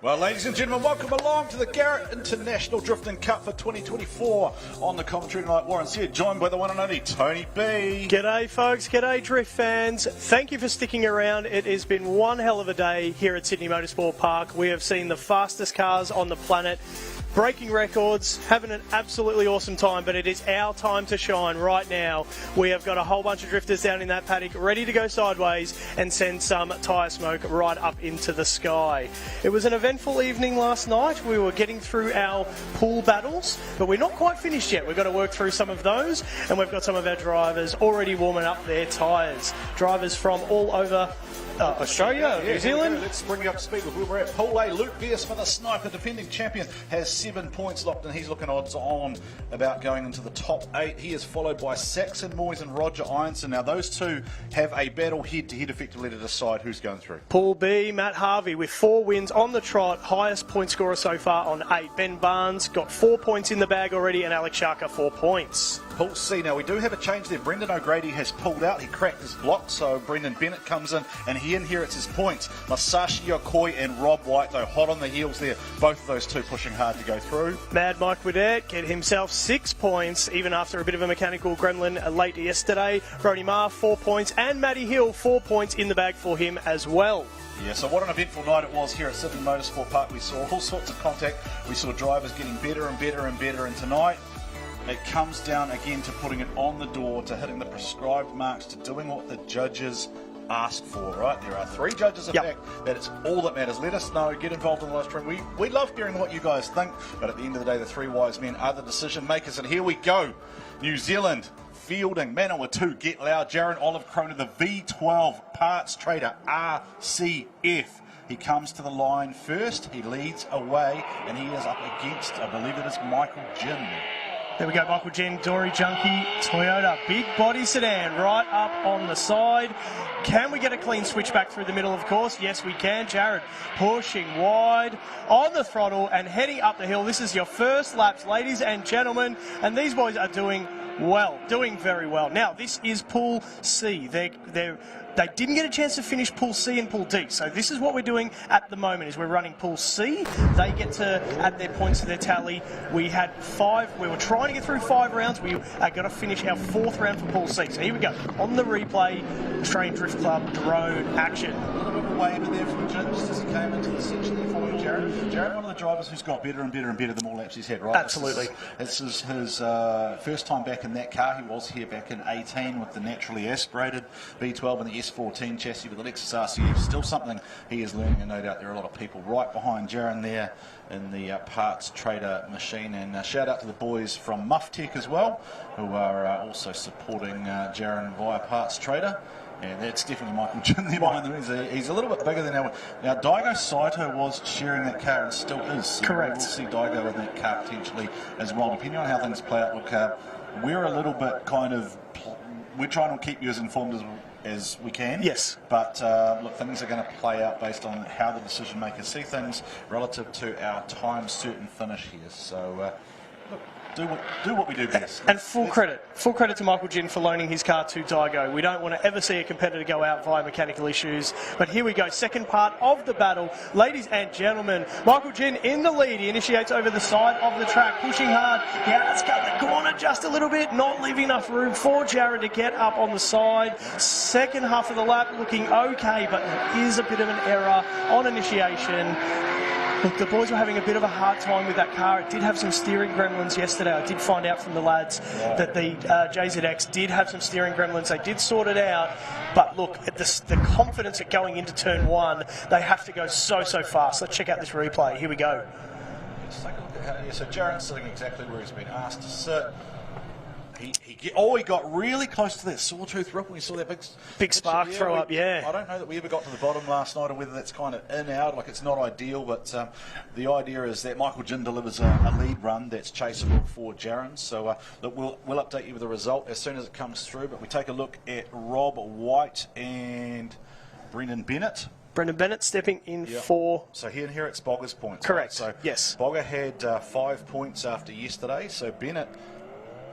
Well, ladies and gentlemen, welcome along to the Garrett International Drifting Cup for 2024. On the commentary tonight, Warren Seard, joined by the one and only Tony B. G'day, folks. G'day, Drift fans. Thank you for sticking around. It has been one hell of a day here at Sydney Motorsport Park. We have seen the fastest cars on the planet, breaking records, having an absolutely awesome time, but it is our time to shine right now. We have got a whole bunch of drifters down in that paddock ready to go sideways and send some tyre smoke right up into the sky. It was an eventful evening last night. We were getting through our pool battles, but we're not quite finished yet. We've got to work through some of those, and we've got some of our drivers already warming up their tyres. Drivers from all over Australia, New Zealand. Let's bring you up to speed with where we're at. Pool A, Luke Beersmith, the sniper, defending champion, has 7 points locked and he's looking odds on about going into the top 8. He is followed by Saxon Moyes and Roger Ironson. Now those two have a battle head-to-head effectively to decide who's going through. Pool B, Matt Harvey with 4 wins on the trot, highest point scorer so far on 8. Ben Barnes got 4 points in the bag already, and Alex Sharker 4 points. Pool C, now we do have a change there. Brendan O'Grady has pulled out. He cracked his block, so Brendan Bennett comes in and he inherits his points. Masashi Yokoi and Rob White, though, hot on the heels there. Both of those two pushing hard to go through. Mad Mike Widett get himself 6 points, even after a bit of a mechanical gremlin late yesterday. Brody Marr 4 points, and Matty Hill 4 points in the bag for him as well. Yeah, so what an eventful night it was here at Sydney Motorsport Park. We saw all sorts of contact. We saw drivers getting better and better and better, and tonight it comes down again to putting it on the door, to hitting the prescribed marks, to doing what the judges asked for, right? There are 3 judges, in fact, that it's all that matters. Let us know, get involved in the live stream. We love hearing what you guys think, but at the end of the day, the 3 wise men are the decision makers, and here we go. New Zealand fielding, Manawa 2, Get Loud, Jaron Olive Croner, the V12 parts trader, RCF. He comes to the line first, he leads away, and he is up against, I believe it is Michael Jin. There we go, Michael Jen, Dory Junkie, Toyota, big body sedan right up on the side. Can we get a clean switch back through the middle, of course? Yes, we can. Jared pushing wide on the throttle and heading up the hill. This is your first laps, ladies and gentlemen, and these boys are doing well, doing very well. Now, this is Pool C. They didn't get a chance to finish Pool C and Pool D. So this is what we're doing at the moment, is we're running Pool C. They get to add their points to their tally. We had 5. We were trying to get through 5 rounds. We are going to finish our 4th round for Pool C. So here we go. On the replay, Australian Drift Club drone action. A little bit of a wave in there from Jim just as he came into the section there following Jared. Jared, one of the drivers who's got better and better and better the more laps he's had, right? Absolutely. This is his first time back in that car. He was here back in 18 with the naturally aspirated V12 and the S14 chassis with the Lexus RCF. Still something he is learning, and no doubt there are a lot of people right behind Jaron there in the parts trader machine. And shout out to the boys from Muff Tech as well, who are also supporting Jaron via parts trader. And that's definitely Michael Jin there behind them. He's a little bit bigger than our... Now, Daigo Saito was sharing that car and still is. So correct. We'll see Daigo in that car potentially as well, depending on how things play out. Look, we're a little bit kind of... We're trying to keep you as informed as we can. Yes. But look, things are going to play out based on how the decision makers see things relative to our time certain finish here. So, look, do what we do best. And full credit to Michael Jin for loaning his car to Daigo. We don't want to ever see a competitor go out via mechanical issues. But here we go, second part of the battle. Ladies and gentlemen, Michael Jin in the lead. He initiates over the side of the track, pushing hard. He has cut the corner just a little bit, not leaving enough room for Jared to get up on the side. Second half of the lap looking okay, but there is a bit of an error on initiation. Look, the boys were having a bit of a hard time with that car. It did have some steering gremlins yesterday. I did find out from the lads that the JZX did have some steering gremlins. They did sort it out. But look, at the confidence at going into turn 1, they have to go so fast. Let's check out this replay. Here we go. Let's take a look at how... So Jaren's sitting exactly where he's been asked to sit. He got really close to that sawtooth rip when we saw that big spark throw up, yeah. I don't know that we ever got to the bottom last night, or whether that's kind of in out, like it's not ideal, but the idea is that Michael Jin delivers a lead run that's chaseable for Jaron. So look, we'll update you with the result as soon as it comes through, but we take a look at Rob White and Brendan Bennett. Brendan Bennett stepping in for... So here it's Bogger's points. Correct, right? So yes. Bogger had 5 points after yesterday, so Bennett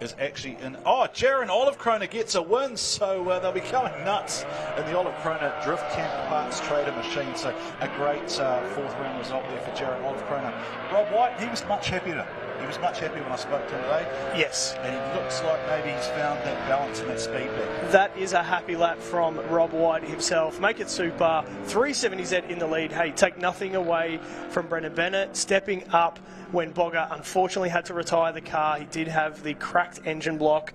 is actually in. Oh, Jaron Olive Kroner gets a win, so they'll be going nuts in the Olive Kroner Drift Camp Parts Trader machine. So a great fourth round result there for Jaron Olive Kroner. Rob White, he was much happier. He was much happier when I spoke to him today. Yes. And he looks like maybe he's found that balance and that speed back. That is a happy lap from Rob White himself. Make it super. 370Z in the lead. Hey, take nothing away from Brendan Bennett stepping up when Bogger unfortunately had to retire the car. He did have the cracked engine block.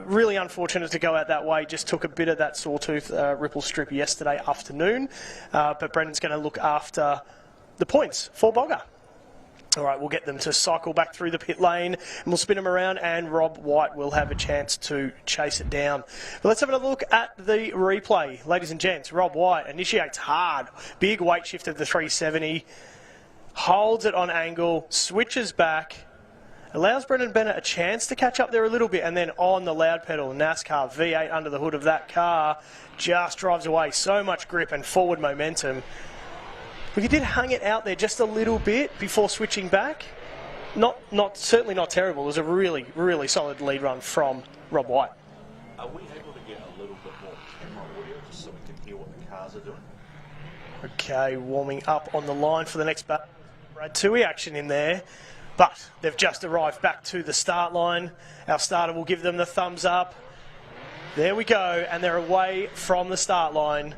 Really unfortunate to go out that way. Just took a bit of that sawtooth ripple strip yesterday afternoon. But Brendan's going to look after the points for Bogger. All right, we'll get them to cycle back through the pit lane and we'll spin them around and Rob White will have a chance to chase it down. But let's have a look at the replay. Ladies and gents, Rob White initiates hard. Big weight shift of the 370. Holds it on angle, switches back, allows Brendan Bennett a chance to catch up there a little bit, and then on the loud pedal, NASCAR V8 under the hood of that car, just drives away. So much grip and forward momentum. But he did hang it out there just a little bit before switching back. Certainly not terrible. It was a really, really solid lead run from Rob White. Are we able to get a little bit more camera audio just so we can hear what the cars are doing? Okay, warming up on the line for the next battle. Brad Toohey action in there, but they've just arrived back to the start line. Our starter will give them the thumbs up. There we go, and they're away from the start line.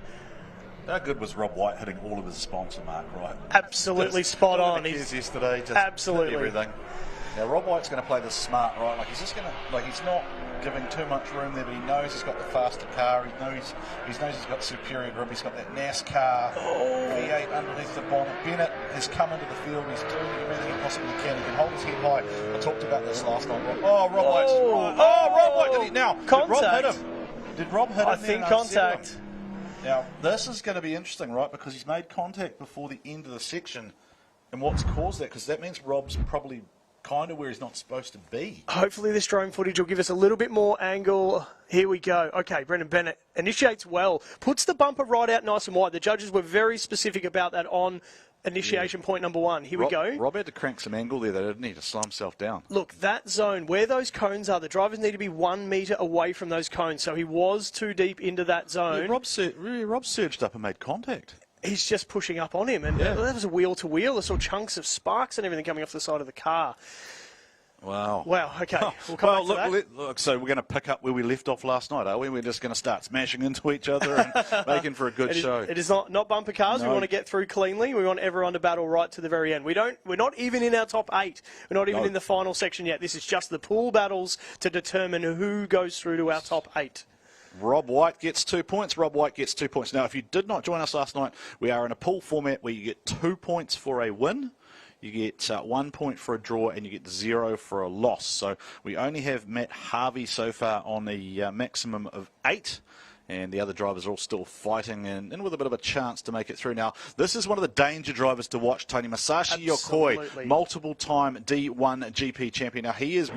How good was Rob White hitting all of his sponsor mark, right? Absolutely spot on. He's yesterday, just absolutely everything. Now Rob White's going to play this smart, right? Like he's just going to, like he's not giving too much room there, but he knows he's got the faster car. He knows he's got superior grip. He's got that NASCAR V8 underneath the bonnet. Bennett has come into the field. He's doing everything he possibly can. He can hold his head high. I talked about this last night. Rob White's. Rob White did he now? Contact. Did Rob hit him? I think contact. Now, this is going to be interesting, right? Because he's made contact before the end of the section. And what's caused that? Because that means Rob's probably kind of where he's not supposed to be. Hopefully this drone footage will give us a little bit more angle. Here we go. Okay, Brendan Bennett initiates well. Puts the bumper right out nice and wide. The judges were very specific about that on initiation point number one. Here we go. Rob had to crank some angle there, though, didn't he, to slow himself down? Look, that zone, where those cones are, the drivers need to be 1 metre away from those cones. So he was too deep into that zone. Yeah, Rob surged up and made contact. He's just pushing up on him. And that was a wheel-to-wheel. I saw chunks of sparks and everything coming off the side of the car. Wow. Okay. We'll come back to that. Look, so we're going to pick up where we left off last night, are we? We're just going to start smashing into each other and making for a good show. It is not bumper cars. No. We want to get through cleanly. We want everyone to battle right to the very end. We're not even in our top 8. We're not even in the final section yet. This is just the pool battles to determine who goes through to our top 8. Rob White gets 2 points. Rob White gets 2 points. Now, if you did not join us last night, we are in a pool format where you get 2 points for a win. You get 1 point for a draw and you get 0 for a loss. So we only have Matt Harvey so far on a maximum of 8. And the other drivers are all still fighting and with a bit of a chance to make it through. Now, this is one of the danger drivers to watch, Tony. Masashi Yokoi, multiple-time D1 GP champion. Now, he is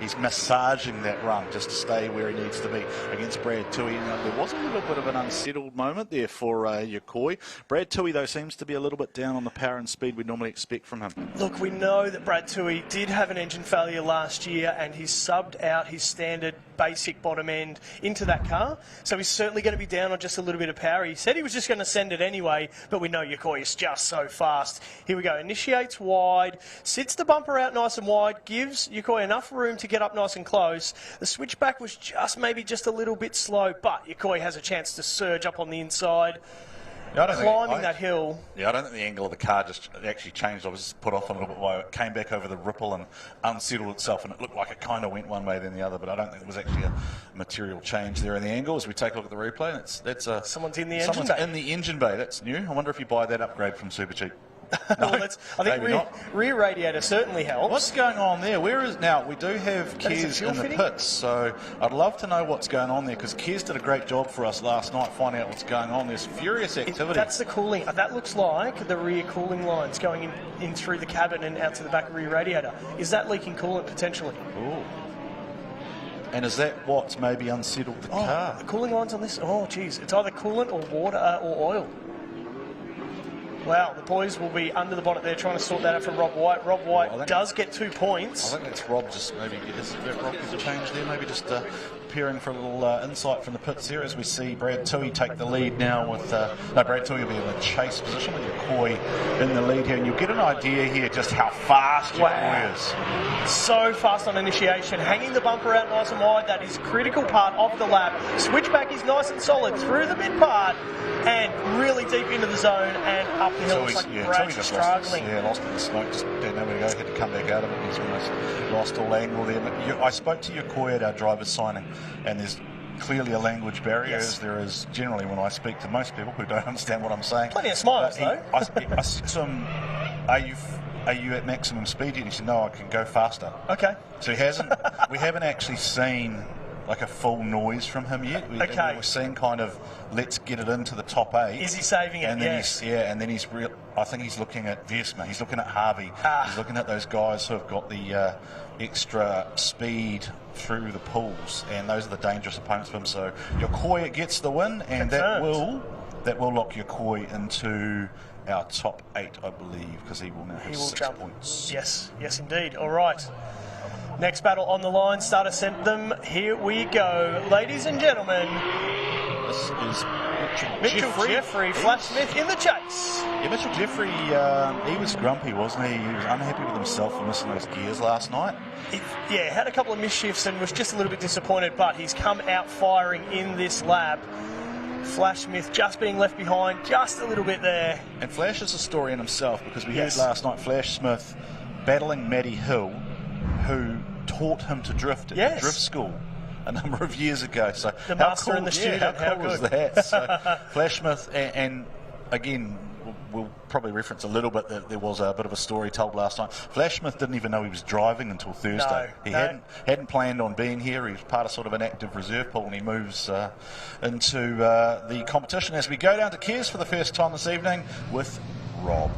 he's massaging that run just to stay where he needs to be against Brad Toohey. There was a little bit of an unsettled moment there for Yokoi. Brad Toohey, though, seems to be a little bit down on the power and speed we normally expect from him. Look, we know that Brad Toohey did have an engine failure last year and he's subbed out his standard basic bottom end into that car. So he's certainly going to be down on just a little bit of power. He said he was just going to send it anyway, but we know Yokoi is just so fast. Here we go. Initiates wide, sits the bumper out nice and wide, gives Yokoi enough room to get up nice and close. The switchback was maybe just a little bit slow, but Yokoi has a chance to surge up on the inside. Climbing that hill. Yeah, I don't think the angle of the car just actually changed. I was just put off a little bit while it came back over the ripple and unsettled itself, and it looked like it kind of went one way then the other, but I don't think it was actually a material change there in the angle. As we take a look at the replay, someone's in the engine bay. In the engine bay. That's new. I wonder if you buy that upgrade from Super Cheap. No, I think rear radiator certainly helps. What's going on there? Now, we do have Kez in the pits, so I'd love to know what's going on there, because Kez did a great job for us last night finding out what's going on. There's furious activity. That's the cooling. That looks like the rear cooling lines going in through the cabin and out to the back rear radiator. Is that leaking coolant potentially? Ooh. And is that what's maybe unsettled the car? The cooling lines on this? Oh, geez. It's either coolant or water or oil. Wow, the boys will be under the bonnet there trying to sort that out from Rob White. Rob White does get 2 points. I think that's Rob just maybe, is that Rob has changed there? Maybe just appearing for a little insight from the pits here as we see Brad Tui take the lead now with, Brad Tui will be in the chase position with Yokoi in the lead here. And you'll get an idea here just how fast Yokoi is. So fast on initiation, hanging the bumper out nice and wide. That is a critical part of the lap. Switchback is nice and solid through the mid part and really deep into the zone and up the hill. It's like Brad's struggling. Lost in the smoke, just didn't know where to go, had to come back out of it. He's almost lost all angle there. But I spoke to Yokoi at our driver's signing, and there's clearly a language barrier, as there is generally when I speak to most people who don't understand what I'm saying. Plenty of smiles, though. I said to him, are you at maximum speed? And he said, no, I can go faster. Okay. So we haven't actually seen like a full noise from him yet. We're seeing kind of, let's get it into the top 8. Is he saving it? And then I think he's looking at Vesma, he's looking at Harvey, he's looking at those guys who have got the extra speed through the pools, and those are the dangerous opponents for him. So Yokoi gets the win, and that will lock Yokoi into our top 8, I believe, because he will now have 6 points. Yes, indeed. All right. Next battle on the line. Starter sent them. Here we go. Ladies and gentlemen. This is Mitchell Jeffrey, Flash Smith in the chase. Yeah, Mitchell Jeffrey, he was grumpy, wasn't he? He was unhappy with himself for missing those gears last night. Had a couple of misshifts and was just a little bit disappointed, but he's come out firing in this lap. Flash Smith just being left behind just a little bit there. And Flash is a story in himself, because we heard last night Flash Smith battling Matty Hill, who taught him to drift at the drift school a number of years ago. So the master and the student, how cool is that? So Flash Smith, and again, we'll probably reference a little bit that there was a bit of a story told last night. Flash Smith didn't even know he was driving until Thursday. He hadn't planned on being here. He was part of sort of an active reserve pool, and he moves into the competition as we go down to Cairns for the first time this evening with Rob.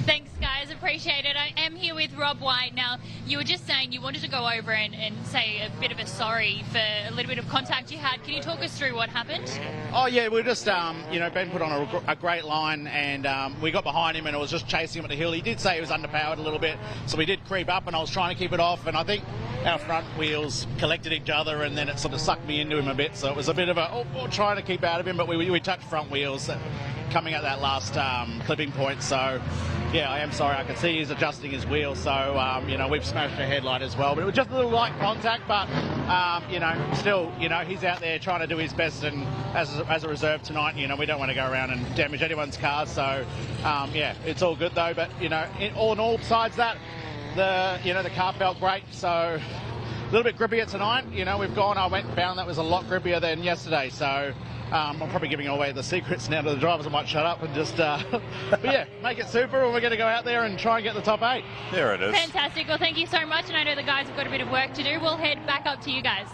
Thanks, guys. Appreciate it. I am here with Rob White. Now, you were just saying you wanted to go over and say a bit of a sorry for a little bit of contact you had. Can you talk us through what happened? Oh, yeah, we're just, been put on a great line, and we got behind him, and it was just chasing him at the hill. He did say he was underpowered a little bit, so we did creep up, and I was trying to keep it off, and I think our front wheels collected each other, and then it sort of sucked me into him a bit, so it was a bit of trying to keep out of him, but we touched front wheels coming at that last clipping point, so yeah, I am sorry. I can see he's adjusting his wheel, so we've smashed a headlight as well, but it was just a little light contact, but still, he's out there trying to do his best, and as a reserve tonight, we don't want to go around and damage anyone's cars, so it's all good though, but all in all, besides that, the car felt great, so a little bit grippier tonight. I went and found that was a lot grippier than yesterday, so I'm probably giving away the secrets now to the drivers. I might shut up and just, but yeah, make it super, and we're going to go out there and try and get the top 8. There it is. Fantastic. Well, thank you so much, and I know the guys have got a bit of work to do. We'll head back up to you guys.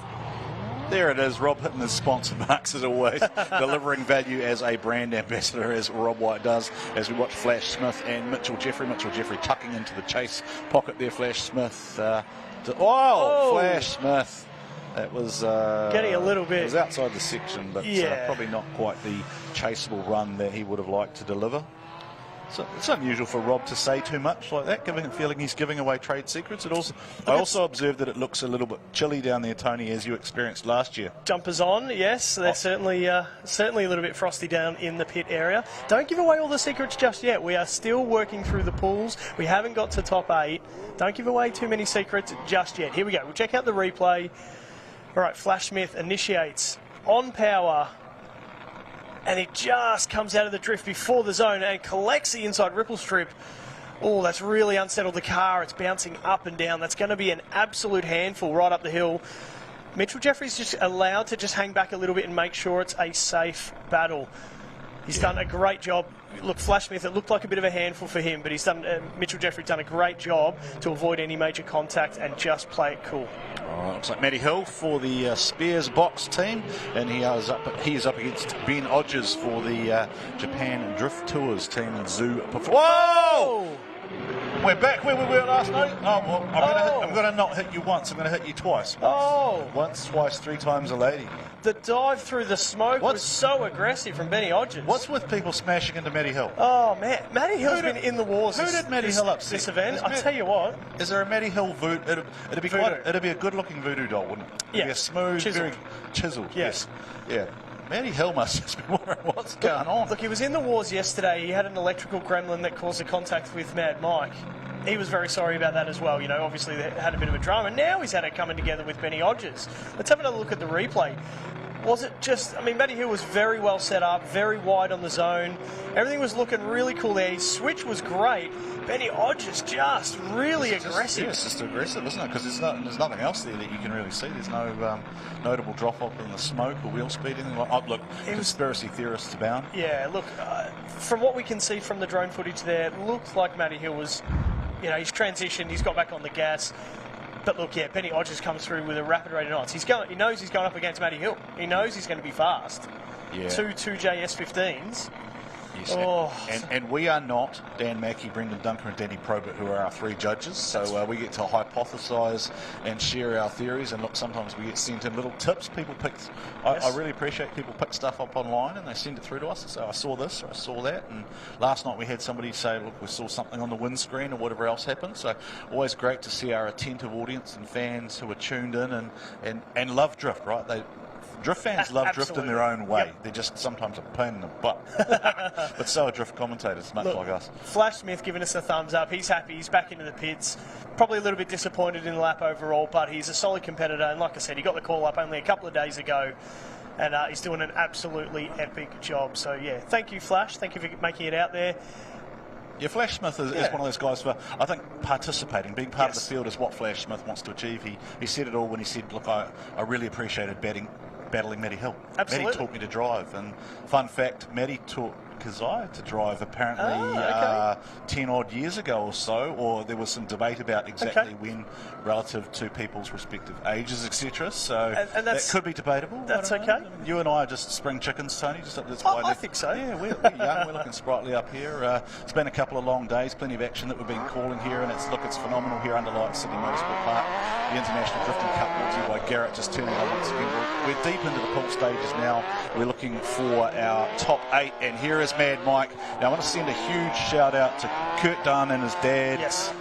There it is, Rob hitting his sponsor marks as always, delivering value as a brand ambassador, as Rob White does, as we watch Flash Smith and Mitchell Jeffrey. Mitchell Jeffrey tucking into the chase pocket there, Flash Smith. Flash Smith. That was getting a little bit. It was outside the section, but probably not quite the chaseable run that he would have liked to deliver. So it's unusual for Rob to say too much like that, feeling he's giving away trade secrets. I also observed that it looks a little bit chilly down there, Tony, as you experienced last year. Jumpers on, yes. They're certainly a little bit frosty down in the pit area. Don't give away all the secrets just yet. We are still working through the pools. We haven't got to top 8. Don't give away too many secrets just yet. Here we go. We'll check out the replay. All right, Flash Smith initiates on power, and it just comes out of the drift before the zone and collects the inside ripple strip. Oh, that's really unsettled the car. It's bouncing up and down. That's going to be an absolute handful right up the hill. Mitchell Jeffrey's just allowed to just hang back a little bit and make sure it's a safe battle. He's done a great job. Look, Flash Smith, it looked like a bit of a handful for him, but he's done. Mitchell Jeffrey's done a great job to avoid any major contact and just play it cool. Looks like Matty Hill for the Spears Box team, and he is up against Ben Odgers for the Japan Drift Tours team. Zoo. Whoa! We're back where we were last night. Oh, well, I'm going to not hit you once. I'm going to hit you twice. Once, twice, 3 times a lady. The dive through the smoke was so aggressive from Benny Hodges. What's with people smashing into Matty Hill? Oh, man. Matty Hill's been in the wars. Who did Matty Hill upset? This event? I'll tell you what. Is there a Matty Hill voodoo? It'd be a good-looking voodoo doll, wouldn't it? It'd be a smooth, very chiseled. Yes. Yeah. Matty Hill must just be wondering what's going on. Look, he was in the wars yesterday. He had an electrical gremlin that caused a contact with Mad Mike. He was very sorry about that as well. You know, obviously they had a bit of a drama. Now he's had it coming together with Benny Hodges. Let's have another look at the replay. Was it just... I mean, Matty Hill was very well set up, very wide on the zone. Everything was looking really cool there. His switch was great. Benny Hodges just really aggressive. It's just aggressive, isn't it? Because there's nothing else there that you can really see. There's no notable drop-off in the smoke or wheel speed. Anything like that. Look, conspiracy theorists abound. Yeah, look, from what we can see from the drone footage there, it looked like Matty Hill was... You know, he's transitioned, he's got back on the gas. But look, yeah, Benny Hodges comes through with a rapid rate of knots. He knows he's going up against Matty Hill. He knows he's going to be fast. Yeah. Two JS15s. Yes, and we are not Dan Mackey, Brendan Dunker and Danny Probert, who are our 3 judges, so we get to hypothesise and share our theories, and look, sometimes we get sent in little tips. People pick, I really appreciate people pick stuff up online and they send it through to us and say, I saw this or I saw that, and last night we had somebody say, look, we saw something on the windscreen or whatever else happened, so always great to see our attentive audience and fans who are tuned in and love drift, right? Drift fans love drift in their own way. Yep. They're just sometimes a pain in the butt. But so are drift commentators, much like us. Flash Smith giving us a thumbs up. He's happy. He's back into the pits. Probably a little bit disappointed in the lap overall, but he's a solid competitor. And like I said, he got the call up only a couple of days ago. And he's doing an absolutely epic job. So, yeah, thank you, Flash. Thank you for making it out there. Yeah, Flash Smith is one of those guys for, I think, participating. Being part of the field is what Flash Smith wants to achieve. He said it all when he said, look, I really appreciated battling Matty Hill. Absolutely. Matty taught me to drive, and fun fact, Matty taught Kazai to drive apparently 10 odd years ago or so, or there was some debate about exactly when relative to people's respective ages, etc. So and that could be debatable. That's okay. I mean, you and I are just spring chickens, Tony. That's why I think so. Yeah, we're young, we're looking sprightly up here. It's been a couple of long days, plenty of action that we've been calling here, and it's phenomenal here under lights, Sydney Motorsport Park. The International Drifting Cup brought to you by Garrett, just turning on once again. We're deep into the pool stages now. We're looking for our top 8, and here is Mad Mike. Now I want to send a huge shout out to Kurt Dunn and his dad. Yes.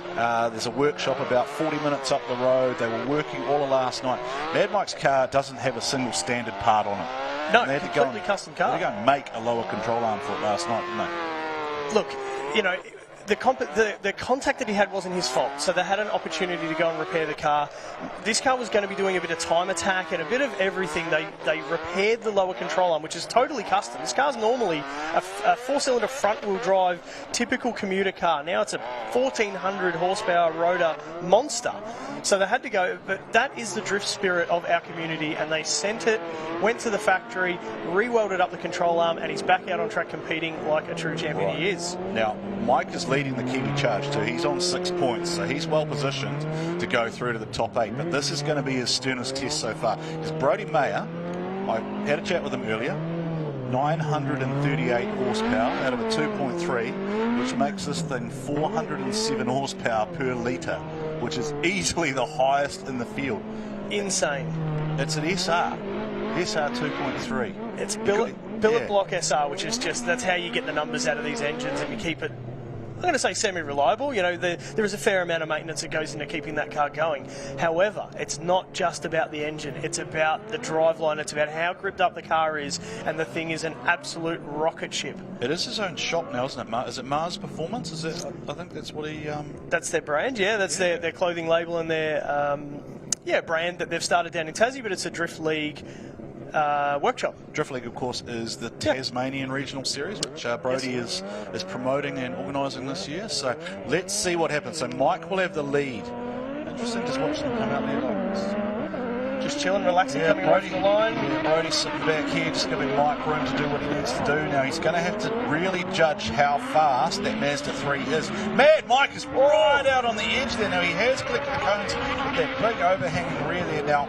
There's a workshop about 40 minutes up the road. They were working all of last night. Mad Mike's car doesn't have a single standard part on it. No, completely custom car. They had to go and make a lower control arm for it last night, didn't they? Look, you know, the contact that he had wasn't his fault, so they had an opportunity to go and repair the car. This car was going to be doing a bit of time attack and a bit of everything. They repaired the lower control arm, which is totally custom. This car's normally a 4-cylinder front-wheel drive, typical commuter car. Now it's a 1,400 horsepower rotor monster. So they had to go, but that is the drift spirit of our community, and they sent it, went to the factory, re-welded up the control arm, and he's back out on track competing like a true champion he is. Now, Mike is leading the Kiwi charge too. He's on 6 points, so he's well positioned to go through to the top 8, but this is going to be his sternest test so far. Because Brodie Mayer, I had a chat with him earlier, 938 horsepower out of a 2.3, which makes this thing 407 horsepower per litre, which is easily the highest in the field. Insane. It's an SR 2.3. It's billet block SR, which is just, that's how you get the numbers out of these engines, and you keep it, I'm going to say semi-reliable. You know, there is a fair amount of maintenance that goes into keeping that car going. However, it's not just about the engine. It's about the driveline. It's about how gripped up the car is, and the thing is an absolute rocket ship. It is his own shop now, isn't it? Is it Mars Performance? Is it? I think that's what he... That's their brand, yeah. That's their clothing label and their brand that they've started down in Tassie, but it's a Drift League workshop. Drift League, of course, is the Tasmanian Regional Series, which Brodie is promoting and organising this year. So let's see what happens. So Mike will have the lead. Interesting, just watching him come out there. Just chilling, relaxing, coming over the line. Yeah, Brodie's sitting back here, just giving Mike room to do what he needs to do. Now he's going to have to really judge how fast that Mazda 3 is. Mad Mike is right out on the edge there. Now he has collected the cones with that big overhanging rear there. Now,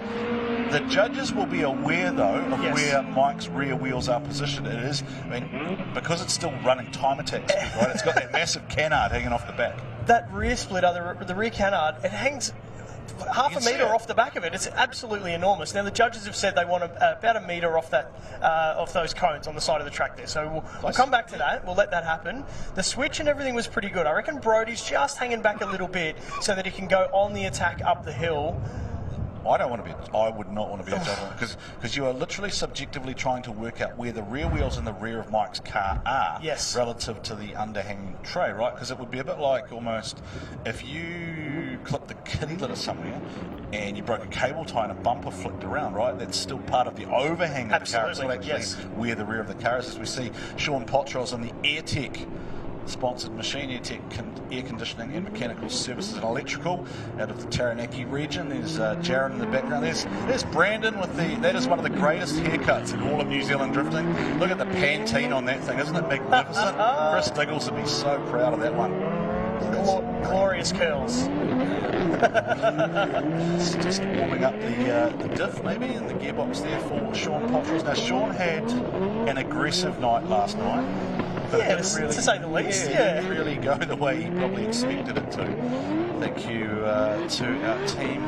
the judges will be aware, though, of where Mike's rear wheels are positioned. It is, I mean, because it's still running time attack speed, right? It's got that massive canard hanging off the back. that rear splitter, the rear canard, it hangs half a metre off the back of it. It's absolutely enormous. Now the judges have said they want about a metre off that off those cones on the side of the track there. So we'll come back to that. We'll let that happen. The switch and everything was pretty good. I reckon Brody's just hanging back a little bit so that he can go on the attack up the hill. I would not want to be a judge because you are literally subjectively trying to work out where the rear wheels in the rear of Mike's car are relative to the underhanging tray, right? Because it would be a bit like almost if you clipped the kitty litter somewhere and you broke a cable tie and a bumper flicked around, right? That's still part of the overhang of the car. It's not actually where the rear of the car is. As we see Sean Pottrell's on the AirTech sponsored machine, air conditioning and mechanical services and electrical out of the Taranaki region. There's Jaron in the background. There's Brandon with that is one of the greatest haircuts in all of New Zealand drifting. Look at the Pantene on that thing, isn't it magnificent? Chris Diggles would be so proud of that one. Glorious curls. Just warming up the diff maybe and the gearbox there for Sean Pottrell. Now Sean had an aggressive night last night. Yeah, to say the least. Yeah, didn't really go the way he probably expected it to. Thank you to our team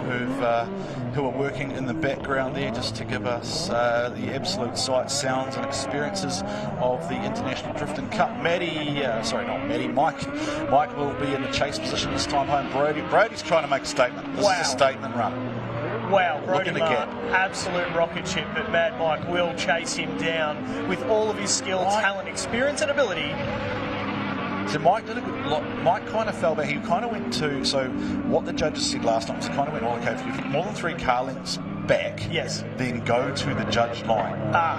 who are working in the background there just to give us the absolute sights, sounds and experiences of the International Drifting Cup. Mike will be in the chase position this time home. Brody's trying to make a statement. This is a statement run. Wow, Brody Mark, absolute rocket ship, but Mad Mike will chase him down with all of his skill, talent, experience and ability. So Mike did a good lot. Mike kind of fell back. He kind of went to, so what the judges said last time was kind of went, okay, if you've more than 3 car lengths back, then go to the judge line.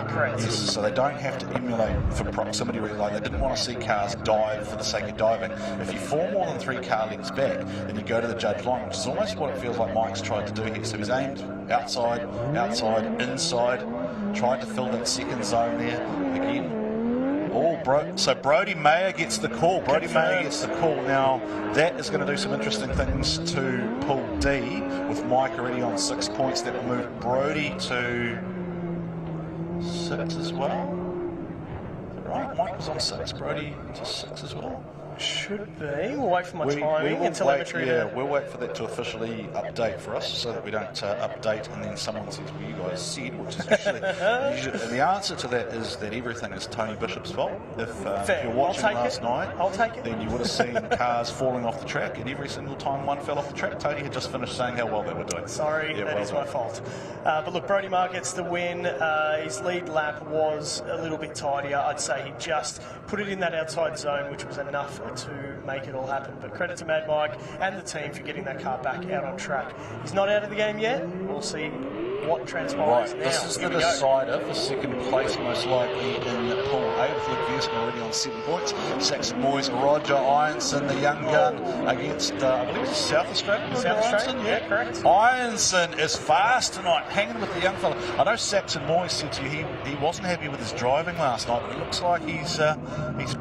Correct. Yes, so they don't have to emulate for proximity really. Like they didn't want to see cars dive for the sake of diving. If you fall more than 3 car lengths back, then you go to the judge line, which is almost what it feels like Mike's tried to do here. So he's aimed outside, inside, tried to fill that second zone there again. So Brody Mayer gets the call. Now, that is going to do some interesting things to Pool D with Mike already on 6 points. That will move Brody to 6 as well. Is that right? Mike was on 6, Brody to 6 as well. Should be. We'll wait for my timing and telemetry. We'll wait for that to officially update for us so that we don't update and then someone says, well, you guys said, which is actually... the answer to that is that everything is Tony Bishop's fault. If you're watching last night, then you would have seen cars falling off the track, and every single time one fell off the track, Tony had just finished saying how well they were doing. Sorry, that is my fault. But look, Brody Mark gets the win. His lead lap was a little bit tidier. I'd say he just put it in that outside zone, which was enough to make it all happen. But credit to Mad Mike and the team for getting that car back out on track. He's not out of the game yet. We'll see what transpires now. This is the decider for second place, most likely in Pool A, with Luke Viersma already on 7 points. Saxon boys, Roger Ironson, the young gun, against, I believe it's South Australian. Yeah, correct. Ironson is fast tonight, hanging with the young fella. I know Saxon Moyes said to you he wasn't happy with his driving last night, but it looks like he's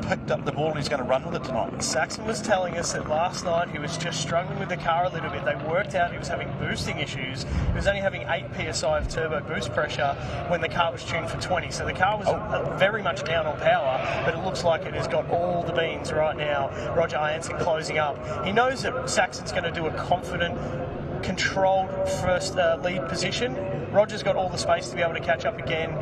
picked up the ball and he's going to run with it tonight. Saxon was telling us that last night he was just struggling with the car a little bit. They worked out he was having boosting issues. He was only having 8 PSI of turbo boost pressure when the car was tuned for 20. So the car was very much down on power, but it looks like it has got all the beans right now. Roger Ironson closing up. He knows that Saxon's going to do a confident, controlled first lead position. Roger's got all the space to be able to catch up again.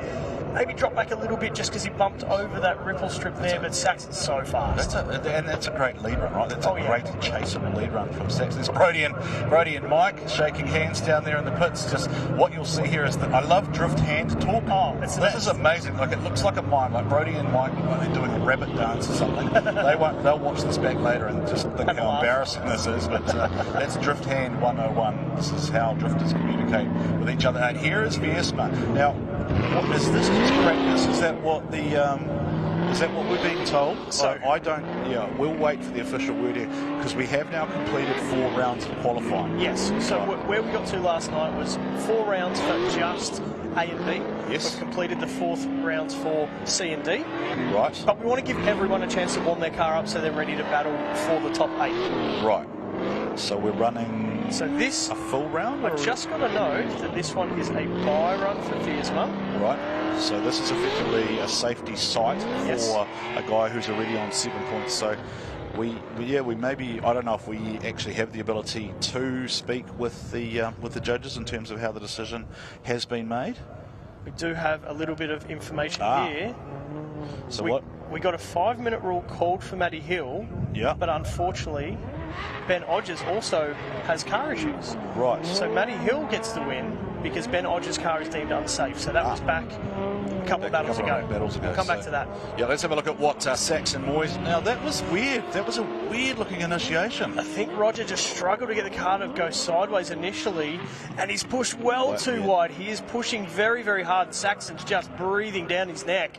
Maybe drop back a little bit just because he bumped over that ripple strip there, but Saxon's so fast. That's a great lead run, right? That's a great chaseable lead run from Saxon. It's Brody and Mike shaking hands down there in the pits. Just what you'll see here is that I love drift hand talk. This is amazing. Like it looks like a mime. Like Brody and Mike, like they're doing a rabbit dance or something. They'll watch this back later and just think how embarrassing this is. But that's drift hand 101. This is how drifters communicate with each other. And here is Viersma. Now, is this just practice? Is that what we're being told? So I don't. Yeah, we'll wait for the official word here because we have now completed 4 rounds of qualifying. Yes. So where we got to last night was 4 rounds for just A and B. Yes. We've completed the 4th rounds for C and D. Right. But we want to give everyone a chance to warm their car up so they're ready to battle for the top 8. Right. So we're running. So this a full round. I just got to note that this one is a bye run for Viersma. Right. So this is effectively a safety sight for a guy who's already on 7 points. So we maybe, I don't know if we actually have the ability to speak with the judges in terms of how the decision has been made. We do have a little bit of information here. So we got a 5-minute rule called for Matty Hill. Yeah. But unfortunately, Ben Odgers also has car issues. Right. So Matty Hill gets the win because Ben Odgers' car is deemed unsafe. So that was back a couple of battles ago. We'll come back to that. Yeah, let's have a look at what Sachs and Moyes. Now that was weird. That was a weird looking initiation. I think Roger just struggled to get the car to go sideways initially, and he's pushed well too wide. He is pushing very, very hard. Saxon's just breathing down his neck,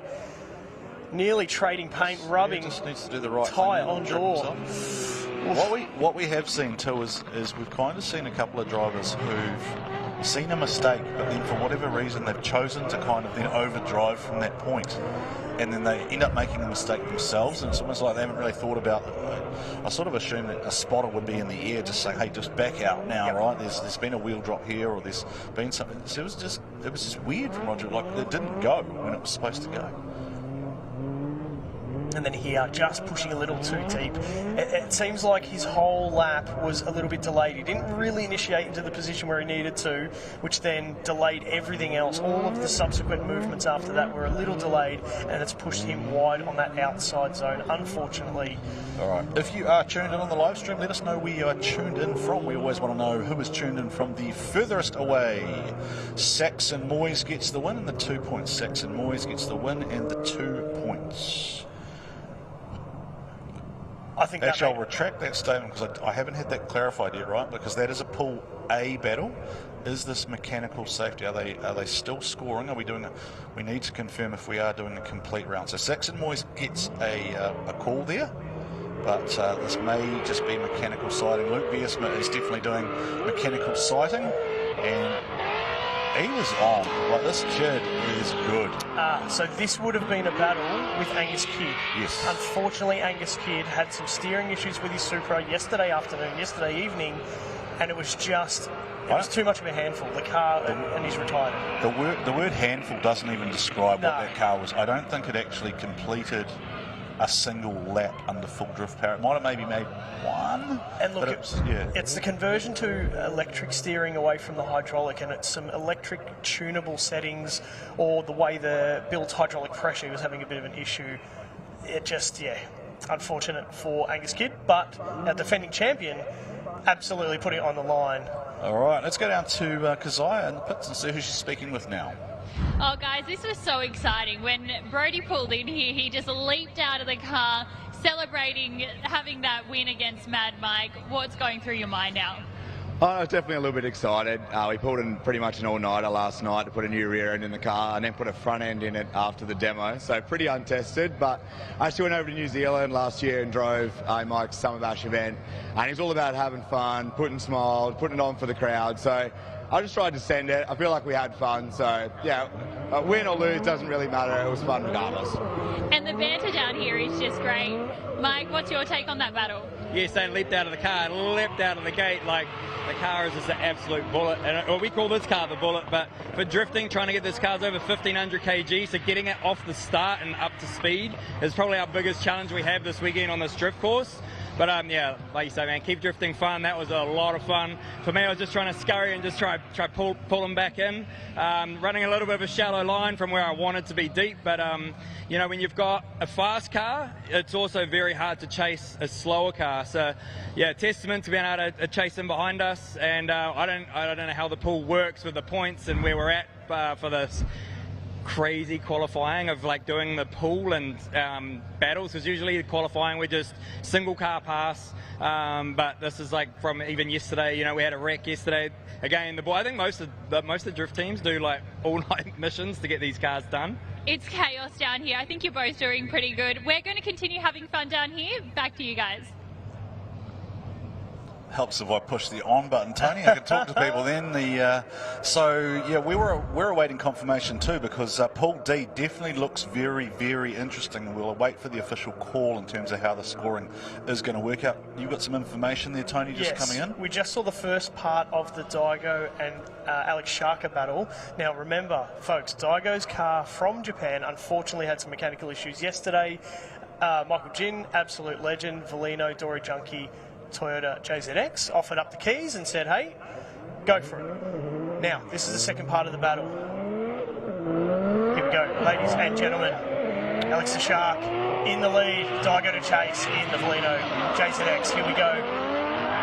nearly trading paint, rubbing just needs to do the right tyre thing on door. What we have seen too is we've kind of seen a couple of drivers who've seen a mistake, but then for whatever reason they've chosen to kind of then overdrive from that point, and then they end up making a mistake themselves, and it's almost like they haven't really thought about it. I sort of assume that a spotter would be in the air just saying, hey, just back out now, right? There's been a wheel drop here, or there's been something. So it was just weird from Roger, like it didn't go when it was supposed to go. And then here, just pushing a little too deep. It seems like his whole lap was a little bit delayed. He didn't really initiate into the position where he needed to, which then delayed everything else. All of the subsequent movements after that were a little delayed, and it's pushed him wide on that outside zone, unfortunately. All right. If you are tuned in on the live stream, let us know where you are tuned in from. We always want to know who is tuned in from the furthest away. Saxon Moyes gets the win, and the 2 points. Saxon Moyes gets the win, and the 2 points. I think actually, I'll retract that statement because I haven't had that clarified yet, right? Because that is a Pool A battle. Is this mechanical safety? Are they still scoring? Are we doing we need to confirm if we are doing a complete round. So Saxon Moyes gets a call there, but this may just be mechanical sighting. Luke Viersma is definitely doing mechanical sighting, and he was on. Like, this kid is good. So this would have been a battle with Angus Kidd. Yes. Unfortunately, Angus Kidd had some steering issues with his Supra yesterday afternoon, yesterday evening, and it was just... It was too much of a handful, the car, and he's retired. The word handful doesn't even describe what that car was. I don't think it actually completed a single lap under full drift power. It might have maybe made one. And look, it's the conversion to electric steering away from the hydraulic, and it's some electric tunable settings, or the way the built hydraulic pressure was having a bit of an issue. It just, unfortunate for Angus Kidd, but our defending champion absolutely put it on the line. All right, let's go down to Keziah in the pits and see who she's speaking with now. Oh, guys, this was so exciting. When Brodie pulled in here, he just leaped out of the car, celebrating having that win against Mad Mike. What's going through your mind now? I was definitely a little bit excited. We pulled in pretty much an all-nighter last night to put a new rear end in the car and then put a front end in it after the demo. So pretty untested, but I actually went over to New Zealand last year and drove Mike's Summer Bash event, and he's all about having fun, putting smiles, putting it on for the crowd. So I just tried to send it. I feel like we had fun. So, win or lose doesn't really matter. It was fun regardless. And the banter down here is just great. Mike, what's your take on that battle? Yes, they leapt out of the car and leapt out of the gate like the car is just an absolute bullet. And we call this car the bullet, but for drifting, trying to get this car's over 1,500 kg, so getting it off the start and up to speed is probably our biggest challenge we have this weekend on this drift course. But like you say, man, keep drifting fun. That was a lot of fun. For me, I was just trying to scurry and just try pull them back in. Running a little bit of a shallow line from where I wanted to be deep. But when you've got a fast car, it's also very hard to chase a slower car. So testament to being able to chase them behind us. And I don't know how the pool works with the points and where we're at for this crazy qualifying of like doing the pool and battles, because usually the qualifying we're just single car pass, but this is like from even yesterday. We had a wreck yesterday again. I think most of the drift teams do like all-night missions to get these cars done. It's chaos down here. I think you're both doing pretty good. We're going to continue having fun down here. Back to you guys. Helps if I push the on button, Tony. I can talk to people then. We're awaiting confirmation too, because Pool D definitely looks very, very interesting. We'll wait for the official call in terms of how the scoring is going to work out. You've got some information there, Tony, just coming in? We just saw the first part of the Daigo and Alex Shaka battle. Now remember, folks, Daigo's car from Japan unfortunately had some mechanical issues yesterday. Michael Jin, absolute legend, Volino, Dory Junkie, Toyota JZX, offered up the keys and said, hey, go for it. Now, this is the second part of the battle. Here we go, ladies and gentlemen. Alex the Shark in the lead, Daigo to chase in the Volino, JZX, here we go.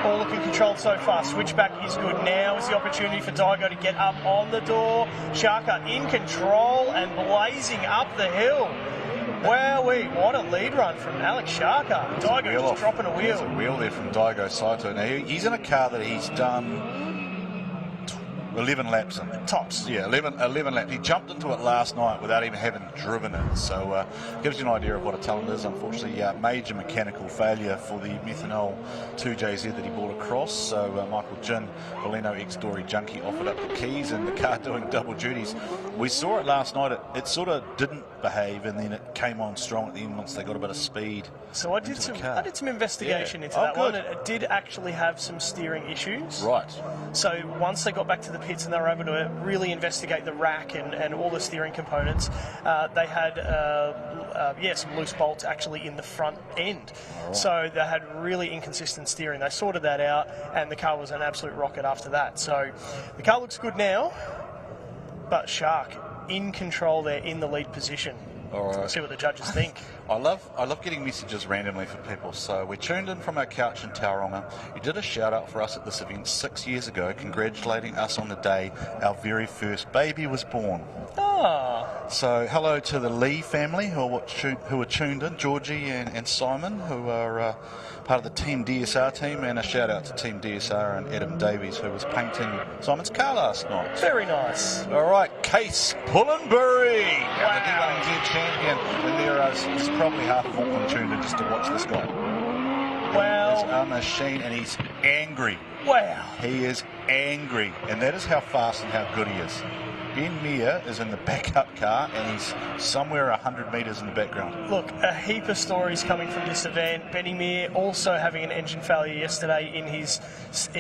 All looking controlled so far. Switchback is good. Now is the opportunity for Daigo to get up on the door. Sharka in control and blazing up the hill. Wowee, what a lead run from Alex Sharka. Daigo just dropping a wheel. There's a wheel there from Daigo Saito. Now, he's in a car that he's done 11 laps in. Tops. Yeah, 11 laps. He jumped into it last night without even having driven it. So gives you an idea of what a talent is. Unfortunately, major mechanical failure for the Methanol 2JZ that he brought across. So Michael Jin, Bolino ex-Dory Junkie, offered up the keys and the car doing double duties. We saw it last night. It sort of didn't behave, and then it came on strong at the end once they got a bit of speed. So I did some investigation into that one. It did actually have some steering issues. Right. So once they got back to the pits and they were able to really investigate the rack and all the steering components, they had some loose bolts actually in the front end. Right. So they had really inconsistent steering. They sorted that out, and the car was an absolute rocket after that. So the car looks good now, but Shark in control there in the lead position. All right. Let's see what the judges think. I love getting messages randomly from people. So we tuned in from our couch in Tauranga. You did a shout out for us at this event 6 years ago, congratulating us on the day our very first baby was born. Ah. So hello to the Lee family who are tuned in, Georgie and Simon, who are part of the Team DSR team, and a shout out to Team DSR and Adam Davies, who was painting Simon's car last night. Very nice. All right, Case Pullenbury, the D1Z champion, and there is probably half of Auckland tuned in just to watch this guy. Wow. He's a machine, and he's angry. Wow. He is angry, and that is how fast and how good he is. Ben Meir is in the backup car, and he's somewhere 100 metres in the background. Look, a heap of stories coming from this event. Benny Meir also having an engine failure yesterday in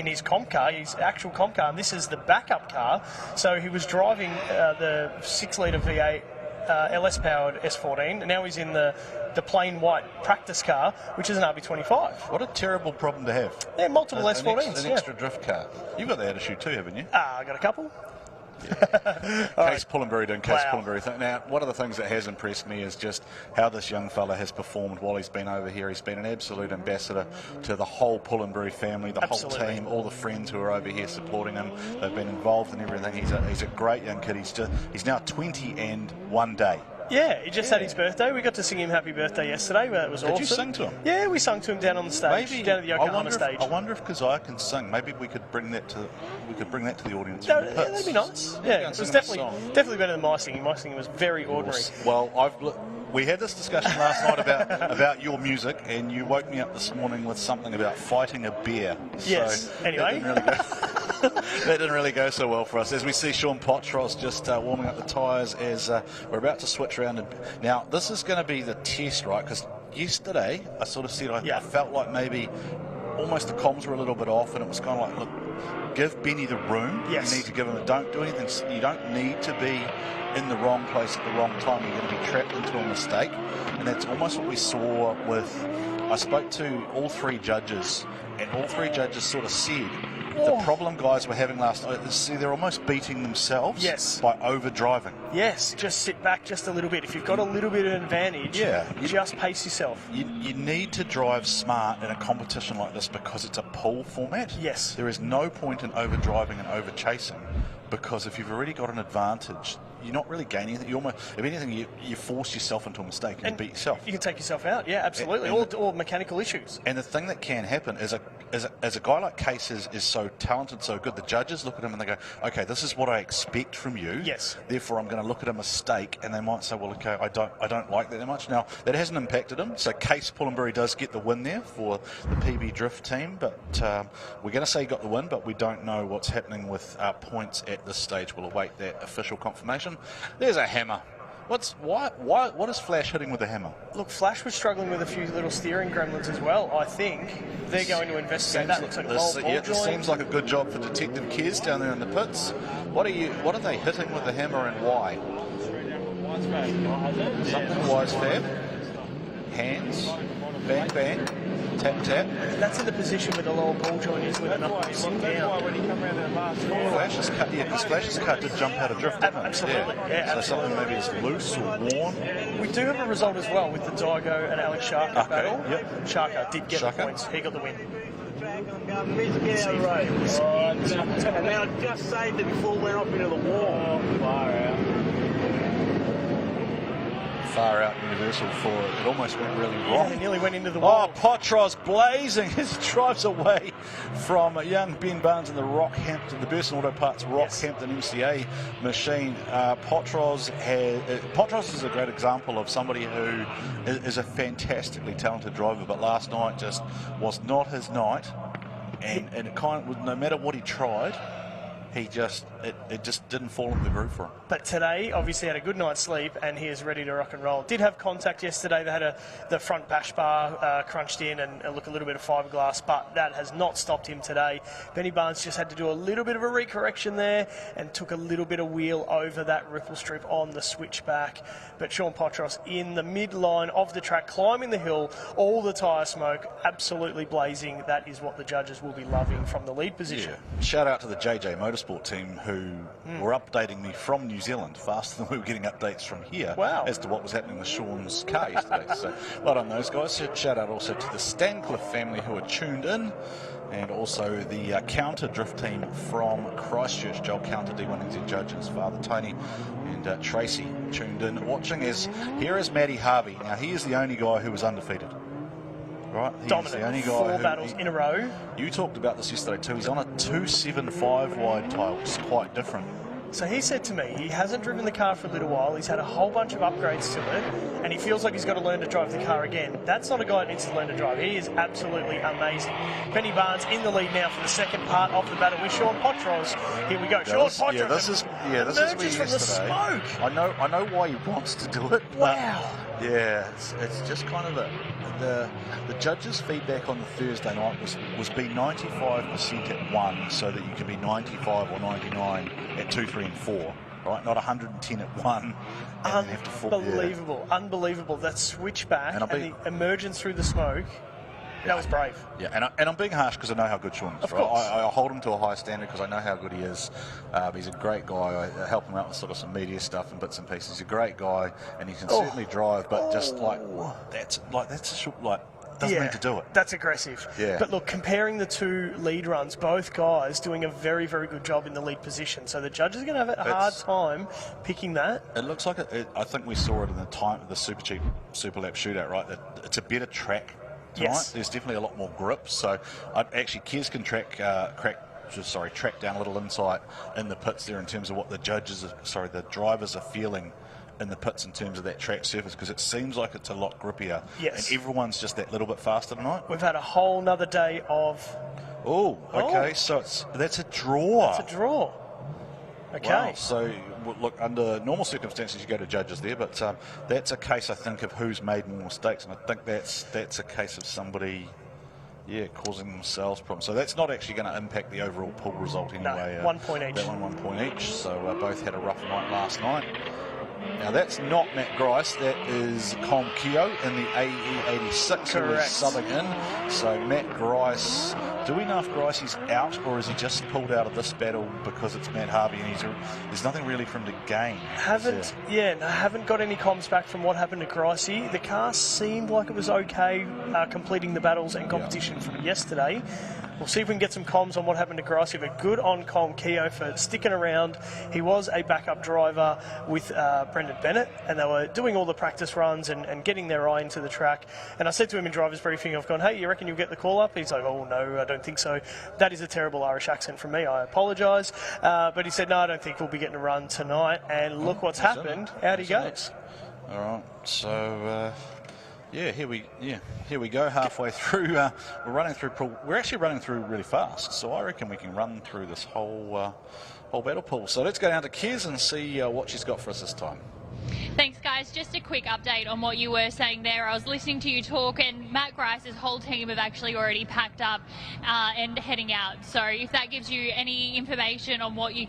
his comp car, his actual comp car, and this is the backup car. So he was driving the 6-litre V8 LS-powered S14, and now he's in the plain white practice car, which is an RB25. What a terrible problem to have. Yeah, multiple S14s. An extra drift car. You've got the attitude too, haven't you? I got a couple. Case Pullenbury doing Case Pullenbury thing. Now, one of the things that has impressed me is just how this young fella has performed while he's been over here. He's been an absolute ambassador to the whole Pullenbury family, the whole team, all the friends who are over here supporting him. They've been involved in everything. He's a great young kid. He's now 20 and 1 day. Yeah, he just had his birthday. We got to sing him happy birthday yesterday. It was awesome. Did you sing to him? Yeah, we sung to him down on the stage, down at the Yokohama stage. I wonder if Kazai can sing. Maybe we could bring that to the audience. Yeah, that'd be nice. Yeah, it was definitely better than my singing. My singing was very ordinary. Well, we had this discussion last night about your music, and you woke me up this morning with something about fighting a bear. Yes. So anyway. That didn't really go so well for us. As we see Sean Potros just warming up the tyres as we're about to switch around. Now, this is going to be the test, right? Because yesterday, I sort of said I felt like maybe almost the comms were a little bit off, and it was kind of like, look, give Benny the room. Yes. You need to give him don't do anything. You don't need to be in the wrong place at the wrong time. You're going to be trapped into a mistake. And that's almost what we saw with... I spoke to all 3 judges, and all 3 judges sort of said the problem guys were having last night is, see, they're almost beating themselves by over-driving. Yes, just sit back just a little bit. If you've got a little bit of advantage, just pace yourself. You need to drive smart in a competition like this because it's a pull format. Yes. There is no point in over-driving and over-chasing, because if you've already got an advantage, you're not really gaining anything. If anything, you force yourself into a mistake and you beat yourself. You can take yourself out, yeah, absolutely. Or mechanical issues. And the thing that can happen is a guy like Case is so talented, so good, the judges look at him and they go, okay, this is what I expect from you. Yes. Therefore, I'm going to look at a mistake, and they might say, well, okay, I don't like that much. Now, that hasn't impacted him. So Case Pullenbury does get the win there for the PB Drift team, but we're going to say he got the win, but we don't know what's happening with points at this stage. We'll await that official confirmation. There's a hammer. What is Flash hitting with a hammer? Look, Flash was struggling with a few little steering gremlins as well. I think they're going to investigate that. Looks like this seems like a good job for Detective Kez down there in the pits. What are they hitting with the hammer, and why? Something wise, Fab. hands, bang, bang, tap, tap. That's in the position where the lower ball joint is, where the knuckle is sitting down. when he come around that last Flash's cut, yeah, because Flash's cut did jump out of drift, didn't it? Absolutely, yeah, So something maybe is loose or worn. We do have a result as well with the Daigo and Alex Sharka battle. Yep. Sharka did get Sharka. the points. He got the win. And then I just saved it before it went off into the wall. Far out. Far out universal for it. It almost went really wrong. Yeah, nearly went into the wall. Oh, Potros blazing as he drives away from young Ben Barnes in the Rockhampton, the Burson Auto Parts Rockhampton MCA machine. Potros is a great example of somebody who is a fantastically talented driver, but last night just was not his night, and it kind of, no matter what he tried, he just it just didn't fall into the groove for him. But today, obviously, had a good night's sleep and he is ready to rock and roll. Did have contact yesterday. They had the front bash bar crunched in and look a little bit of fiberglass, but that has not stopped him today. Benny Barnes just had to do a little bit of a recorrection there and took a little bit of wheel over that ripple strip on the switchback. But Sean Potros in the midline of the track, climbing the hill, all the tyre smoke, absolutely blazing. That is what the judges will be loving from the lead position. Yeah. Shout out to the JJ Motorsport team who were updating me from New Zealand faster than we were getting updates from here as to what was happening with Sean's car yesterday. So well done those guys. Shout out also to the Stancliffe family who are tuned in, and also the Counter Drift team from Christchurch, Joel Counter D1NZ judges, Father Tony and Tracy tuned in watching. Here is Matty Harvey. Now he is the only guy who was undefeated. Right, he's Dominant. the only guy 4 battles in a row. You talked about this yesterday too. He's on a 275 wide tyre, which is quite different. So he said to me, he hasn't driven the car for a little while. He's had a whole bunch of upgrades to it, and he feels like he's got to learn to drive the car again. That's not a guy that needs to learn to drive. He is absolutely amazing. Benny Barnes in the lead now for the second part of the battle with Sean Potros. Here we go. Sean Potros. This is emerges from the smoke. I know why he wants to do it. Wow. Yeah, it's just kind of the judges' feedback on the Thursday night was be 95% at 1, so that you can be 95 or 99 at 2, 3, and 4. Right, not 110 at 1. And then have to fall. Unbelievable, unbelievable. That switchback and the emergence through the smoke. That was brave. Yeah, and I'm being harsh because I know how good Sean is. Of right? course. I hold him to a high standard because I know how good he is. He's a great guy. I help him out with sort of some media stuff and bits and pieces. He's a great guy, and he can certainly drive. But just doesn't need to do it. That's aggressive. Yeah. But look, comparing the two lead runs, both guys doing a very, very good job in the lead position. So the judges are going to have a hard time picking that. It looks like I think we saw it in the Super Cheap Super Lap shootout, right? It's a better track tonight. Yes. There's definitely a lot more grip. So actually, Kez can track down a little insight in the pits there in terms of what the drivers are feeling in the pits in terms of that track surface, because it seems like it's a lot grippier. Yes. And everyone's just that little bit faster tonight. We've had a whole nother day of... Oh, okay. So that's a draw. That's a draw. Okay. Wow. So, look, under normal circumstances, you go to judges there, but that's a case, I think, of who's made more mistakes, and I think that's a case of somebody, causing themselves problems. So that's not actually going to impact the overall pool result anyway. No, 1 point each. That 1 point each. So both had a rough night last night. Now that's not Matt Grice, that is Com Keo in the AE86 who was subbing in. So Matt Grice, do we know if Grice is out, or is he just pulled out of this battle because it's Matt Harvey and there's nothing really for him to gain? Haven't got any comms back from what happened to Gricey. The car seemed like it was okay completing the battles and competition from yesterday. We'll see if we can get some comms on what happened to Gricey, but good on Com Keo for sticking around. He was a backup driver with Brendan Bennett, and they were doing all the practice runs and getting their eye into the track. And I said to him in driver's briefing, I've gone, hey, you reckon you'll get the call up? He's like, oh, no, I don't think so. That is a terrible Irish accent from me. I apologise. But he said, no, I don't think we'll be getting a run tonight. And look what's happened. Out he goes. All right. So... here we go. Halfway through, we're actually running through really fast. So I reckon we can run through this whole battle pool. So let's go down to Kez and see what she's got for us this time. Thanks, guys. Just a quick update on what you were saying there. I was listening to you talk, and Matt Grice's whole team have actually already packed up and heading out. So if that gives you any information on what you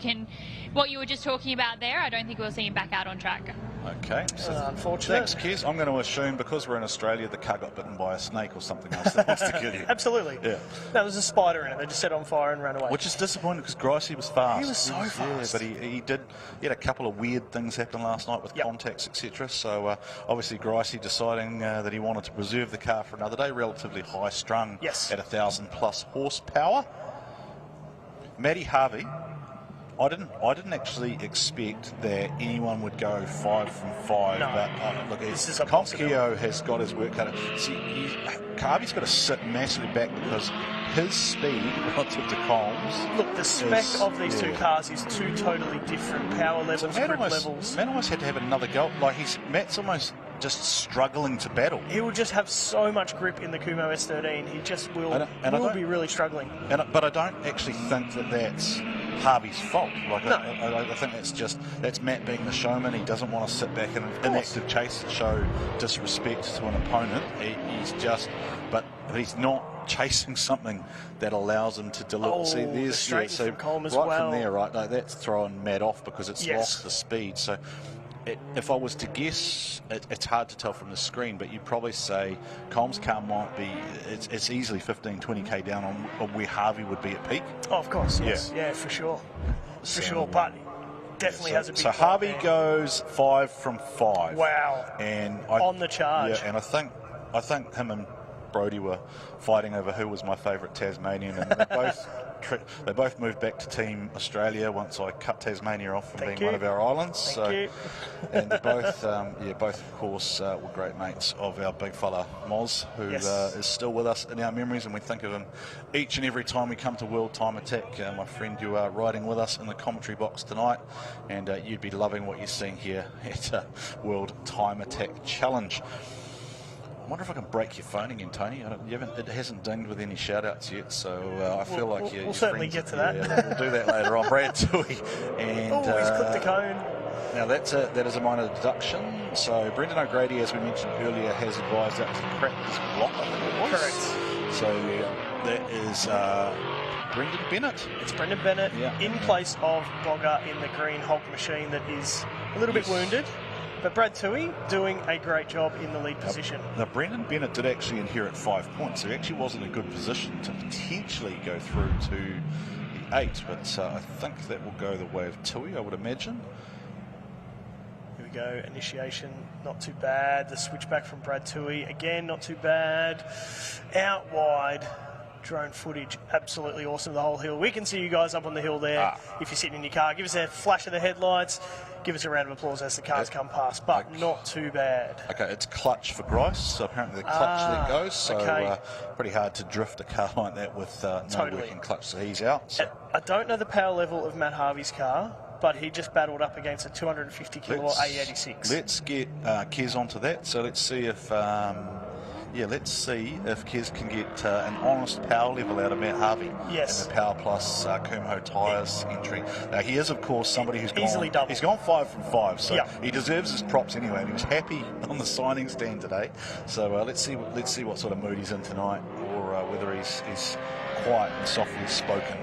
were just talking about there, I don't think we'll see him back out on track. Okay. So unfortunate. Thanks, Kez. I'm going to assume because we're in Australia, the car got bitten by a snake or something else that wants to kill you. Absolutely. Yeah. That was a spider in it. They just set on fire and ran away. Which is disappointing because Gricey was fast. He was so fast. Yeah, but he had a couple of weird things happen last night with contacts, etc. So obviously Gricey deciding that he wanted to preserve the car for another day, relatively high strung at 1,000+ horsepower. Matty Harvey. I didn't actually expect that anyone would go 5 from 5. No. But look, Comkio has got his work cut out. See, Harvey's got to sit massively back because his speed relative to Combs. Look, the spec of these two cars is two totally different power levels, grip levels. Matt almost had to have another go. Like Matt's almost just struggling to battle. He will just have so much grip in the Kumo S13. He just will be really struggling. But I don't actually think that that's Harvey's fault. Like, no. I think that's Matt being the showman. He doesn't want to sit back in an inactive chase and show disrespect to an opponent. But he's not chasing something that allows him to deliver. Oh, see, there's straight from Colm as right well. from there, right? Like, that's throwing Matt off because it's lost the speed. So if I was to guess, it's hard to tell from the screen, but you'd probably say Colm's car might be, it's easily 15-20k down on where Harvey would be at peak. Oh, of course, yes. Yeah, for sure. For sure, but definitely has a big So Harvey goes 5 from 5. Wow. And on the charge. Yeah, and I think him and Brody were fighting over who was my favourite Tasmanian, and they both moved back to Team Australia once I cut Tasmania off from being one of our islands. Thank you. And both of course were great mates of our big fella Moz, who is still with us in our memories, and we think of him each and every time we come to World Time Attack. My friend, you are riding with us in the commentary box tonight, and you'd be loving what you're seeing here at World Time Attack Challenge. I wonder if I can break your phone again, Tony. It hasn't dinged with any shout-outs yet, so I feel like we'll certainly get to that. Yeah, we'll do that later on. Brad Tui. And, he's clipped the cone. Now, that is a minor deduction. So, Brendan O'Grady, as we mentioned earlier, has advised that to crack his block, I think it was. Correct. So, that is Brendan Bennett. It's Brendan Bennett in place of Bogger in the green Hulk machine that is a little bit wounded. But Brad Tui doing a great job in the lead position. Now, Brendan Bennett did actually inherit 5 points, so he actually was in a good position to potentially go through to the 8, but I think that will go the way of Tui, I would imagine. Here we go, initiation, not too bad. The switchback from Brad Tui, again, not too bad. Out wide. Drone footage, absolutely awesome, the whole hill. We can see you guys up on the hill there if you're sitting in your car. Give us a flash of the headlights. Give us a round of applause as the cars come past, but not too bad. Okay, it's clutch for Grice, so apparently the clutch let goes, so pretty hard to drift a car like that with no working clutch, so he's out. So. I don't know the power level of Matt Harvey's car, but he just battled up against a 250 kilowatt A86. Let's get Kez onto that, so let's see if... let's see if Kez can get an honest power level out of Matt Harvey. Yes. In the Power Plus Kumho tyres entry. Now, he is, of course, somebody who's easily double. He's gone 5 from 5, so he deserves his props anyway, and he was happy on the signing stand today. So let's see what sort of mood he's in tonight, or whether he's quiet and softly spoken.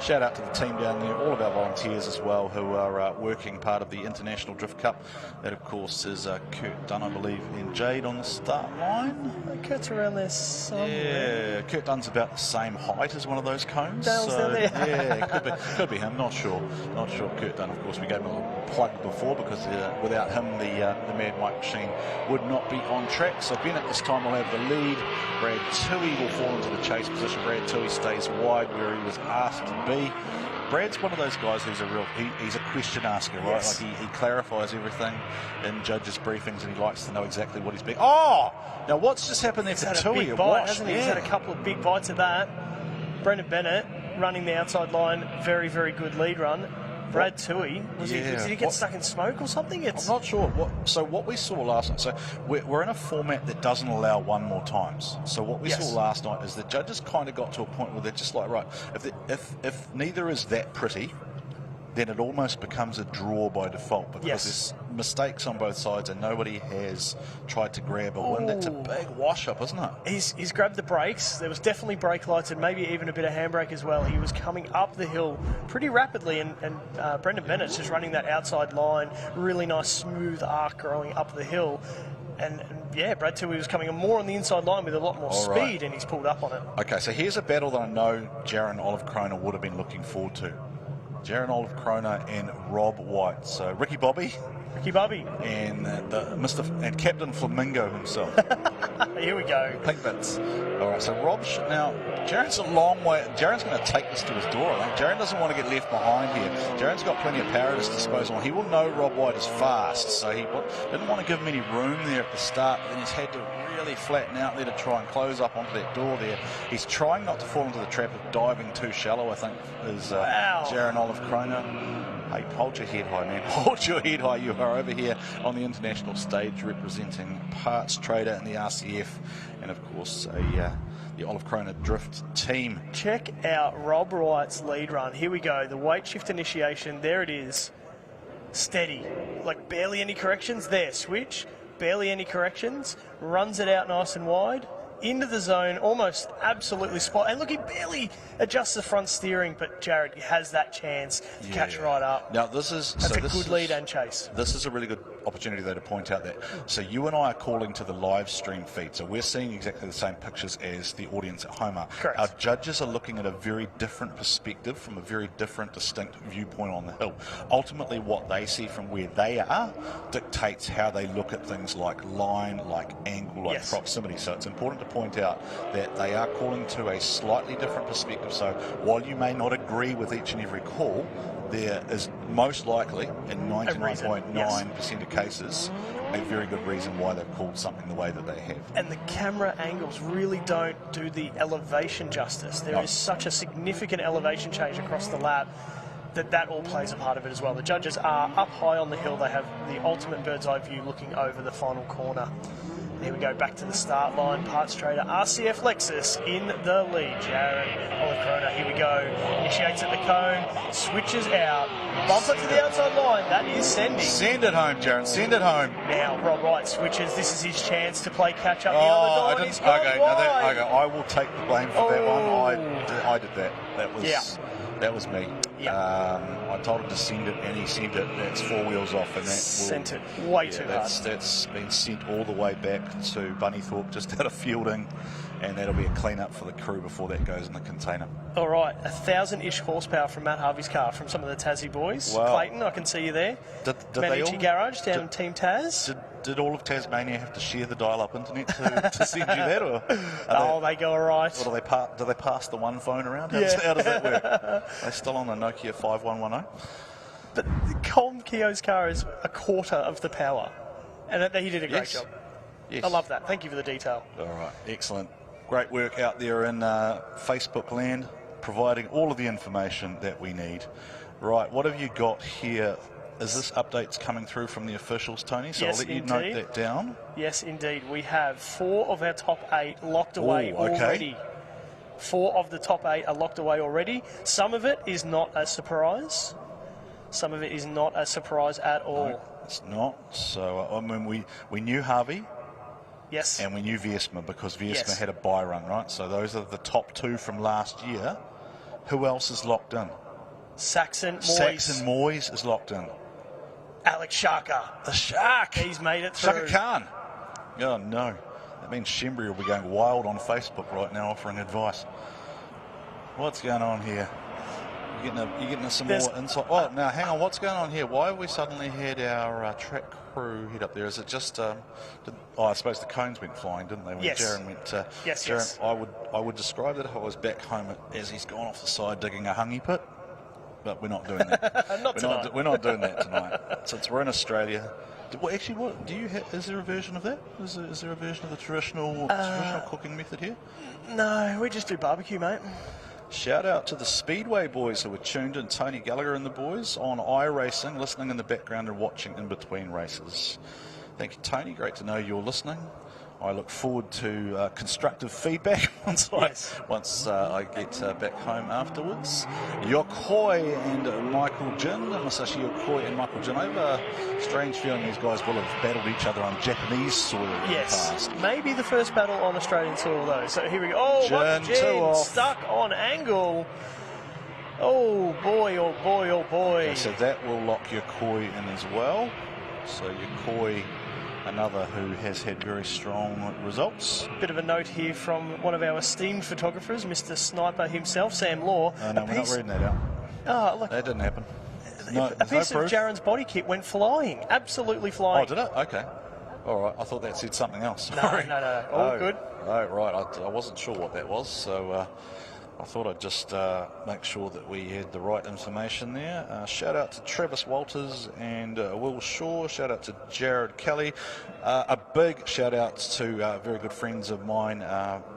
Shout out to the team down there, all of our volunteers as well, who are working part of the International Drift Cup. That, of course, is Kurt Dunn, I believe, and Jade on the start line. Kurt's around there somewhere. Yeah, Kurt Dunn's about the same height as one of those cones. Down there. Yeah, could be him. Not sure. Kurt Dunn, of course, we gave him a little plug before because without him, the Mad Mike machine would not be on track. So Bennett this time will have the lead. Brad Tui will fall into the chase position. Brad Tui stays wide where he was asked to be. Brad's one of those guys who's he's a question asker, right? Yes. Like he clarifies everything in judges' briefings, and he likes to know exactly what he's being. Oh, now what's just happened there for Tui? He's had a couple of big bites of that. Brendan Bennett running the outside line, very, very good lead run. Brad Tui, did he get stuck in smoke or something? I'm not sure. What we saw last night, so we're in a format that doesn't allow one more times. So what we saw last night is the judges kind of got to a point where they're just like, right, if neither is that pretty, then it almost becomes a draw by default because there's mistakes on both sides and nobody has tried to grab a win. That's a big wash-up, isn't it? He's grabbed the brakes. There was definitely brake lights and maybe even a bit of handbrake as well. He was coming up the hill pretty rapidly, and Brendan Bennett's just running that outside line, really nice smooth arc going up the hill. And yeah, Brad Tui was coming more on the inside line with a lot more speed, and he's pulled up on it. Okay, so here's a battle that I know Jaron Olive Kroner would have been looking forward to. Jaron Olive Kroner and Rob White. So Ricky Bobby. And and Captain Flamingo himself. Here we go. Pink bits. All right, so now Jaron's a long way. Jaron's going to take this to his door, I think. Jaron doesn't want to get left behind here. Jaron's got plenty of power at his disposal. He will know Rob White is fast, so he didn't want to give him any room there at the start, but then he's had to really flatten out there to try and close up onto that door there. He's trying not to fall into the trap of diving too shallow, I think, is Jaron Olive Kroner. Hey, hold your head high, man. Hold your head high. You are over here on the international stage representing Parts Trader and the RCF, and of course the Olive Kroner Drift team. Check out Rob Wright's lead run. Here we go. The weight shift initiation. There it is. Steady. Like barely any corrections. There. Switch. Barely any corrections. Runs it out nice and wide. Into the zone, almost absolutely spot. And look, he barely adjusts the front steering, but Jared has that chance to catch right up. Now, that's a good lead and chase. This is a really good opportunity, though, to point out that. So you and I are calling to the live stream feed. So we're seeing exactly the same pictures as the audience at home are. Correct. Our judges are looking at a very different perspective from a very different, distinct viewpoint on the hill. Ultimately, what they see from where they are dictates how they look at things like line, like angle, like proximity. So it's important to point out that they are calling to a slightly different perspective. So while you may not agree with each and every call, there is most likely, in 99.9% of cases, a very good reason why they've called something the way that they have. And the camera angles really don't do the elevation justice. There is such a significant elevation change across the lap that all plays a part of it as well. The judges are up high on the hill. They have the ultimate bird's eye view looking over the final corner. Here we go, back to the start line. Parts Trader, RCF Lexus in the lead. Jaron Olive Kroner, here we go. Initiates at the cone, switches out. Bumper to the outside line, that is sending. Send it home, Jaron, send it home. Now, Rob Wright switches. This is his chance to play catch up. I will take the blame for that one. I did that. That was me. I told him to send it, and he sent it. That's 4 wheels off, and that sent it way too hard. That's been sent all the way back to Bunnythorpe, just out of fielding, and that'll be a clean up for the crew before that goes in the container. All right, 1,000-ish horsepower from Matt Harvey's car, from some of the Tassie boys. Wow. Clayton, I can see you there. Did Manichi Garage down in Team Taz. Did all of Tasmania have to share the dial-up internet to send you that, or they go all right. Or do they pass the one phone around? How does that work? Are they still on the Nokia 5110? But Colm Keogh's car is a quarter of the power, and he did a great job. Yes. I love that. Thank you for the detail. All right, excellent. Great work out there in Facebook land, providing all of the information that we need. Right, what have you got here? Is this updates coming through from the officials, Tony? So I'll let you note that down. Yes, indeed. We have 4 of our top 8 locked away already. 4 of the top 8 are locked away already. Some of it is not a surprise. Some of it is not a surprise at all. No, it's not. So, I mean, we knew Harvey. Yes. And we knew Viesma because Viesma had a bye run, right? So those are the top 2 from last year. Who else is locked in? Saxon Moyes is locked in. Alex Shaka. The Shark. He's made it through. Shaka Khan. Oh, no. That means Shembri will be going wild on Facebook right now offering advice. What's going on here? You're getting us some more insight. Oh, now, hang on. What's going on here? Why have we suddenly had our track crew head up there? Is it just... I suppose the cones went flying, didn't they? When Jaron went... Yes. I would describe that if I was back home as he's gone off the side digging a hungy pit. But we're not doing that. We're not doing that tonight. Since we're in Australia. Is there a version of that? Is there a version of the traditional cooking method here? No, we just do barbecue, mate. Shout out to the Speedway boys who were tuned in, Tony Gallagher and the boys on iRacing, listening in the background and watching in between races. Thank you, Tony. Great to know you're listening. I look forward to constructive feedback once I get back home afterwards. Yokoi and Michael Jin, Masashi Yokoi and Michael Jin. I have a strange feeling these guys will have battled each other on Japanese soil in the past. Maybe the first battle on Australian soil though. So here we go. Oh, Michael Jin stuck on angle. Oh boy, oh boy, oh boy. Okay, so that will lock Yokoi in as well. So Yokoi, another who has had very strong results. Bit of a note here from one of our esteemed photographers, Mr. Sniper himself, Sam Law. No, we're not reading that out. Oh, look. That didn't happen. A piece of Jaren's body kit went flying. Absolutely flying. Oh, did it? Okay. All right. I thought that said something else. No. All good. Oh, right. I wasn't sure what that was, so I thought I'd just make sure that we had the right information there. Shout out to Travis Walters and Will Shaw. Shout out to Jared Kelly. A big shout out to very good friends of mine,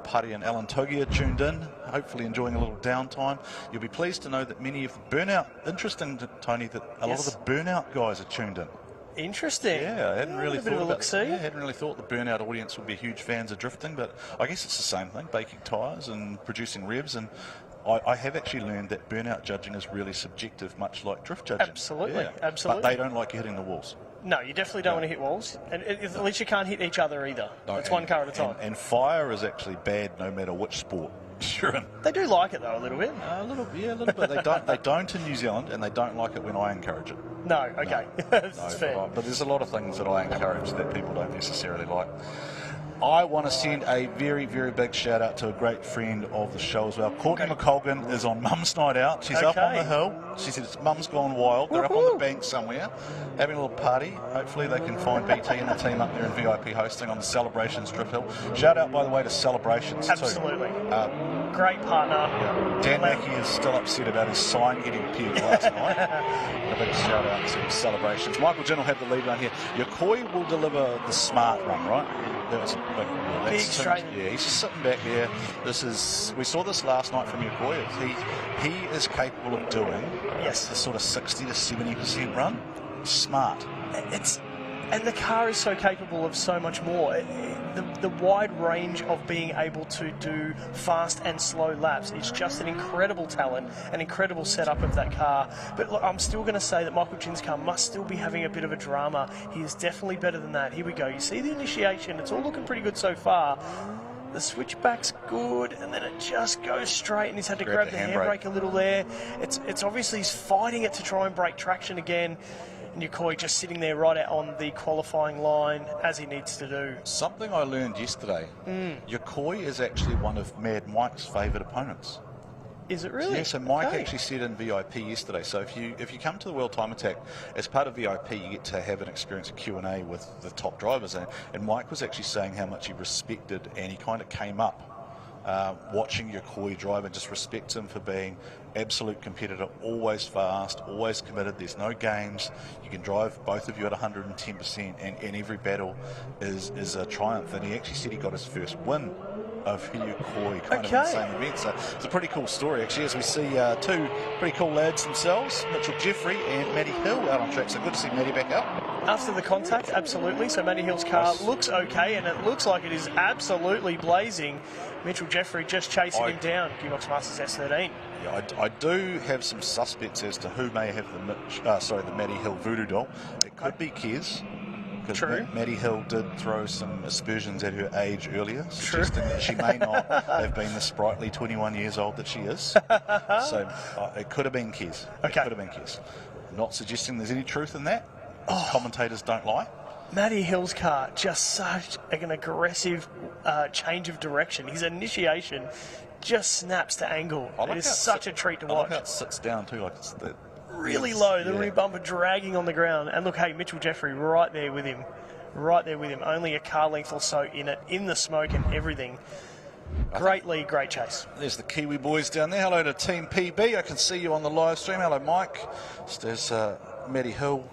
Puddy and Alan Togia, tuned in, hopefully enjoying a little downtime. You'll be pleased to know that many of the burnout, interesting, Tony, that a lot of the burnout guys are tuned in. Interesting. Yeah, I hadn't really thought I hadn't really thought the burnout audience would be huge fans of drifting, but I guess it's the same thing, baking tyres and producing revs, and I have actually learned that burnout judging is really subjective, much like drift judging. Absolutely, yeah. absolutely. But they don't like you hitting the walls. No, you definitely don't want to hit walls, and at least you can't hit each other either. No, it's one car at a time. And fire is actually bad no matter which sport you're in. They do like it though, a little bit. A little bit. They don't in New Zealand, and they don't like it when I encourage it. No, okay. That's fair. But there's a lot of things that I encourage that people don't necessarily like. I want to send a very, very big shout out to a great friend of the show as well. Courtney McColgan is on Mum's Night Out. She's up on the hill. She said it's Mum's gone wild. They're up on the bank somewhere, having a little party. Hopefully they can find BT and the team up there in VIP hosting on the Celebrations Drift Hill. Shout out, by the way, to Celebrations Absolutely. too. Great partner. Yeah. Dan Mackey is still upset about his sign getting peeled last night. A big shout out to Celebrations. Michael Jin will have the lead run here. Yokoi will deliver the smart run, right? That's big straight. Yeah, he's just sitting back there. We saw this last night from Yokoi. He is capable of doing the sort of 60 to 70% run. Smart. And the car is so capable of so much more. The wide range of being able to do fast and slow laps is just an incredible talent, an incredible setup of that car. But look, I'm still going to say that Michael Jin's car must still be having a bit of a drama. He is definitely better than that. Here we go. You see the initiation. It's all looking pretty good so far. The switchback's good, and then it just goes straight, and he's had to grab the handbrake a little there. It's obviously he's fighting it to try and break traction again. And Yokoi just sitting there right out on the qualifying line as he needs to do. Something I learned yesterday. Yokoi is actually one of Mad Mike's favourite opponents. Is it really? Yeah, so Mike actually said in VIP yesterday, so if you come to the World Time Attack, as part of VIP you get to have an experience of Q&A with the top drivers, and Mike was actually saying how much he respected, and he kind of came up watching Yokoi drive and just respects him for being absolute competitor, always fast, always committed. There's no games. You can drive both of you at 110%, and every battle is a triumph. And he actually said he got his first win of Yokoi kind of in the same event. So it's a pretty cool story actually, as we see two pretty cool lads themselves, Mitchell Jeffrey and Matty Hill out on track. So good to see Matty back out. After the contact, absolutely. So Matty Hill's car looks okay, and it looks like it is absolutely blazing. Mitchell Jeffrey just chasing him down. Gearbox Masters S13. Yeah, I do have some suspects as to who may have the Matty Hill voodoo doll. It could be Kez, because Matty Hill did throw some aspersions at her age earlier, suggesting that she may not have been the sprightly 21 years old that she is. So it could have been Kez. It could have been Kez. I'm not suggesting there's any truth in that. Commentators don't lie. Matty Hill's car, just such an aggressive change of direction. His initiation just snaps to angle. It is such a treat to watch. I like how it sits down too, like it's really low, the rear bumper dragging on the ground. And look, hey, Mitchell Jeffrey right there with him. Right there with him. Only a car length or so in it, in the smoke and everything. Great lead, great chase. There's the Kiwi boys down there. Hello to Team PB. I can see you on the live stream. Hello, Mike. There's Matty Hill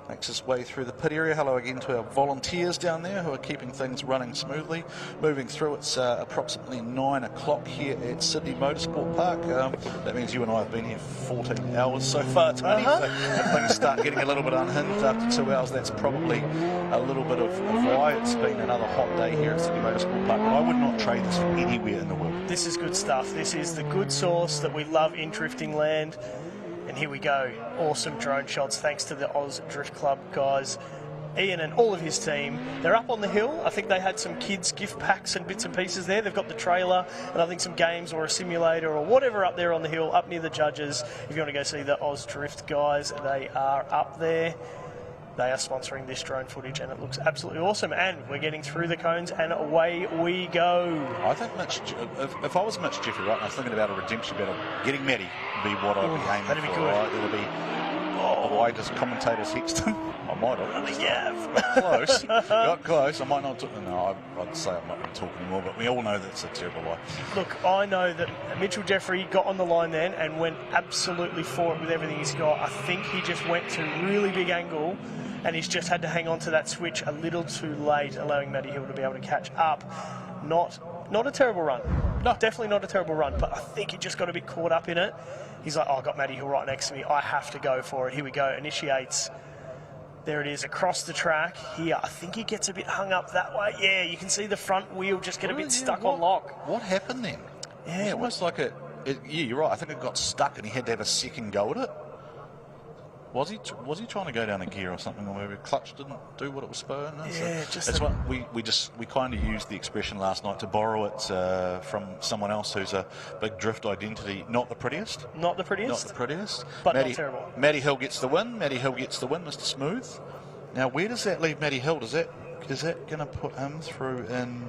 Makes his way through the pit area. Hello again to our volunteers down there who are keeping things running smoothly. Moving through, it's approximately 9 o'clock here at Sydney Motorsport Park. That means you and I have been here for 14 hours so far, Tony. So if things start getting a little bit unhinged after 2 hours, that's probably a little bit of why. It's been another hot day here at Sydney Motorsport Park, but I would not trade this for anywhere in the world. This is good stuff. This is the good sauce that we love in drifting land. And here we go. Awesome drone shots thanks to the Oz Drift Club guys. Ian and all of his team. They're up on the hill. I think they had some kids' gift packs and bits and pieces there. They've got the trailer and I think some games or a simulator or whatever up there on the hill, up near the judges. If you want to go see the Oz Drift guys, they are up there. They are sponsoring this drone footage and it looks absolutely awesome. And we're getting through the cones and away we go. I think if I was Mitch Jeffrey, right, and I was thinking about a redemption battle, getting Matty would be what I'd be aiming that'd be for. good. Right? It'll be, why does commentators text him? I might have. Yeah. Got close. Got close. I might not. I'd say I'm not going to talk anymore, but we all know that's a terrible lie. Look, I know that Mitchell Jeffrey got on the line then and went absolutely for it with everything he's got. I think he just went to really big angle and he's just had to hang on to that switch a little too late, allowing Matty Hill to be able to catch up. Not a terrible run. No, definitely not a terrible run, but I think he just got a bit caught up in it. He's like, oh, I got Matty Hill right next to me. I have to go for it. Here we go. Initiates. There it is, across the track here. I think he gets a bit hung up that way. Yeah, you can see the front wheel just get a bit stuck on lock. What happened then? Yeah, it was almost like yeah, you're right. I think it got stuck and he had to have a second go at it. Was he trying to go down a gear or something, or maybe the clutch didn't do what it was supposed to? Yeah, it's what we kind of used the expression last night to borrow it from someone else who's a big drift identity. Not the prettiest. Not the prettiest. Not the prettiest. But not terrible. Matty Hill gets the win. Matty Hill gets the win, Mr. Smooth. Now, where does that leave Matty Hill? Is that going to put him through in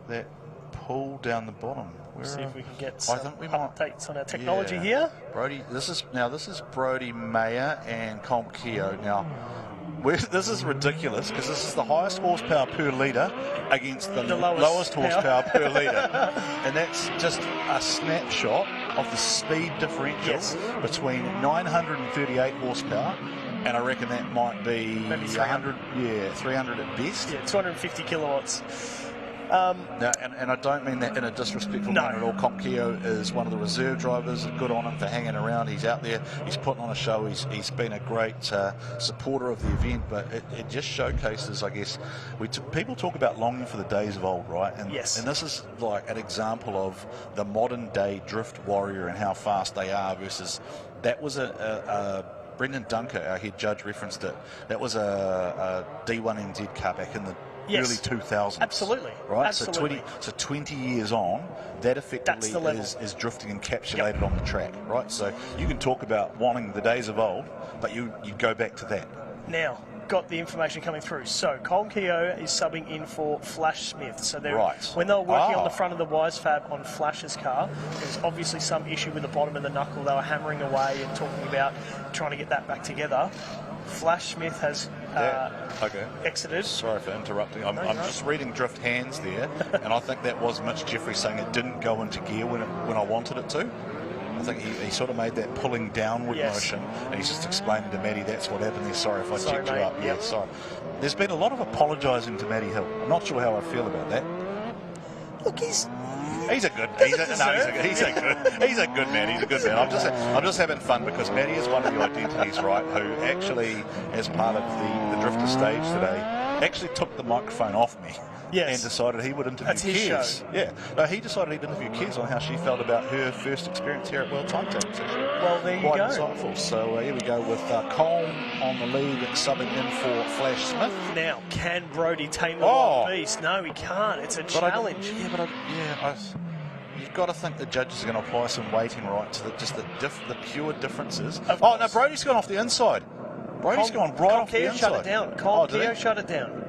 that pool down the bottom? See if we can get some updates on our technology here. Brody, this is Brody Mayer and Comp Keogh. Now, this is ridiculous because this is the highest horsepower per litre against the lowest horsepower per litre, and that's just a snapshot of the speed differential between 938 horsepower. And I reckon that might be maybe 300. Yeah, 300 at best. Yeah, 250 kilowatts. Now, and I don't mean that in a disrespectful manner at all. Comp Keogh is one of the reserve drivers. Good on him for hanging around. He's out there. He's putting on a show. He's been a great supporter of the event. But it just showcases, I guess, people talk about longing for the days of old, right? And, and this is like an example of the modern day drift warrior and how fast they are versus that was Brendan Dunker, our head judge, referenced it. That was a D1 NZ car back in the early 2000s. Absolutely. Right? Absolutely. So 20 years on, that effectively is drifting encapsulated on the track, right? So you can talk about wanting the days of old, but you go back to that. Now, got the information coming through. So Colm Keogh is subbing in for Flash Smith. So when they were working on the front of the Wise Fab on Flash's car, there was obviously some issue with the bottom of the knuckle. They were hammering away and talking about trying to get that back together. Flash Smith has exited. Sorry for interrupting. I'm just reading drift hands there, and I think that was Mitch Jeffrey saying it didn't go into gear when I wanted it to. I think he sort of made that pulling downward motion, and he's just explaining to Matty that's what happened there. Sorry if I checked you up. Yeah, sorry. There's been a lot of apologising to Matty Hill. I'm not sure how I feel about that. Look, he's a good man. He's a good man. I'm just having fun because Matty is one of the identities, right, who actually, as part of the drifter stage today, actually took the microphone off me. And decided he would interview Kez. Yeah. No, he decided he'd interview Kez on how she felt about her first experience here at World Time Tap. Well, there you go. Quite insightful. So here we go with Colm on the lead and subbing in for Flash Smith. Now, can Brody tame the wild beast? No, he can't. It's a challenge. You've got to think the judges are going to apply some weighting right to the pure differences. Oh, no, Brody's gone off the inside. Brody's gone right off the inside. Shut it down. Colm Keogh shut it down.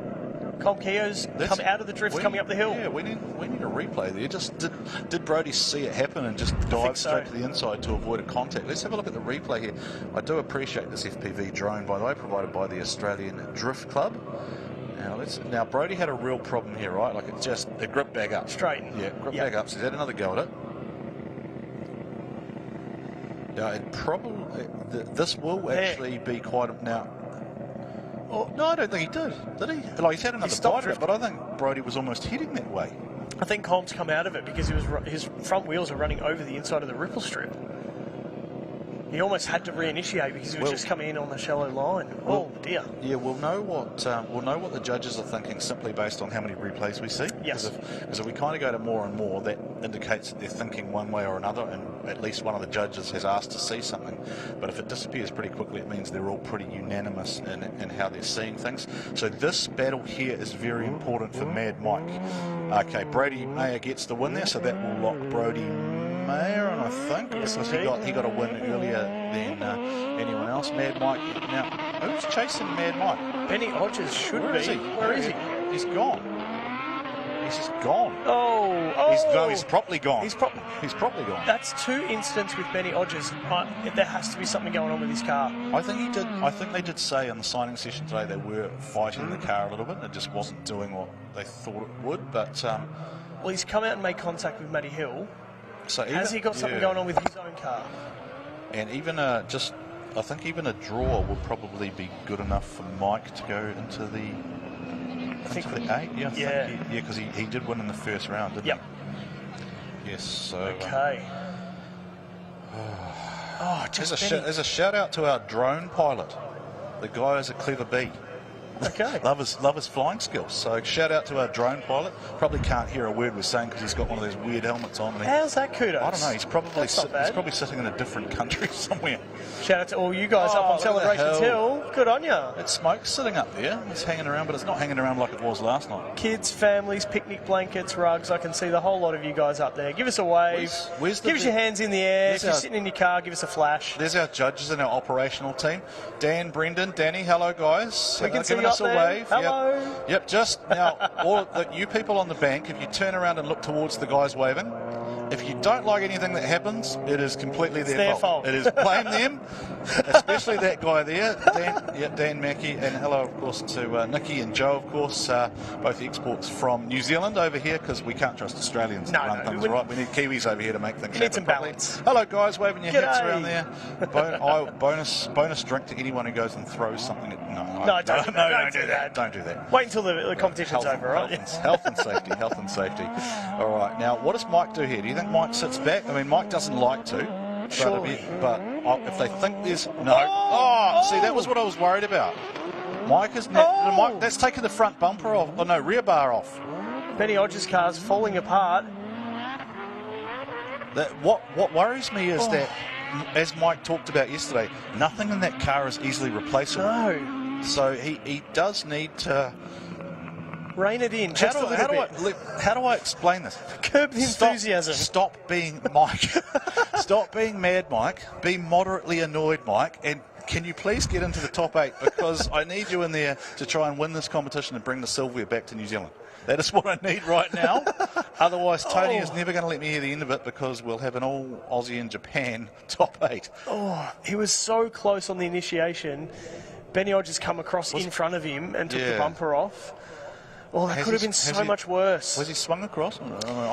Colm Keogh's come out of the drift, coming up the hill. Yeah, we need a replay there. Just did Brody see it happen and just dive straight to the inside to avoid a contact? Let's have a look at the replay here. I do appreciate this FPV drone, by the way, provided by the Australian Drift Club. Now Brody had a real problem here, right? Like it gripped back up. Straighten. Yeah, gripped back up. So he's had another go at it. Now this will actually be quite now. Or, No, I don't think he did. Did he? Like, he's had another stopped bite of it, but I think Brodie was almost heading that way. I think Colm's come out of it because his front wheels are running over the inside of the ripple strip. He almost had to reinitiate because he was just coming in on the shallow line. Oh dear. Yeah, we'll know what the judges are thinking simply based on how many replays we see. Yes. Because if we kind of go to more and more, that indicates that they're thinking one way or another, and at least one of the judges has asked to see something. But if it disappears pretty quickly, it means they're all pretty unanimous in how they're seeing things. So this battle here is very important for Mad Mike. Okay, Brodie Mayer gets the win there, so that will lock Brodie Mayer, and I think because he got a win earlier than anyone else. Mad Mike. Now, who's chasing Mad Mike? Benny Hodges should Where be. is he? Where is he? He's gone. He's just gone. Oh! He's properly gone. He's properly gone. That's 2 incidents with Benny Hodges. There has to be something going on with his car. I think he did. I think they did say on the signing session today they were fighting the car a little bit. It just wasn't doing what they thought it would. But well, he's come out and made contact with Matty Hill. So has he got something going on with his own car? And even I think even a draw would probably be good enough for Mike to go into the. I think the 8. Yeah, because he did win in the first round, didn't he? Yes. So. Okay. There's a shout out to our drone pilot. The guy is a clever bee. Okay. love his flying skills. So shout out to our drone pilot. Probably can't hear a word we're saying because he's got one of those weird helmets on. How's that kudos? I don't know. He's probably sitting in a different country somewhere. Shout out to all you guys up on Celebrations Hill. Good on ya. It's Smoke's sitting up there. It's hanging around, but it's not hanging around like it was last night. Kids, families, picnic blankets, rugs. I can see the whole lot of you guys up there. Give us a wave. Give us your hands in the air. If you're sitting in your car, give us a flash. There's our judges and our operational team. Dan, Brendan, Danny, hello guys. We can see giving us a wave. Hello. Yep. Just now, all you people on the bank, if you turn around and look towards the guys waving, if you don't like anything that happens, it is completely their fault. It is blame them, especially that guy there, Dan Mackey, and hello, of course, to Nikki and Joe, of course, both exports from New Zealand over here because we can't trust Australians to run things right. We need Kiwis over here to make things happen. Need some balance. Hello, guys, waving your hats around there. Bonus drink to anyone who goes and throws something. Don't do that. Don't do that. Wait until the competition's over, right? Health and safety. All right. Now, what does Mike do here? Do you think Mike sits back? I mean, Mike doesn't like to. Surely. But if they think there's no. See, that was what I was worried about. Mike is Mike. That's taken the front bumper off. Oh no, rear bar off. Benny Hodges' car's falling apart. What worries me is that, as Mike talked about yesterday, nothing in that car is easily replaceable. No. So he does need to rein it in just a little bit. How do I explain this? Curb the enthusiasm. Stop being Mike. Stop being Mad Mike. Be moderately annoyed Mike. And can you please get into the top 8? Because I need you in there to try and win this competition and bring the Sylvia back to New Zealand. That is what I need right now. Otherwise, Tony is never going to let me hear the end of it because we'll have an all Aussie and Japan top 8. He was so close on the initiation. Benny Hodges come across in front of him and took the bumper off. Oh, that could have been so much worse. Was he swung across? I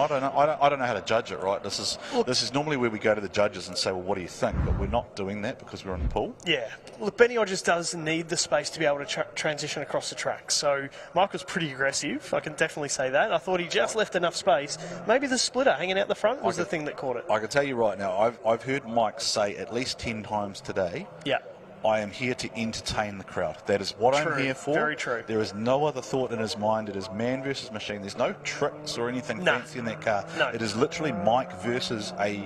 don't know. I don't know how to judge it. Right. This is normally where we go to the judges and say, well, what do you think? But we're not doing that because we're in the pool. Yeah. Look, Benny Hodges does need the space to be able to transition across the track. So Mike was pretty aggressive. I can definitely say that. I thought he just left enough space. Maybe the splitter hanging out the front was the thing that caught it. I can tell you right now. I've heard Mike say at least 10 times today. Yeah. I am here to entertain the crowd. That is what I'm here for. Very true. There is no other thought in his mind. It is man versus machine. There's no tricks or anything fancy in that car. No. It is literally Mike versus a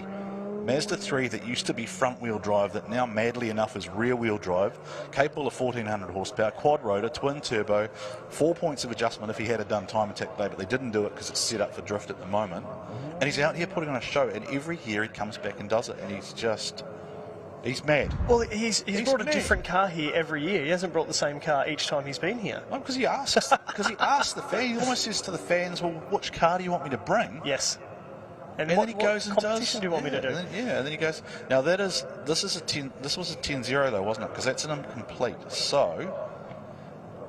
Mazda 3 that used to be front-wheel drive that now, madly enough, is rear-wheel drive, capable of 1,400 horsepower, quad rotor, twin turbo, 4 points of adjustment if he had done time attack today, but they didn't do it because it's set up for drift at the moment. And he's out here putting on a show, and every year he comes back and does it, and he's mad. Well, he's brought a different car here every year. He hasn't brought the same car each time he's been here. No, because he asks. Because he asks the fans. He almost says to the fans, "Well, which car do you want me to bring?" Yes. And then he goes and does. What competition do you want me to do? And then he goes. Now this was a 10-0 though, wasn't it? Because that's an incomplete. So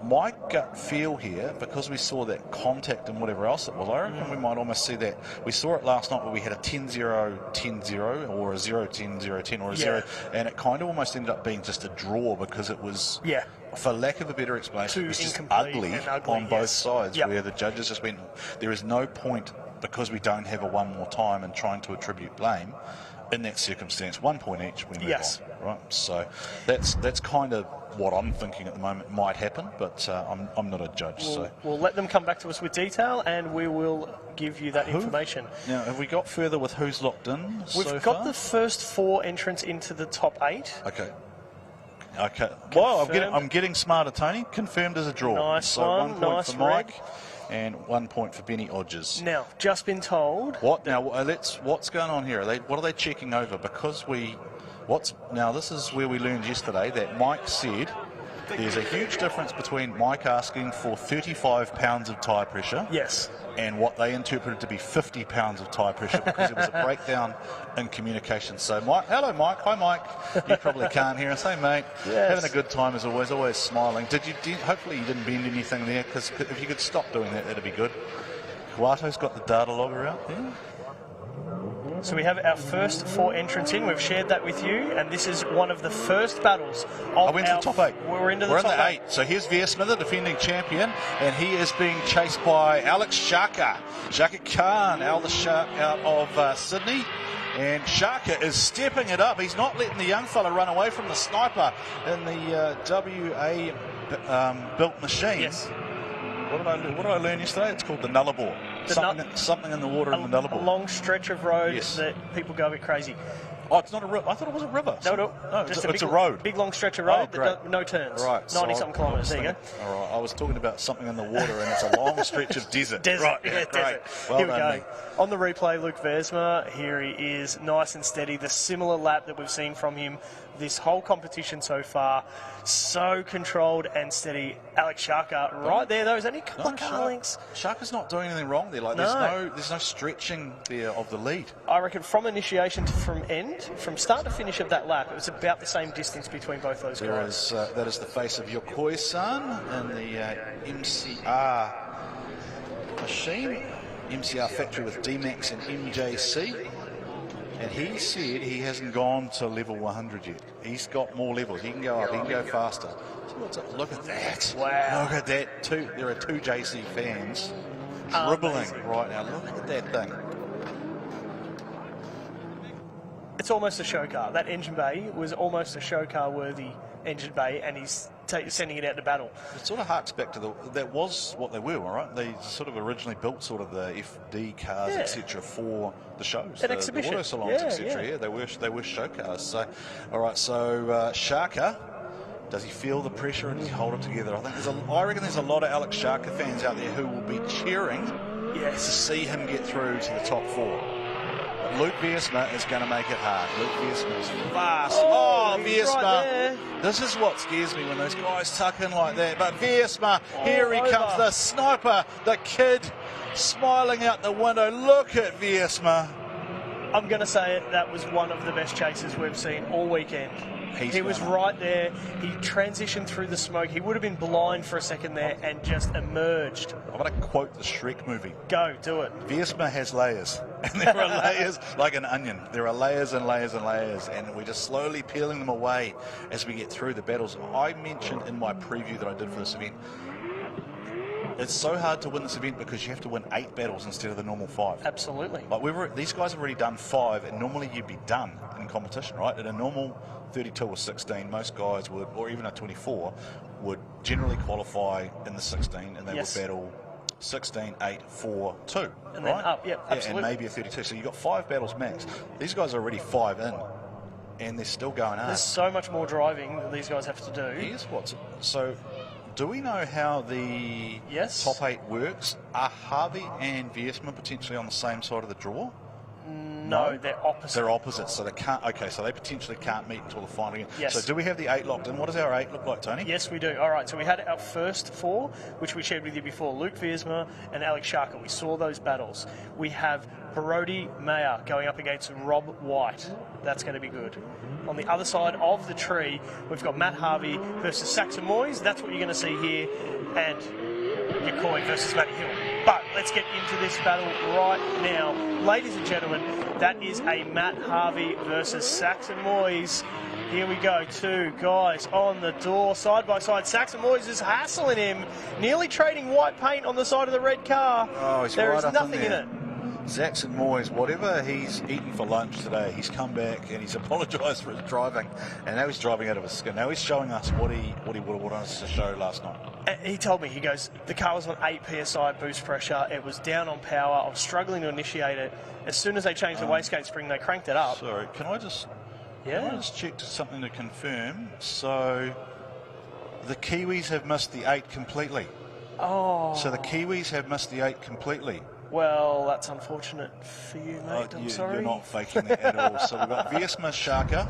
my gut feel here, because we saw that contact and whatever else it was, I reckon we might almost see that. We saw it last night where we had a 10-0 or a 0-10-0-10 or a 0, and it kind of almost ended up being just a draw because it was. Yeah. for lack of a better explanation, it was just incomplete ugly and ugly, on both yes. sides, Yep. where the judges just went, there is no point, because we don't have a one more time, and trying to attribute blame in that circumstance. 1 point each, we move Yes. on, right? So that's kind of what I'm thinking at the moment might happen, but I'm not a judge. So We'll let them come back to us with detail, and we will give you that information. now, have we got further with who's locked in? We've so got far? the first 4 entrants into the top 8. Okay. Okay. Well, Confirmed. I'm getting smarter, Tony. Confirmed as a draw. Nice so one, 1 point nice for Mike, and 1 point for Benny Odges. Now, just been told. What now? What's going on here? What are they checking over? Because now this is where we learned yesterday that Mike said there's a huge difference between Mike asking for 35 pounds of tyre pressure. Yes. And what they interpreted to be 50 pounds of tyre pressure, because it was a breakdown in communication. So, Mike, hello, Mike. Hi, Mike. You probably can't hear us. Hey, mate. Yes. Having a good time as always smiling. Hopefully you didn't bend anything there, because if you could stop doing that, that'd be good. Kuato's got the data logger out there. So we have our first 4 entrants in. We've shared that with you, and this is one of the first battles of I went to the top 8. We're into the We're in top the 8. 8. So here's Veersma, the defending champion, and he is being chased by Alex Shaka. Shaka Khan, out of Sydney. And Shaka is stepping it up. He's not letting the young fella run away from the sniper in the WA built machine. Yes. What did I learn yesterday? It's called the Nullarbor. Something in the water in the Nullarbor. A long stretch of road Yes. that people go a bit crazy. Oh, it's not a river. I thought it was a river. No, it's big, a road. Big long stretch of road Oh, great. no turns. Right. 90-something kilometres. There you go. All right. I was talking about something in the water, and it's a long stretch of desert. Desert. Right. Yeah, Great. desert. Well Here we done, go. mate. On the replay, Luke Veersma. Here he is, nice and steady. The similar lap that we've seen from him this whole competition so far. So controlled and steady. Alex Shaka right there, though. There's only a couple of car links. Shaka's not doing anything wrong there. Like there's no stretching there of the lead. I reckon from initiation to from start to finish of that lap, it was about the same distance between both those guys. That is the face of Yokoi-san in the MCR machine. MCR factory with D-Max and MJC. And he said he hasn't gone to level 100 yet. He's got more levels. He can go up. He can go faster. So look at that. Wow. Look at that. There are 2 JC fans dribbling right now. Look at that thing. It's almost a show car. That engine bay was almost a show car worthy engine bay, and he's sending it out to battle. It sort of harks back to that was what they were, all right? They sort of originally built sort of the FD cars, etc., for the shows, the exhibition. auto salons, etc. Yeah, they were show cars. So, all right. So Shaka, does he feel the pressure and does he hold it together? I reckon there's a lot of Alex Shaka fans out there who will be cheering to see him get through to the top 4. Luke Veersma is going to make it hard. Luke Veersma is fast. Oh, Veersma. Right, this is what scares me when those guys tuck in like that. But Veersma, here he over. comes, the sniper, the kid smiling out the window. Look at Veersma. I'm going to say it, that was one of the best chases we've seen all weekend. He was right there. He transitioned through the smoke. He would have been blind for a second there and just emerged. I'm going to quote the Shrek movie. Go, do it. Veersma has layers. And there are layers like an onion. There are layers and layers and layers. And we're just slowly peeling them away as we get through the battles. I mentioned in my preview that I did for this event, it's so hard to win this event because you have to win 8 battles instead of the normal 5. Absolutely. Like these guys have already done 5, and normally you'd be done in competition, right? In a normal 32 or 16, most guys would, or even a 24, would generally qualify in the 16, and they would battle 16, 8, 4, 2. And right? then up, absolutely. And maybe a 32. So you've got 5 battles max. These guys are already 5 in, and they're still going hard. There's so much more driving that these guys have to do. Here's what's... So, do we know how the top 8 works? Are Harvey and Veersma potentially on the same side of the draw? No, they're opposite. They're opposite, so they can't. Okay, so they potentially can't meet until the final game. Yes. So do we have the 8 locked in? What does our 8 look like, Tony? Yes, we do. All right, so we had our first 4, which we shared with you before, Luke Veersma and Alex Shaka. We saw those battles. We have Brody Mayer going up against Rob White. That's going to be good. On the other side of the tree, we've got Matt Harvey versus Saxon Moyes. That's what you're going to see here. And Yokoi versus Matty Hill. But let's get into this battle right now. Ladies and gentlemen, that is a Matt Harvey versus Saxon Moyes Here we go, two guys on the door, side by side. Saxon Moyes is hassling him, nearly trading white paint on the side of the red car. Oh, he's There right is up nothing in in there. it. Jackson Moyes, whatever he's eaten for lunch today, he's come back and he's apologised for his driving, and now he's driving out of his skin. Now he's showing us what he would have wanted us to show last night. And he told me, he goes, the car was on 8 psi boost pressure, it was down on power, I was struggling to initiate it. As soon as they changed the wastegate spring, they cranked it up. Sorry, can I just check something to confirm? So the Kiwis have missed the 8 completely. Oh. So the Kiwis have missed the 8 completely. Well, that's unfortunate for you, mate. I'm sorry. You're not faking that at all. So we've got Viesma Shaka,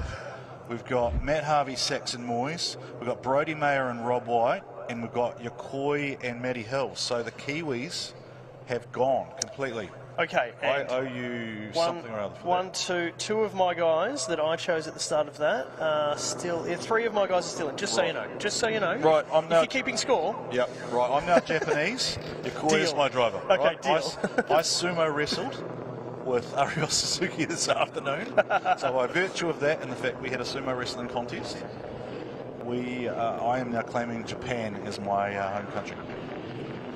we've got Matt Harvey, Saxon Moyes, we've got Brodie Mayer and Rob White, and we've got Yokoi and Matty Hill. So the Kiwis have gone completely. Okay. I owe you something or other for that. Two of my guys that I chose at the start of that are still. 3 of my guys are still in. Just so you know. Just so you know. Right. I'm now. If you're keeping score. Yep. Right. I'm now Japanese. Yokoi is my driver. Okay. Right? Deal. I sumo wrestled with Ariel Suzuki this afternoon. So by virtue of that and the fact we had a sumo wrestling contest, I am now claiming Japan as my home country.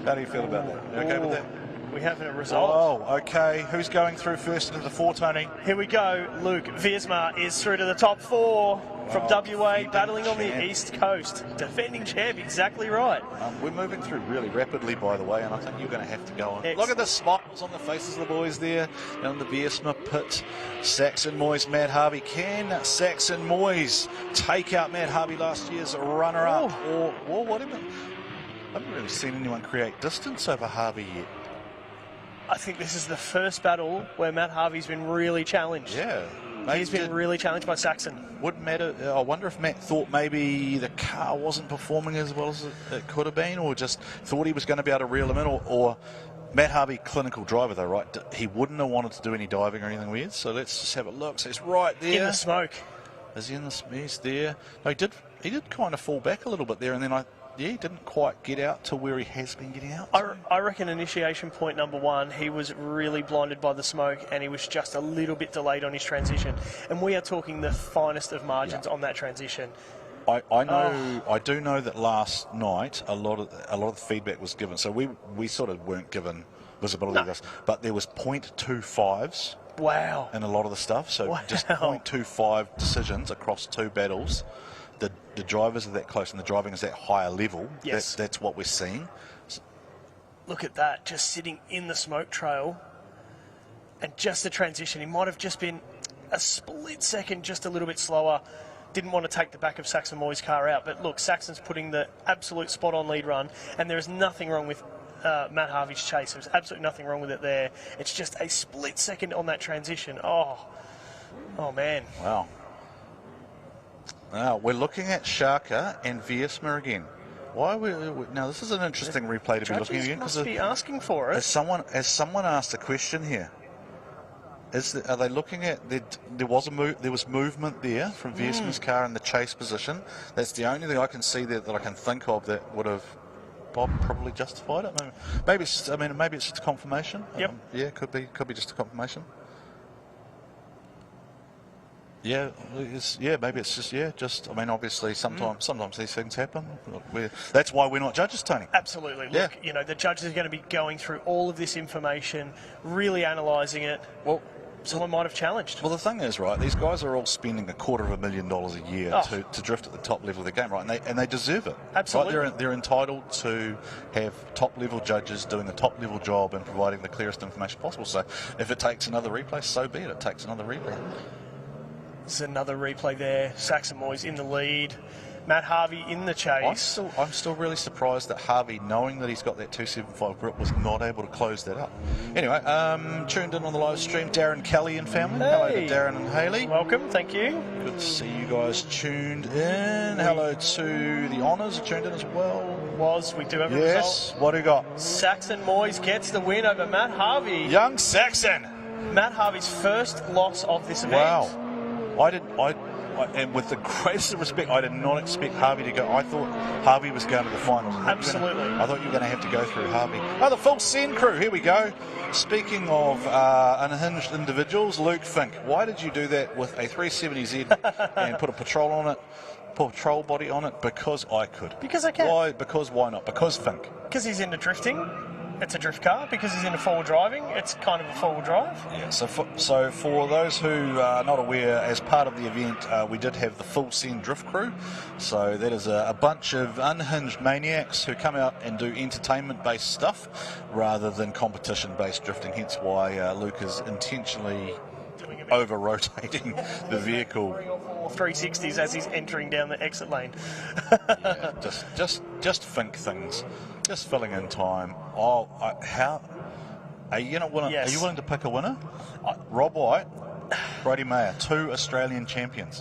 How do you feel about that? You okay with that? We have a result. Oh, okay. Who's going through first into the 4, Tony? Here we go. Luke Viesma is through to the top 4 from WA, battling on the East Coast. Defending champ, exactly right. We're moving through really rapidly, by the way, and I think you're going to have to go on. Excellent. Look at the smiles on the faces of the boys there down in the Viesma pit. Saxon Moyes, Matt Harvey. Can Saxon Moyes take out Matt Harvey, last year's runner-up? Or whatever? I haven't really seen anyone create distance over Harvey yet. I think this is the first battle where Matt Harvey's been really challenged. Yeah. He's been really challenged by Saxon. Wouldn't matter. I wonder if Matt thought maybe the car wasn't performing as well as it could have been, or just thought he was going to be able to reel him in, or Matt Harvey, clinical driver though, right? He wouldn't have wanted to do any diving or anything weird. So let's just have a look. So he's right there. In the smoke. Is he in the? He's there. No, he did kind of fall back a little bit there, and then he didn't quite get out to where he has been getting out. I reckon initiation point number 1, he was really blinded by the smoke and he was just a little bit delayed on his transition. And we are talking the finest of margins on that transition. I do know that last night a lot of the feedback was given. So we sort of weren't given visibility of this, but there was 0.25s. Wow. In a lot of the stuff. So just 0.25 decisions across 2 battles. The drivers are that close and the driving is that higher level. Yes. That's what we're seeing. Look at that, just sitting in the smoke trail. And just the transition, he might have just been a split second just a little bit slower. Didn't want to take the back of Saxon Moyes' car out. But look, Saxon's putting the absolute spot-on lead run, and there is nothing wrong with Matt Harvey's chase. There's absolutely nothing wrong with it there. It's just a split second on that transition. Oh man. Wow. Now, we're looking at Shaka and Viesma again. Why now, this is an interesting replay to be looking at again. Must be asking for it. Has someone asked a question here? Are they looking at there was movement there from Viesma's car in the chase position? That's the only thing I can see that I can think of that would have probably justified it. Maybe it's just a confirmation. Yep. Yeah, could be just a confirmation. Yeah, maybe it's just. Obviously, sometimes these things happen. That's why we're not judges, Tony. Absolutely. Look, the judges are going to be going through all of this information, really analysing it. Well, someone might have challenged. Well, the thing is, right, these guys are all spending $250,000 a year to drift at the top level of the game, right? And they deserve it. Absolutely. Right? They're entitled to have top-level judges doing the top-level job and providing the clearest information possible. So if it takes another replay, so be it. It takes another replay. There's another replay there. Saxon Moyes in the lead. Matt Harvey in the chase. I'm still really surprised that Harvey, knowing that he's got that 275 grip, was not able to close that up. Anyway, tuned in on the live stream, Darren Kelly and family. Hey. Hello to Darren and Hayley. Welcome, thank you. Good to see you guys tuned in. Hello to the Honours, tuned in as well. We do have a result. Yes, what do you got? Saxon Moyes gets the win over Matt Harvey. Young Saxon. Matt Harvey's first loss of this event. Wow. And with the greatest of respect, I did not expect Harvey to go. I thought Harvey was going to the finals. Absolutely. I thought you were going to have to go through Harvey. Oh, the full send crew. Here we go. Speaking of unhinged individuals, Luke Fink. Why did you do that with a 370Z and put a patrol on it? Put a patrol body on it? Because I could. Because I can. Why? Because why not? Because Fink. Because he's into drifting. It's a drift car. Because he's into four-wheel driving, it's kind of a four-wheel drive. Yeah, so for those who are not aware, as part of the event, we did have the full send drift crew. So that is a bunch of unhinged maniacs who come out and do entertainment-based stuff rather than competition-based drifting, hence why Luke is intentionally over-rotating the vehicle. 360s as he's entering down the exit lane. Yeah, just think things. Just filling in time. How are you going to win? Yes. Are you willing to pick a winner? Rob White, Brody Mayer, 2 Australian champions.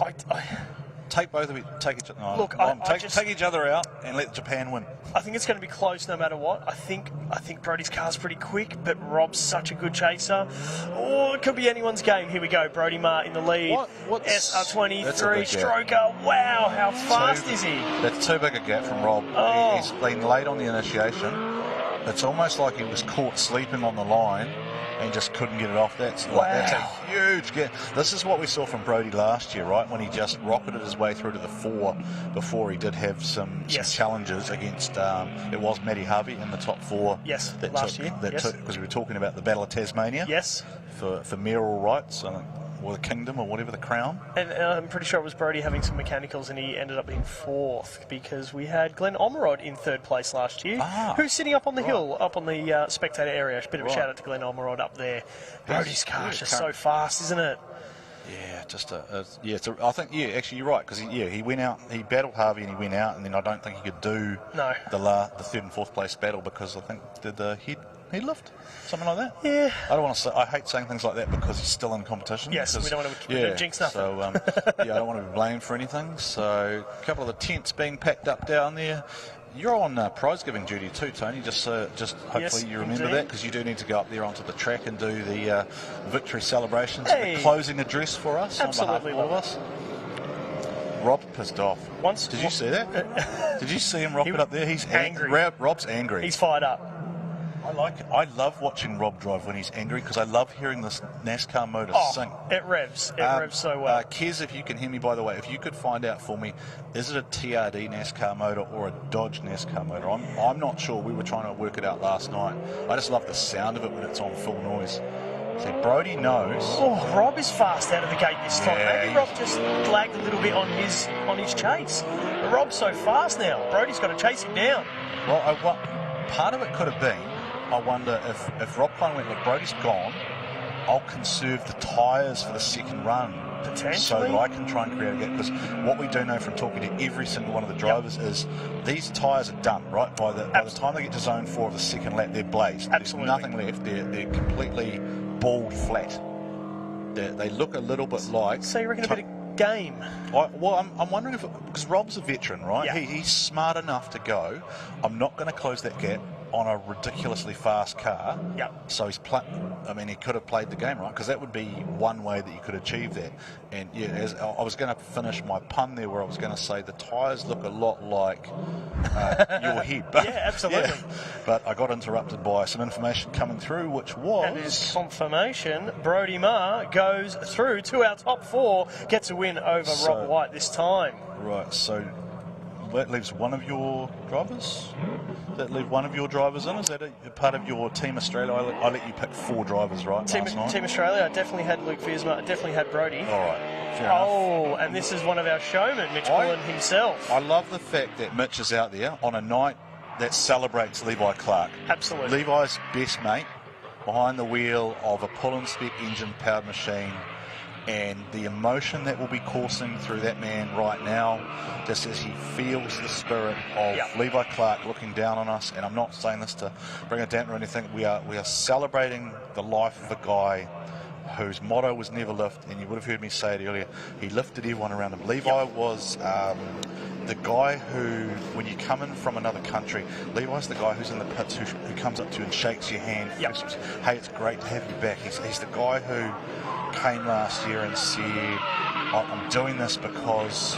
Take both of you. Take each other out and let Japan win. I think it's going to be close no matter what. I think Brody's car's pretty quick, but Rob's such a good chaser. Oh, it could be anyone's game. Here we go. Brody Maher in the lead. SR23 stroker. Wow, how fast is he? That's too big a gap from Rob. Oh. He's been late on the initiation. It's almost like he was caught sleeping on the line and just couldn't get it off. That's a huge gap. This is what we saw from Brody last year, right? When he just rocketed his way through to the 4 before he did have some challenges against, it was Matty Harvey in the top 4. Yes, that last year. Because we were talking about the Battle of Tasmania. Yes. For mayoral rights, or the kingdom, or whatever, the crown. And I'm pretty sure it was Brody having some mechanicals, and he ended up in 4th because we had Glenn Omerod in 3rd place last year, who's sitting up on the hill, up on the spectator area. A bit of a shout out to Glenn Omerod up there. Brody's car is just so fast, isn't it? Yeah, I think actually you're right, because he went out, he battled Harvey and he went out, and then I don't think he could do the 3rd and 4th place battle because I think the head lift, something like that. Yeah. I don't want to say. I hate saying things like that because he's still in competition. Yes, we don't want to jinx nothing. So I don't want to be blamed for anything. So a couple of the tents being packed up down there. You're on prize giving duty too, Tony. Just hopefully you remember that, because you do need to go up there onto the track and do the victory celebrations, the closing address for us. Absolutely, on behalf of all of us. Rob pissed off. Did you see that? Did you see him rock it up there? He's angry. Rob's angry. He's fired up. I love watching Rob drive when he's angry, because I love hearing this NASCAR motor sing. It revs. It revs so well. Kez, if you can hear me, by the way, if you could find out for me, is it a TRD NASCAR motor or a Dodge NASCAR motor? I'm not sure. We were trying to work it out last night. I just love the sound of it when it's on full noise. So Brody knows. Oh, Rob is fast out of the gate this time. Maybe Rob just lagged a little bit on his chase. But Rob's so fast now. Brody's got to chase him down. Well, part of it could have been, I wonder if Rob kind of went, look, Brody's gone, I'll conserve the tyres for the second run. Potentially. So that I can try and create a gap. Because what we do know from talking to every single one of the drivers is these tyres are done, right? By the time they get to zone 4 of the second lap, they're blazed. Absolutely. There's nothing left. They're completely bald flat. They look a little bit like... So you reckon a bit of game? I'm wondering if... Because Rob's a veteran, right? Yeah. He's smart enough to go, I'm not going to close that gap on a ridiculously fast car. Yeah. So he could have played the game right, because that would be one way that you could achieve that. And as I was going to finish my pun there, where I was going to say the tyres look a lot like your head. But, yeah, absolutely. But I got interrupted by some information coming through, which was... And his confirmation, Brody Maher goes through to our top 4, gets a win over Rob White this time. Right, so that leaves one of your drivers? That leave one of your drivers in? Is that a part of your Team Australia? I let you pick 4 drivers, right? Team Australia, I definitely had Luke Viersma, I definitely had Brody. All right, fair enough. And this is one of our showmen, Mitch Bullen himself. I love the fact that Mitch is out there on a night that celebrates Levi Clark. Absolutely. Levi's best mate, behind the wheel of a pull-and-spec engine-powered machine, and the emotion that will be coursing through that man right now, just as he feels the spirit of Levi Clark looking down on us. And I'm not saying this to bring a damper or anything. We are celebrating the life of a guy whose motto was never lift, and you would have heard me say it earlier, he lifted everyone around him. Levi was the guy who, when you come in from another country, Levi's the guy who's in the pits who comes up to you and shakes your hand. Hey, it's great to have you back. He's the guy who came last year and said, I'm doing this because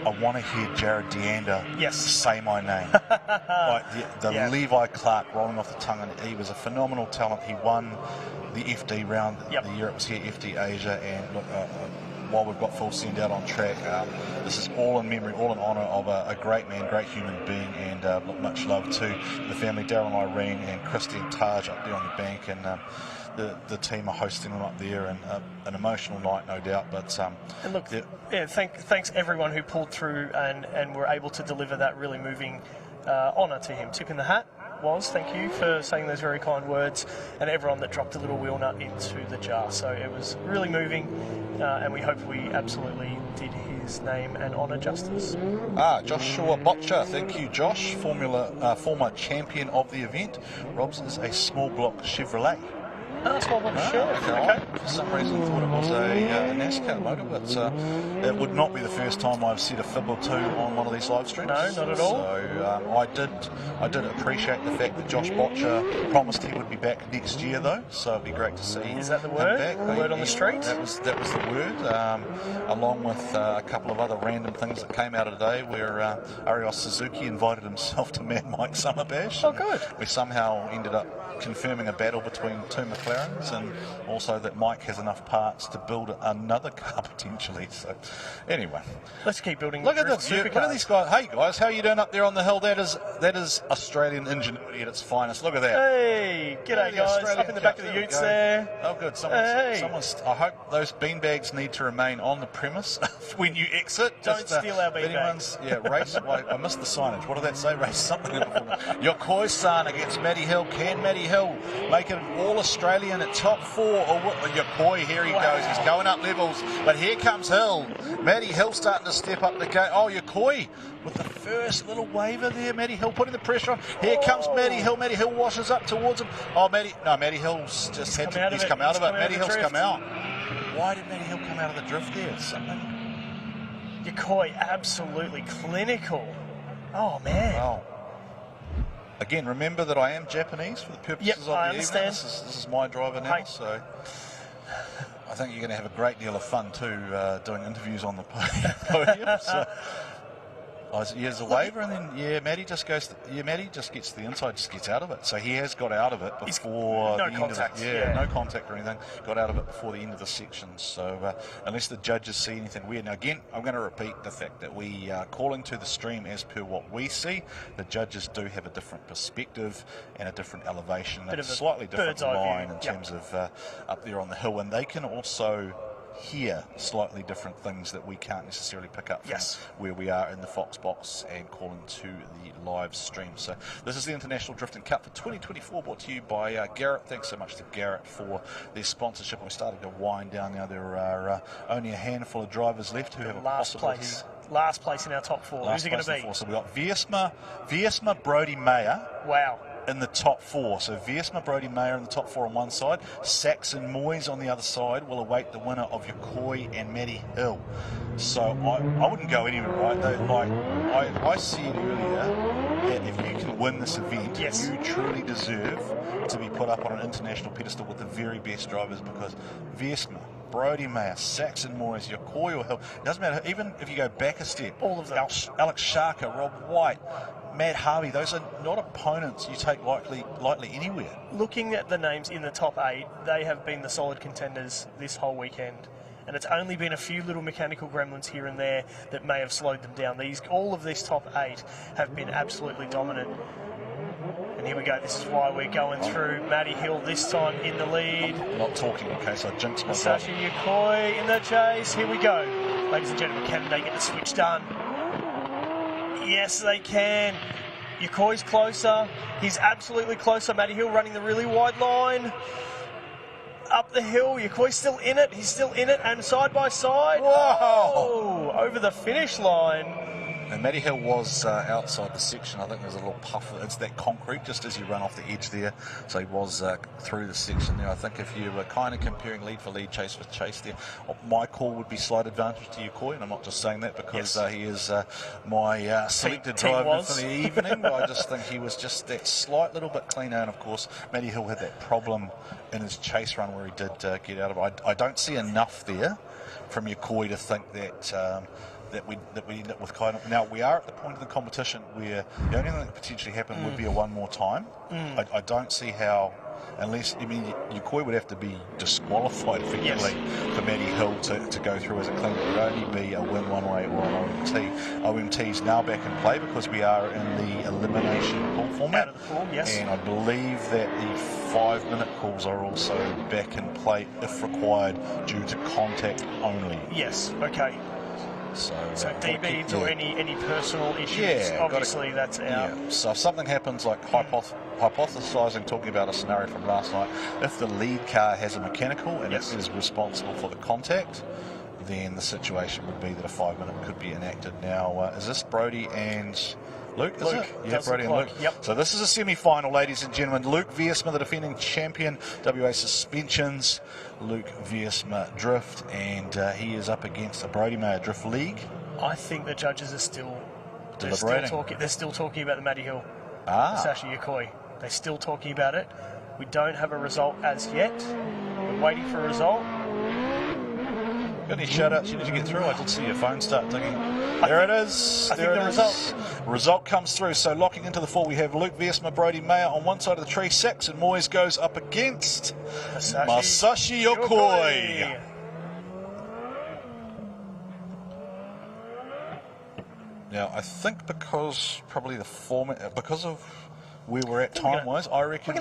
I want to hear Jared Deander say my name. Like the Levi Clark rolling off the tongue, and he was a phenomenal talent. He won the FD round the year it was here, FD Asia, and look, while we've got full send out on track, this is all in memory, all in honour of a great man, great human being, and much love to the family, Darren, Irene and Christy and Taj up there on the bank, and the team are hosting them up there, and an emotional night, no doubt. But and look, thanks everyone who pulled through and were able to deliver that really moving honour to him. Tip in the hat was, thank you for saying those very kind words, and everyone that dropped a little wheel nut into the jar. So it was really moving, and we hope we absolutely did his name and honour justice. Joshua Botcher, thank you, Josh, former champion of the event. Rob's is a small block Chevrolet. That's what I'm sure. Okay. For some reason, I thought it was a NASCAR motor, but it would not be the first time I've said a fib or two on one of these live streams. No, not at all. So I did appreciate the fact that Josh Botcher promised he would be back next year, though. So it'd be great to see. Is that the word? Back. The word on the street? That was the word, along with a couple of other random things that came out of today, where Arios Suzuki invited himself to Mad Mike Summer Bash. Oh, good. We somehow ended up confirming a battle between two McLarens, and also that Mike has enough parts to build another car potentially. So anyway, let's keep building. Look at this. Look at these guys. Hey guys, how are you doing up there on the hill? That is Australian ingenuity at its finest. Look at that. Hey, g'day guys. Up in the back of the utes there. Oh good. Someone's. I hope those beanbags need to remain on the premise when you exit. Don't steal our beanbags. Race. I missed the signage. What did that say? Race something. Yokoi-san against Matty Hill. Can Matty Hill make it an all-Australian at top 4? Or Yokoi, here he goes. He's going up levels. But here comes Hill. Matty Hill starting to step up the game. Oh, Yokoi with the first little waiver there. Matty Hill putting the pressure on. Here comes Matty Hill. Matty Hill washes up towards him. Oh, Matty Hill's just had to. He's come out of it. Matty Hill's come out. Why did Matty Hill come out of the drift there? Something. Yokoi absolutely clinical. Oh, man. Wow. Again, remember that I am Japanese for the purposes of the evening. This is my driver now, so I think you're going to have a great deal of fun too doing interviews on the podium. So, there's a waiver, and then Matty just gets to the inside, just gets out of it. So he has got out of it before the end of it. No contact or anything. Got out of it before the end of the section. So unless the judges see anything weird. Now again, I'm going to repeat the fact that we are calling to the stream as per what we see. The judges do have a different perspective and a different elevation, and a slightly different line in terms of up there on the hill, and they can also hear slightly different things that we can't necessarily pick up from where we are in the Fox box and calling to the live stream. So this is the International Drifting Cup for 2024, brought to you by Garrett. Thanks so much to Garrett for their sponsorship. We're starting to wind down now. There are only a handful of drivers left who have a possibility. Last place in our top 4. Who's it going to be? So we've got Viesma, Brody Mayer. Wow. In the top 4. So Viesma, Brody Mayer in the top 4 on one side. Saxon Moyes on the other side will await the winner of Yokoi and Matty Hill. So I wouldn't go anywhere, right? I said earlier that if you can win this event, you truly deserve to be put up on an international pedestal with the very best drivers, because Viesma, Brody Mayer, Saxon Moyes, Yokoi or Hill, it doesn't matter. Even if you go back a step, all of them, Alex Sharker, Rob White, Matt Harvey, those are not opponents you take lightly anywhere. Looking at the names in the top 8, they have been the solid contenders this whole weekend. And it's only been a few little mechanical gremlins here and there that may have slowed them down. All of this top 8 have been absolutely dominant. And here we go. This is why we're going through. Matty Hill this time in the lead. I'm not talking in case I jinx myself. Sasha Yokoi in the chase. Here we go. Ladies and gentlemen, can they get the switch done? Yes, they can. Yokoi's closer. He's absolutely closer. Matty Hill running the really wide line. Up the hill. Yokoi's still in it. He's still in it. And side by side. Whoa! Over the finish line. And Matty Hill was outside the section. I think there's a little puff. It's that concrete just as you run off the edge there. So he was through the section there. I think if you were kind of comparing lead for lead, chase for chase there, my call would be slight advantage to Yokoi. And I'm not just saying that because he is my selected driver for the evening. But I just think he was just that slight little bit cleaner. And of course, Matty Hill had that problem in his chase run where he did get out of it. I don't see enough there from Yokoi to think that that we end up with kind of. Now we are at the point of the competition where the only thing that could potentially happen would be a one more time. I don't see how, unless Yokoi would have to be disqualified effectively for Matty Hill to go through as a clean. It would only be a win one way or an OMT. OMT's now back in play because we are in the elimination pool format. Out of the pool, yes. And I believe that the 5-minute calls are also back in play if required due to contact only. Yes, okay. So DBs or any personal issues, obviously that's out. Yeah, so if something happens like hypothesising, talking about a scenario from last night, if the lead car has a mechanical and it is responsible for the contact, then the situation would be that a 5-minute could be enacted. Now, is this Brody and Luke, is it? Yeah, Brody and Luke. Yep. So this is a semi-final, ladies and gentlemen. Luke Viersma, the defending champion, WA Suspensions. Luke Viersma Drift, and he is up against a Brody Mayer Drift League. I think the judges are still deliberating. They're still talking about the Matty Hill. Sashi Yokoi. They're still talking about it. We don't have a result as yet. We're waiting for a result. Got any shout-outs you need to get through? I did see your phone start dinging. There it is. I think the result comes through. So locking into the four, we have Luke Viersma, Brody Mayer on one side of the tree. Saxon Moyes goes up against Masashi Yokoi. Now, I think because probably the format, because of where we're at time-wise, I reckon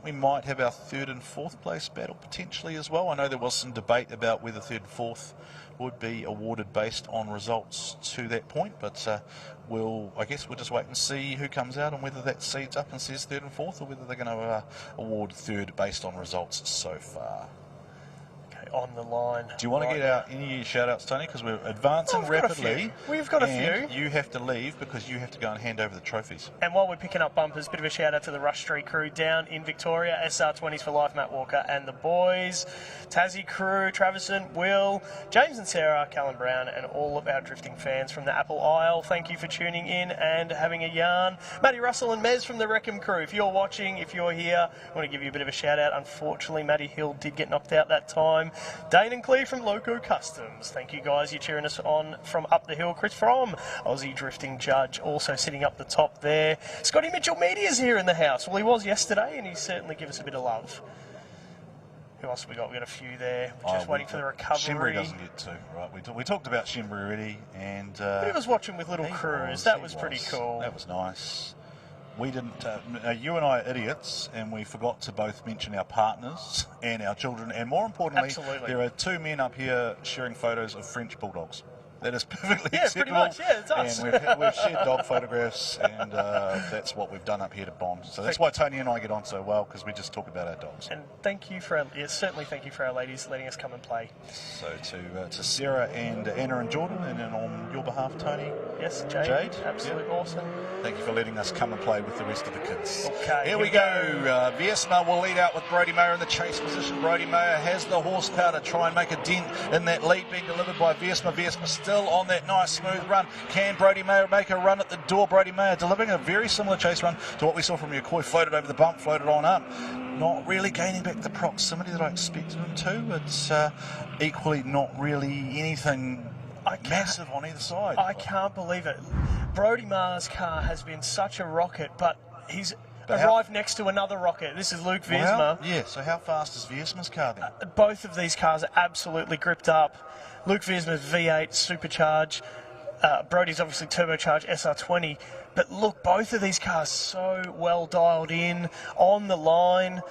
we might have our third and fourth place battle potentially as well. I know there was some debate about whether third and fourth would be awarded based on results to that point, but I guess we'll just wait and see who comes out and whether that seeds up and says third and fourth, or whether they're going to award third based on results so far. On the line. Do you want to get out any shout-outs, Tony? Because we're advancing rapidly. We've got a few. You have to leave because you have to go and hand over the trophies. And while we're picking up bumpers, bit of a shout-out to the Rush Street crew down in Victoria, SR20s for Life, Matt Walker and the boys, Tassie crew, Traverson, Will, James and Sarah, Callum Brown, and all of our drifting fans from the Apple Isle. Thank you for tuning in and having a yarn. Matty Russell and Mez from the Wreckham crew. If you're watching, if you're here, I want to give you a bit of a shout-out. Unfortunately, Matty Hill did get knocked out that time. Dane and Cleve from Loco Customs. Thank you guys, you're cheering us on from up the hill. Chris from Aussie Drifting Judge also sitting up the top there. Scotty Mitchell Media's here in the house. Well, he was yesterday and he certainly gives us a bit of love. Who else have we got? We've got a few there. We're just waiting for the recovery. Shembry doesn't get two, right? We talked about Shembry already, and but he was watching with little crews. That was pretty cool. That was nice. We didn't, you and I are idiots, and we forgot to both mention our partners and our children, and more importantly, there are two men up here sharing photos of French bulldogs. That is perfectly acceptable. Pretty much, it's us. And we've shared dog photographs, and that's what we've done up here to bond. So that's why Tony and I get on so well, because we just talk about our dogs. And thank you for certainly thank you for our ladies letting us come and play. So to Sarah and Anna and Jordan, and then on your behalf, Tony. Yes, Jade. Absolutely awesome. Thank you for letting us come and play with the rest of the kids. Okay. Here we go. Viersma will lead out with Brody Mayer in the chase position. Brody Mayer has the horsepower to try and make a dent in that lead being delivered by Viersma. Viersma still on that nice smooth run. Can Brody Mayer make a run at the door? Brody Mayer delivering a very similar chase run to what we saw from Yokoi. Floated over the bump, floated on up. Not really gaining back the proximity that I expected him to. It's equally not really anything massive on either side. I can't believe it. Brody Mayer's car has been such a rocket, but he's arrived next to another rocket. This is Luke Viersma. So how fast is Viersma's car then? Both of these cars are absolutely gripped up. Luke Viersma's V8 supercharged. Brody's obviously turbocharged SR20. But look, both of these cars so well dialed in, on the line.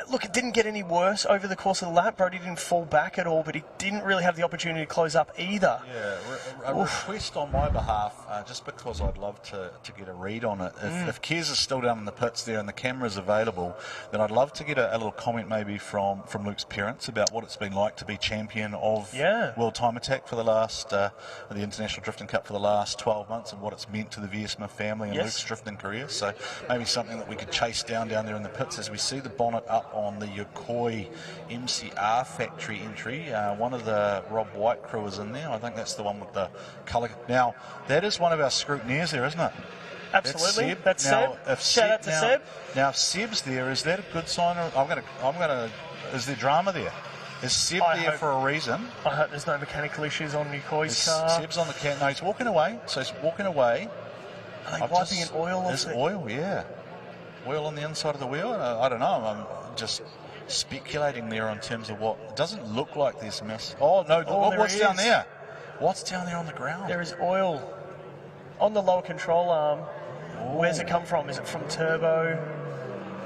Look, it didn't get any worse over the course of the lap. Brodie didn't fall back at all, but he didn't really have the opportunity to close up either. Yeah, a request on my behalf, just because I'd love to get a read on it. If Kez is still down in the pits there and the camera's available, then I'd love to get a little comment maybe from Luke's parents about what it's been like to be champion of World Time Attack for the last, the International Drifting Cup for the last 12 months, and what it's meant to the VSMA family and Luke's drifting career. So maybe something that we could chase down there in the pits as we see the bonnet up on the Yokoi MCR factory entry. One of the Rob White crew is in there. I think that's the one with the colour. Now, that is one of our scrutineers there, isn't it? Absolutely. That's Seb. Shout out to Seb. Now, if Seb's there, is that a good sign? Is there drama there? Is Seb there for a reason? I hope there's no mechanical issues on Yokoi's car. Seb's on the car. No, he's walking away. So he's walking away. Are they wiping an oil off it? There's oil, yeah. Oil on the inside of the wheel. I don't know. I'm just speculating there in terms of what. It doesn't look like there's mess. Oh, no. What's down there? What's down there on the ground? There is oil on the lower control arm. Where's it come from? Is it from turbo?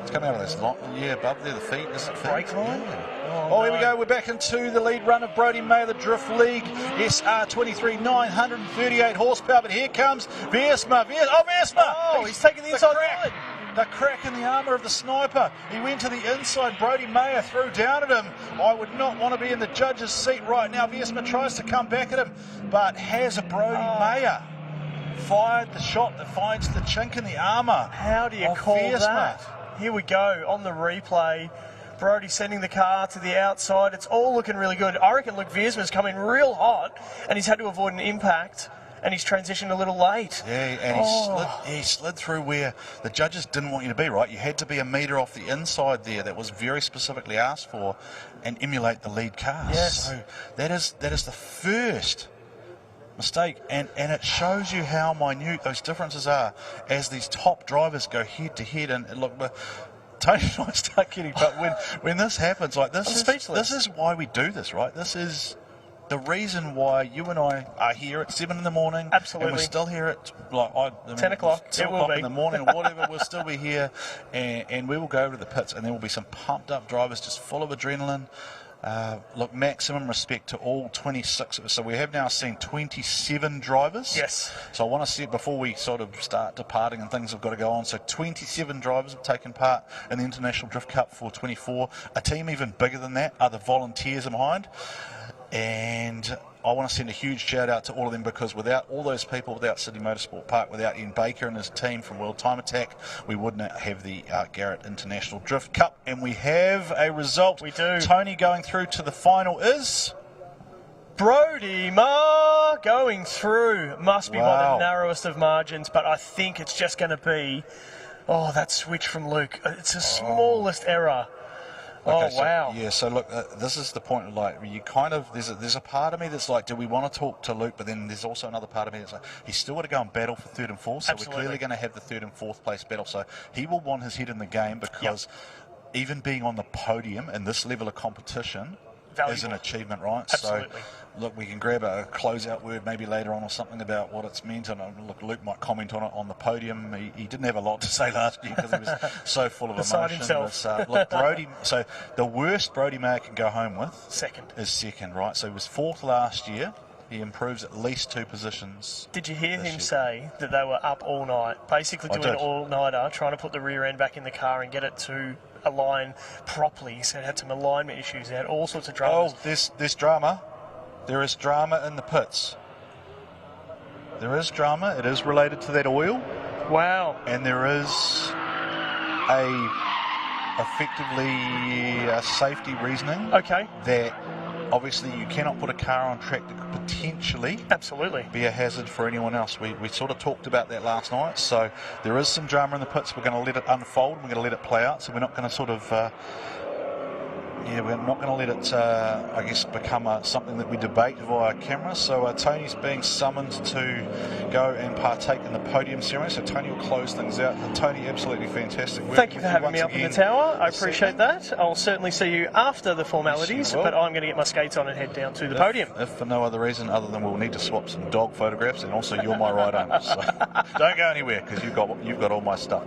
It's coming out of this lot. Yeah, above there, the feet. Is it brake line? Yeah. Oh, here we go. We're back into the lead run of Brodie Mayer, the Drift League. SR23, 938 horsepower. But here comes Wiersma. Oh, he's taking the inside line. The crack in the armour of the sniper. He went to the inside. Brodie Mayer threw down at him. I would not want to be in the judge's seat right now. Wiersma tries to come back at him, but has a Brodie Mayer fired the shot that finds the chink in the armour. How do you call that? Here we go on the replay. Brodie sending the car to the outside. It's all looking really good. I reckon Luke Wiersma's come in real hot, and he's had to avoid an impact. And he's transitioned a little late. Yeah, and he slid through where the judges didn't want you to be, right? You had to be a metre off the inside there. That was very specifically asked for, and emulate the lead car. Yes. So that is the first mistake, and it shows you how minute those differences are as these top drivers go head to head. And look, Tony and I start getting, but when this happens, like this is why we do this, right? This is the reason why you and I are here at 7 in the morning. Absolutely. And we're still here at 10 o'clock. 10 o'clock in the morning or whatever. We'll still be here, and we will go over to the pits, and there will be some pumped up drivers just full of adrenaline. Look, maximum respect to all 26. So we have now seen 27 drivers. Yes. So I want to see it before we sort of start departing and things have got to go on. So 27 drivers have taken part in the International Drift Cup for 24. A team even bigger than that are the volunteers behind. And I want to send a huge shout out to all of them, because without all those people, without Sydney Motorsport Park, without Ian Baker and his team from World Time Attack, we wouldn't have the Garrett International Drift Cup. And we have a result. We do. Tony going through to the final is Brodie Mayer going through. Must be by the narrowest of margins, but I think it's just going to be, that switch from Luke. It's the smallest error. Okay, wow. Yeah, so look, this is the point, like, you kind of, there's a part of me that's like, do we want to talk to Luke? But then there's also another part of me that's like, he's still got to go and battle for third and fourth, so we're clearly going to have the third and fourth place battle. So he will want his head in the game, because even being on the podium in this level of competition is an achievement, right? Absolutely. So, look, we can grab a closeout word maybe later on or something about what it's meant. And look, Luke might comment on it on the podium. He didn't have a lot to say last year because he was so full of emotion. But, look, Brodie. So the worst Brodie Mayer can go home with is second, right? So he was fourth last year. He improves at least 2 positions. Did you hear him say that they were up all night, basically doing an all-nighter, trying to put the rear end back in the car and get it to align properly? He said it had some alignment issues. They had all sorts of dramas. Oh, there's drama. There is drama in the pits. There is drama. It is related to that oil. Wow. And there is effectively a safety reasoning. Okay. That obviously you cannot put a car on track that could potentially be a hazard for anyone else. We sort of talked about that last night. So there is some drama in the pits. We're going to let it unfold. We're going to let it play out. So we're not going to sort of Yeah, we're not going to let it, I guess, become something that we debate via camera. So Tony's being summoned to go and partake in the podium ceremony. So Tony will close things out. Tony, absolutely fantastic work. Thank you for having me up in the tower. I appreciate that. I'll certainly see you after the formalities, but I'm going to get my skates on and head down to the podium. If for no other reason other than we'll need to swap some dog photographs, and also you're my right arm. So don't go anywhere because you've got all my stuff.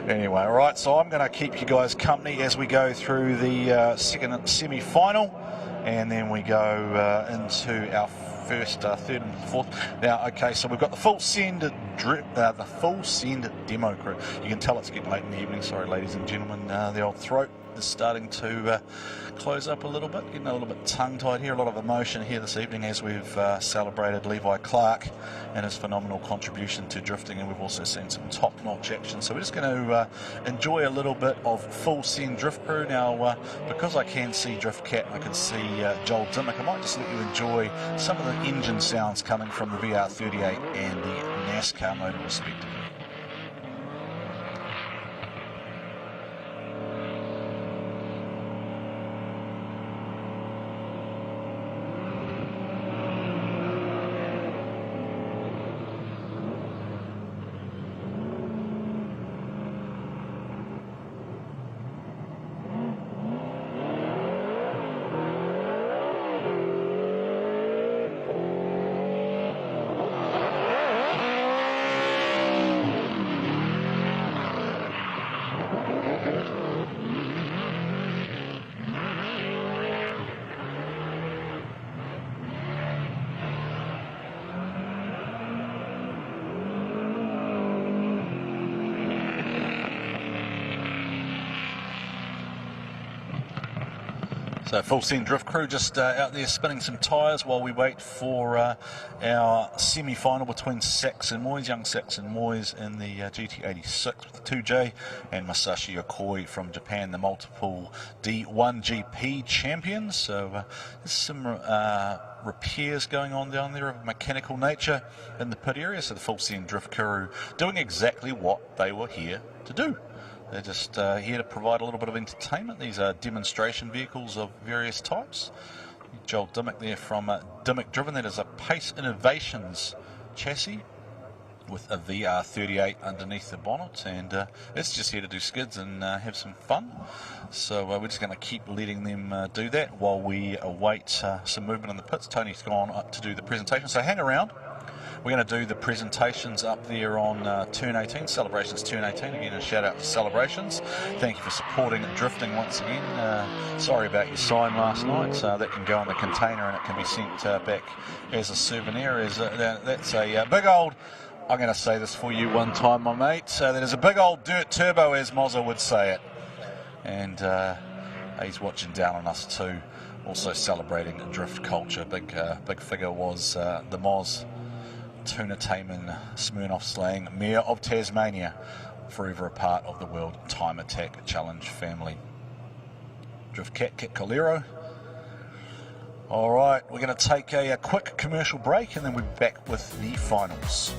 Anyway, all right. So I'm going to keep you guys company as we go through the second semi-final, and then we go into our first, third and fourth. Now, okay, so we've got the full send demo crew. You can tell it's getting late in the evening. Sorry, ladies and gentlemen, the old throat is starting to close up a little bit, getting a little bit tongue-tied here. A lot of emotion here this evening as we've celebrated Levi Clark and his phenomenal contribution to drifting, and we've also seen some top-notch action. So we're just going to enjoy a little bit of full send drift crew. Now, because I can see Drift Cat and I can see Joel Dimmick, I might just let you enjoy some of the engine sounds coming from the VR38 and the NASCAR motor respectively. So full send drift crew just out there spinning some tyres while we wait for our semi-final between Saxon Moyes, young Saxon Moyes in the GT86 with the 2J, and Masashi Yokoi from Japan, the multiple D1GP champion. So there's some repairs going on down there of a mechanical nature in the pit area. So the full send drift crew doing exactly what they were here to do. They're just here to provide a little bit of entertainment. These are demonstration vehicles of various types. Joel Dimmick there from Dimmick Driven. That is a Pace Innovations chassis with a VR38 underneath the bonnet, and it's just here to do skids and have some fun. So we're just going to keep letting them do that while we await some movement in the pits. Tony's gone up to do the presentation, so hang around. We're going to do the presentations up there on Turn 18, Celebrations Turn 18. Again, a shout out to Celebrations. Thank you for supporting Drifting once again. Sorry about your sign last night. That can go in the container and it can be sent back as a souvenir. That's a big old, I'm going to say this for you one time, my mate. That is a big old dirt turbo, as Mozza would say it. And he's watching down on us too. Also celebrating drift culture. Big figure was the Moz. Tuna Taman, Smirnoff slang, Mayor of Tasmania, forever a part of the World Time Attack Challenge family. Drift Cat, Kit Colero. All right, we're going to take a quick commercial break and then we'll be back with the finals.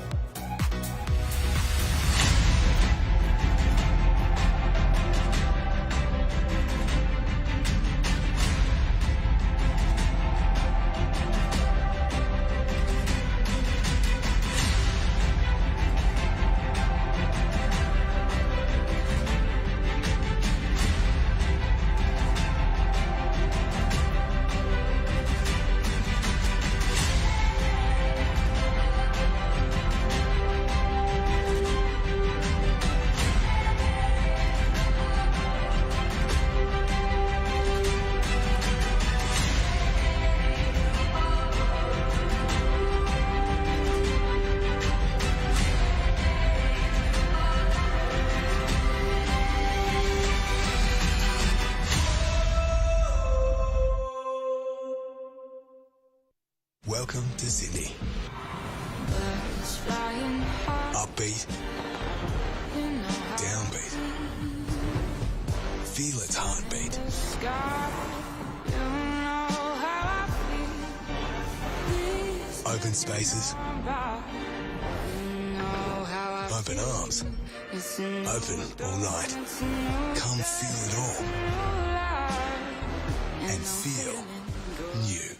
Welcome to Sydney. Upbeat, downbeat. Feel its heartbeat. Open spaces. Open arms. Open all night. Come feel it all. and feel new.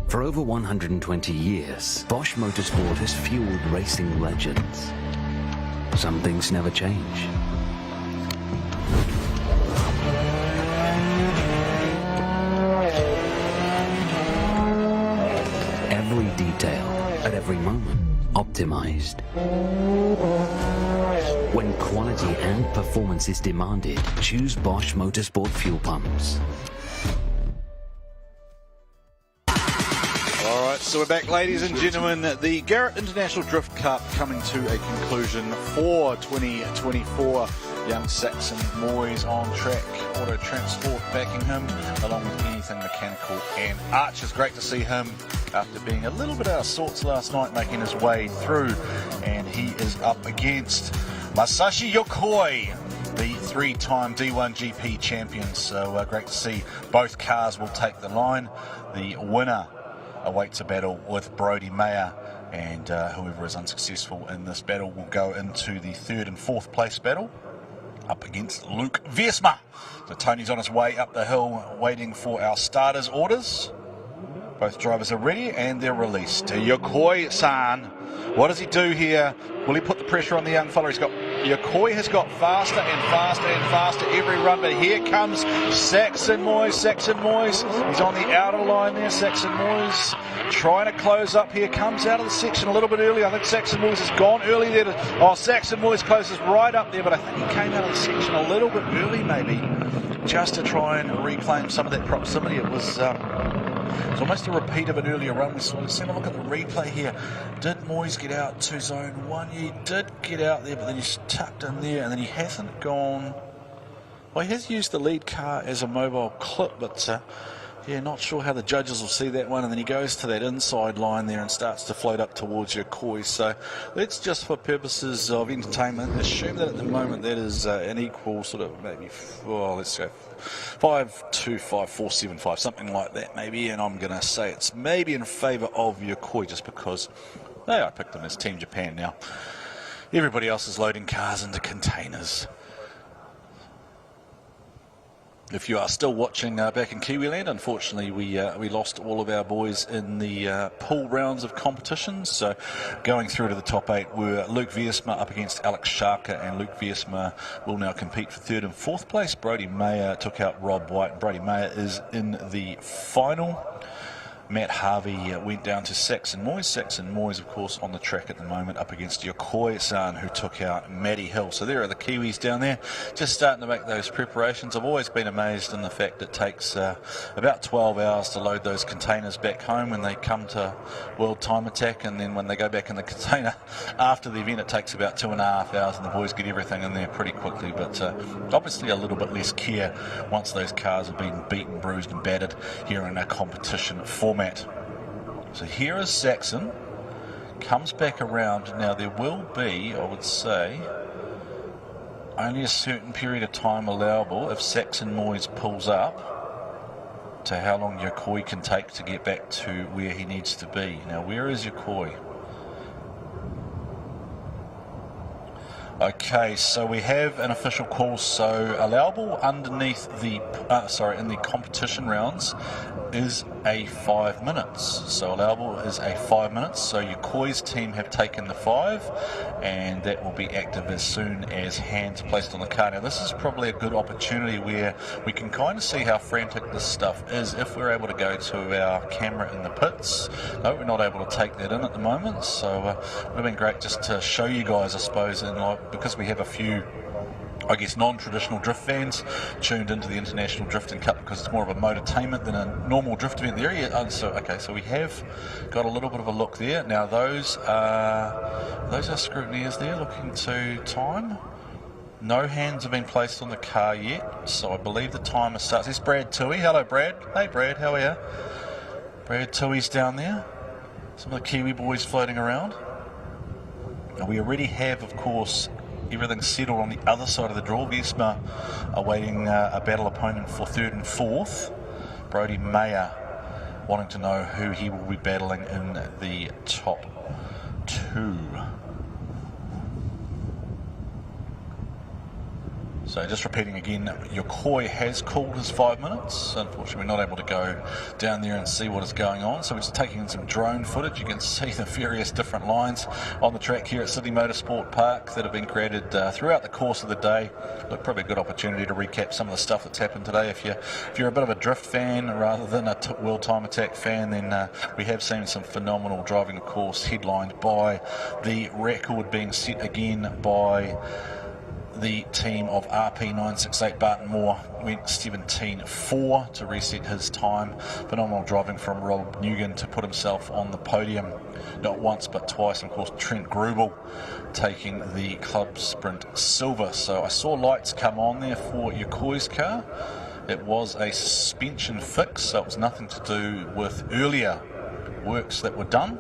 For over 120 years, BOSCH Motorsport has fueled racing legends. Some things never change. Every detail, at every moment, optimized. When quality and performance is demanded, choose BOSCH Motorsport fuel pumps. Alright, so we're back, ladies and gentlemen. The Garrett International Drift Cup coming to a conclusion for 2024. Young Saxon Moyes on track, Auto Transport backing him, along with anything mechanical and Archer's. Great to see him after being a little bit out of sorts last night, making his way through, and he is up against Masashi Yokoi, the three-time D1 GP champion. So great to see both cars will take the line. The winner awaits a battle with Brodie Mayer, and whoever is unsuccessful in this battle will go into the third and fourth place battle up against Luke Wiersma. So Tony's on his way up the hill waiting for our starters orders. Both drivers are ready and they're released. Yokoi-san, what does he do here? Will he put the pressure on the young fella? Yokoi has got faster and faster and faster every run, but here comes Saxon Moyes. Saxon Moyes, he's on the outer line there. Saxon Moyes trying to close up here, comes out of the section a little bit early. I think Saxon Moyes has gone early there. Saxon Moyes closes right up there, but I think he came out of the section a little bit early maybe, just to try and reclaim some of that proximity. It was it's almost a repeat of an earlier run. We saw. Let's have a look at the replay here. Did Moyes get out to zone 1? He did get out there, but then he's tucked in there, and then he hasn't gone. Well, he has used the lead car as a mobile clip, but yeah, not sure how the judges will see that one. And then he goes to that inside line there and starts to float up towards Yokoi. So let's just, for purposes of entertainment, assume that at the moment that is an equal sort of maybe, let's go 5-2-5-4-7-5, something like that maybe. And I'm going to say it's maybe in favour of Yokoi, just because I picked them as Team Japan now. Everybody else is loading cars into containers. If you are still watching back in Kiwiland, unfortunately we lost all of our boys in the pool rounds of competitions. So going through to the top 8 were Luke Wiersma up against Alex Sharker, and Luke Wiersma will now compete for third and fourth place. Brodie Mayer took out Rob White, and Brodie Mayer is in the final. Matt Harvey went down to Saxon Moyes. Saxon Moyes, of course, on the track at the moment up against Yokoi-san, who took out Matty Hill. So there are the Kiwis down there, just starting to make those preparations. I've always been amazed in the fact it takes about 12 hours to load those containers back home when they come to World Time Attack, and then when they go back in the container after the event, it takes about 2.5 hours, and the boys get everything in there pretty quickly. But obviously a little bit less care once those cars have been beaten, bruised and battered here in a competition format. So here is Saxon, comes back around. Now there will be, I would say, only a certain period of time allowable if Saxon Moyes pulls up to how long Yokoi can take to get back to where he needs to be. Now where is Yokoi? Okay, so we have an official call. So allowable underneath the, in the competition rounds is a 5 minutes. So allowable is a 5 minutes. So Yokoi's team have taken the 5, and that will be active as soon as hands are placed on the car. Now this is probably a good opportunity where we can kind of see how frantic this stuff is if we're able to go to our camera in the pits. No, we're not able to take that in at the moment, so it would have been great just to show you guys, I suppose, in because we have a few, I guess, non-traditional drift fans tuned into the International Drifting Cup, because it's more of a motortainment than a normal drift event there. So we have got a little bit of a look there. Now those are scrutineers there looking to time. No hands have been placed on the car yet, so I believe the timer starts. There's Brad Toohey. Hello, Brad. Hey, Brad, how are you? Brad Toohey's down there. Some of the Kiwi boys floating around. Now, we already have, of course, everything settled on the other side of the draw. Wiersma awaiting a battle opponent for third and fourth. Brodie Mayer wanting to know who he will be battling in the top 2. So just repeating again, Yokoi has called his 5 minutes. Unfortunately, we're not able to go down there and see what is going on. So we're just taking in some drone footage. You can see the various different lines on the track here at Sydney Motorsport Park that have been created throughout the course of the day. Look, probably a good opportunity to recap some of the stuff that's happened today. If you're a bit of a drift fan rather than a World Time Attack fan, then we have seen some phenomenal driving, of course, headlined by the record being set again by the team of RP968. Barton Moore went 17.4 to reset his time. Phenomenal driving from Rob Nugent to put himself on the podium, not once but twice. And of course, Trent Grubel taking the club sprint silver. So I saw lights come on there for Yokoi's car. It was a suspension fix, so it was nothing to do with earlier works that were done.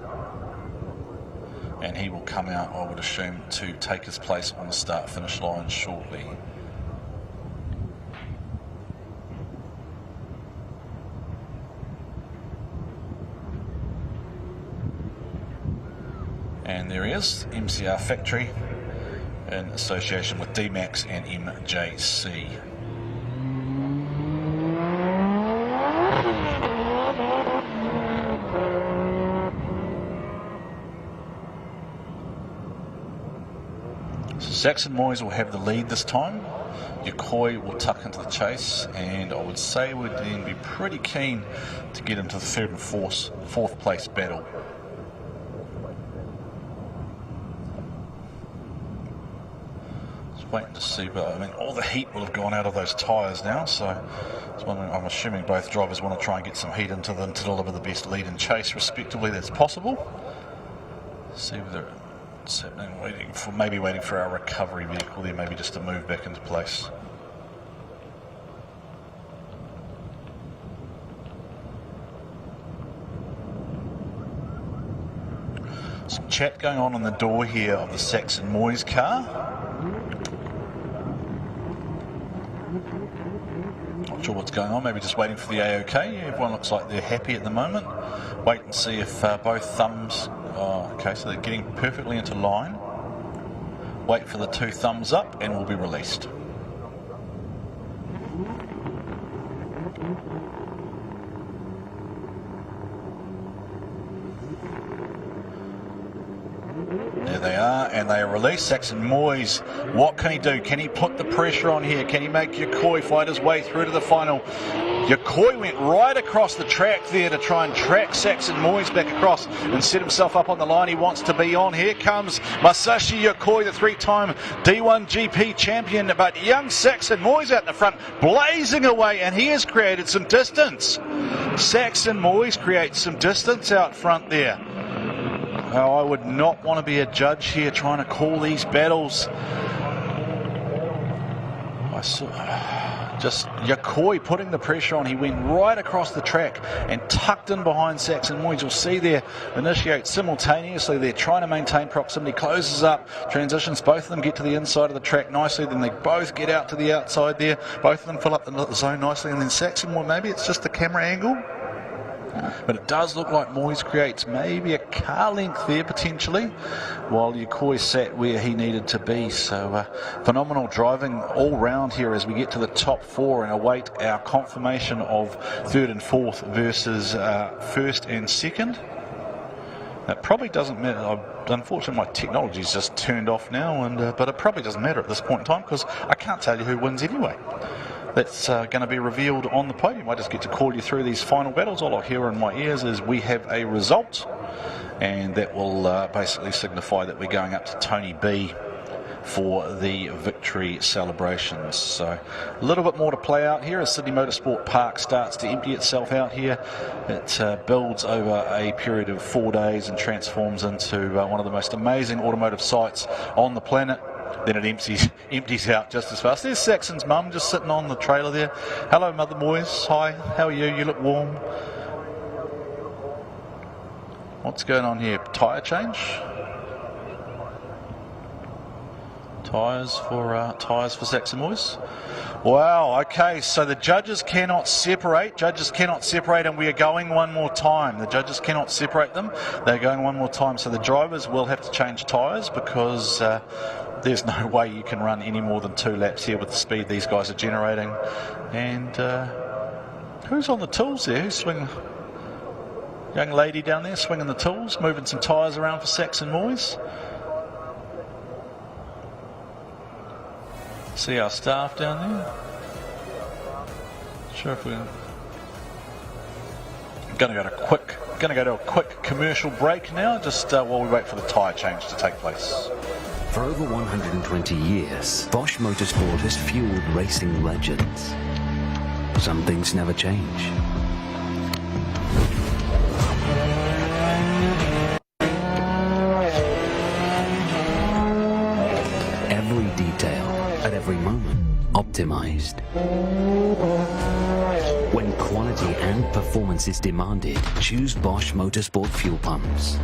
And he will come out, I would assume, to take his place on the start-finish line shortly. And there he is, MCR Factory, in association with D-Max and MJC. Saxon Moyes will have the lead this time. Yokoi will tuck into the chase, and I would say would then be pretty keen to get into the third and fourth place battle. Just waiting to see, but I mean, all the heat will have gone out of those tyres now, so I was wondering, I'm assuming both drivers want to try and get some heat into them to deliver the best lead and chase respectively that's possible. See whether it's happening, waiting for our recovery vehicle there, maybe just to move back into place. Some chat going on the door here of the Saxon Moyes car. Not sure what's going on, maybe just waiting for the AOK. Everyone looks like they're happy at the moment. Wait and see if both thumbs... Oh, okay, so they're getting perfectly into line. Wait for the 2 thumbs up and we'll be released. There they are, and they are released. Saxon Moyes, what can he do? Can he put the pressure on here? Can he make Yokoi fight his way through to the final? Yokoi went right across the track there to try and track Saxon Moyes back across and set himself up on the line he wants to be on. Here comes Masashi Yokoi, the 3-time D1 GP champion, but young Saxon Moyes out in the front, blazing away, and he has created some distance. Saxon Moyes creates some distance out front there. Oh, I would not want to be a judge here trying to call these battles. I saw just Yokoi putting the pressure on. He went right across the track and tucked in behind Saxon Moyes. You'll see there, initiate simultaneously. They're trying to maintain proximity, closes up, transitions. Both of them get to the inside of the track nicely. Then they both get out to the outside there. Both of them fill up the zone nicely. And then Saxon Moyes, maybe it's just the camera angle, but it does look like Moyes creates maybe a car length there potentially, while Yokoi sat where he needed to be. So phenomenal driving all round here as we get to the top 4 and await our confirmation of 3rd and 4th versus 1st and 2nd. That probably doesn't matter. Unfortunately, my technology's just turned off now, but it probably doesn't matter at this point in time because I can't tell you who wins anyway. That's going to be revealed on the podium. I just get to call you through these final battles. All I hear in my ears is we have a result, and that will basically signify that we're going up to Tony B for the victory celebrations. So a little bit more to play out here as Sydney Motorsport Park starts to empty itself out here. It builds over a period of 4 days and transforms into one of the most amazing automotive sites on the planet. Then it empties out just as fast. There's Saxon's mum just sitting on the trailer there. Hello, Mother Moyes. Hi, how are you? You look warm. What's going on here? Tyre change? Tyres for Saxon Moyes. Wow, okay, so the judges cannot separate, and we are going one more time. The judges cannot separate them, they're going one more time, so the drivers will have to change tyres because there's no way you can run any more than 2 laps here with the speed these guys are generating. And who's on the tools there? Who's swinging? Young lady down there swinging the tools, moving some tyres around for Saxon Moyes. See our staff down there. Sure if we're going to go to a quick commercial break now, just while we wait for the tyre change to take place. For over 120 years, BOSCH Motorsport has fueled racing legends. Some things never change. Every detail, at every moment, optimized. When quality and performance is demanded, choose BOSCH Motorsport fuel pumps.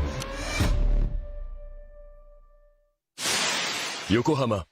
Yokohama.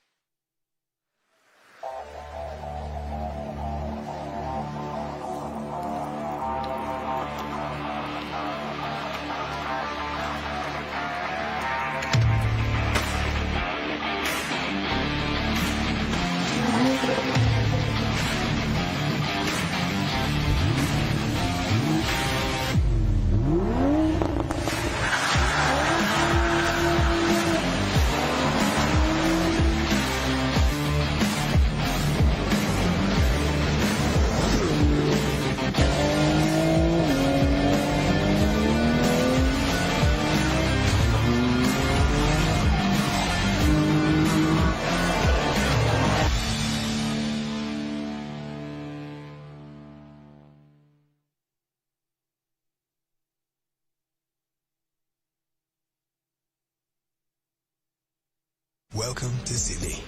Welcome to Sydney.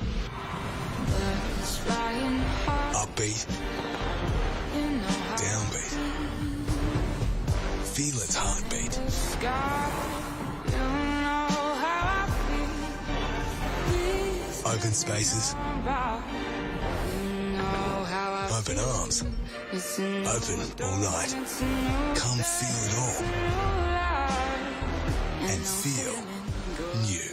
Upbeat, downbeat. Feel its heartbeat. Open spaces. Open arms. Open all night. Come feel it all. And feel new.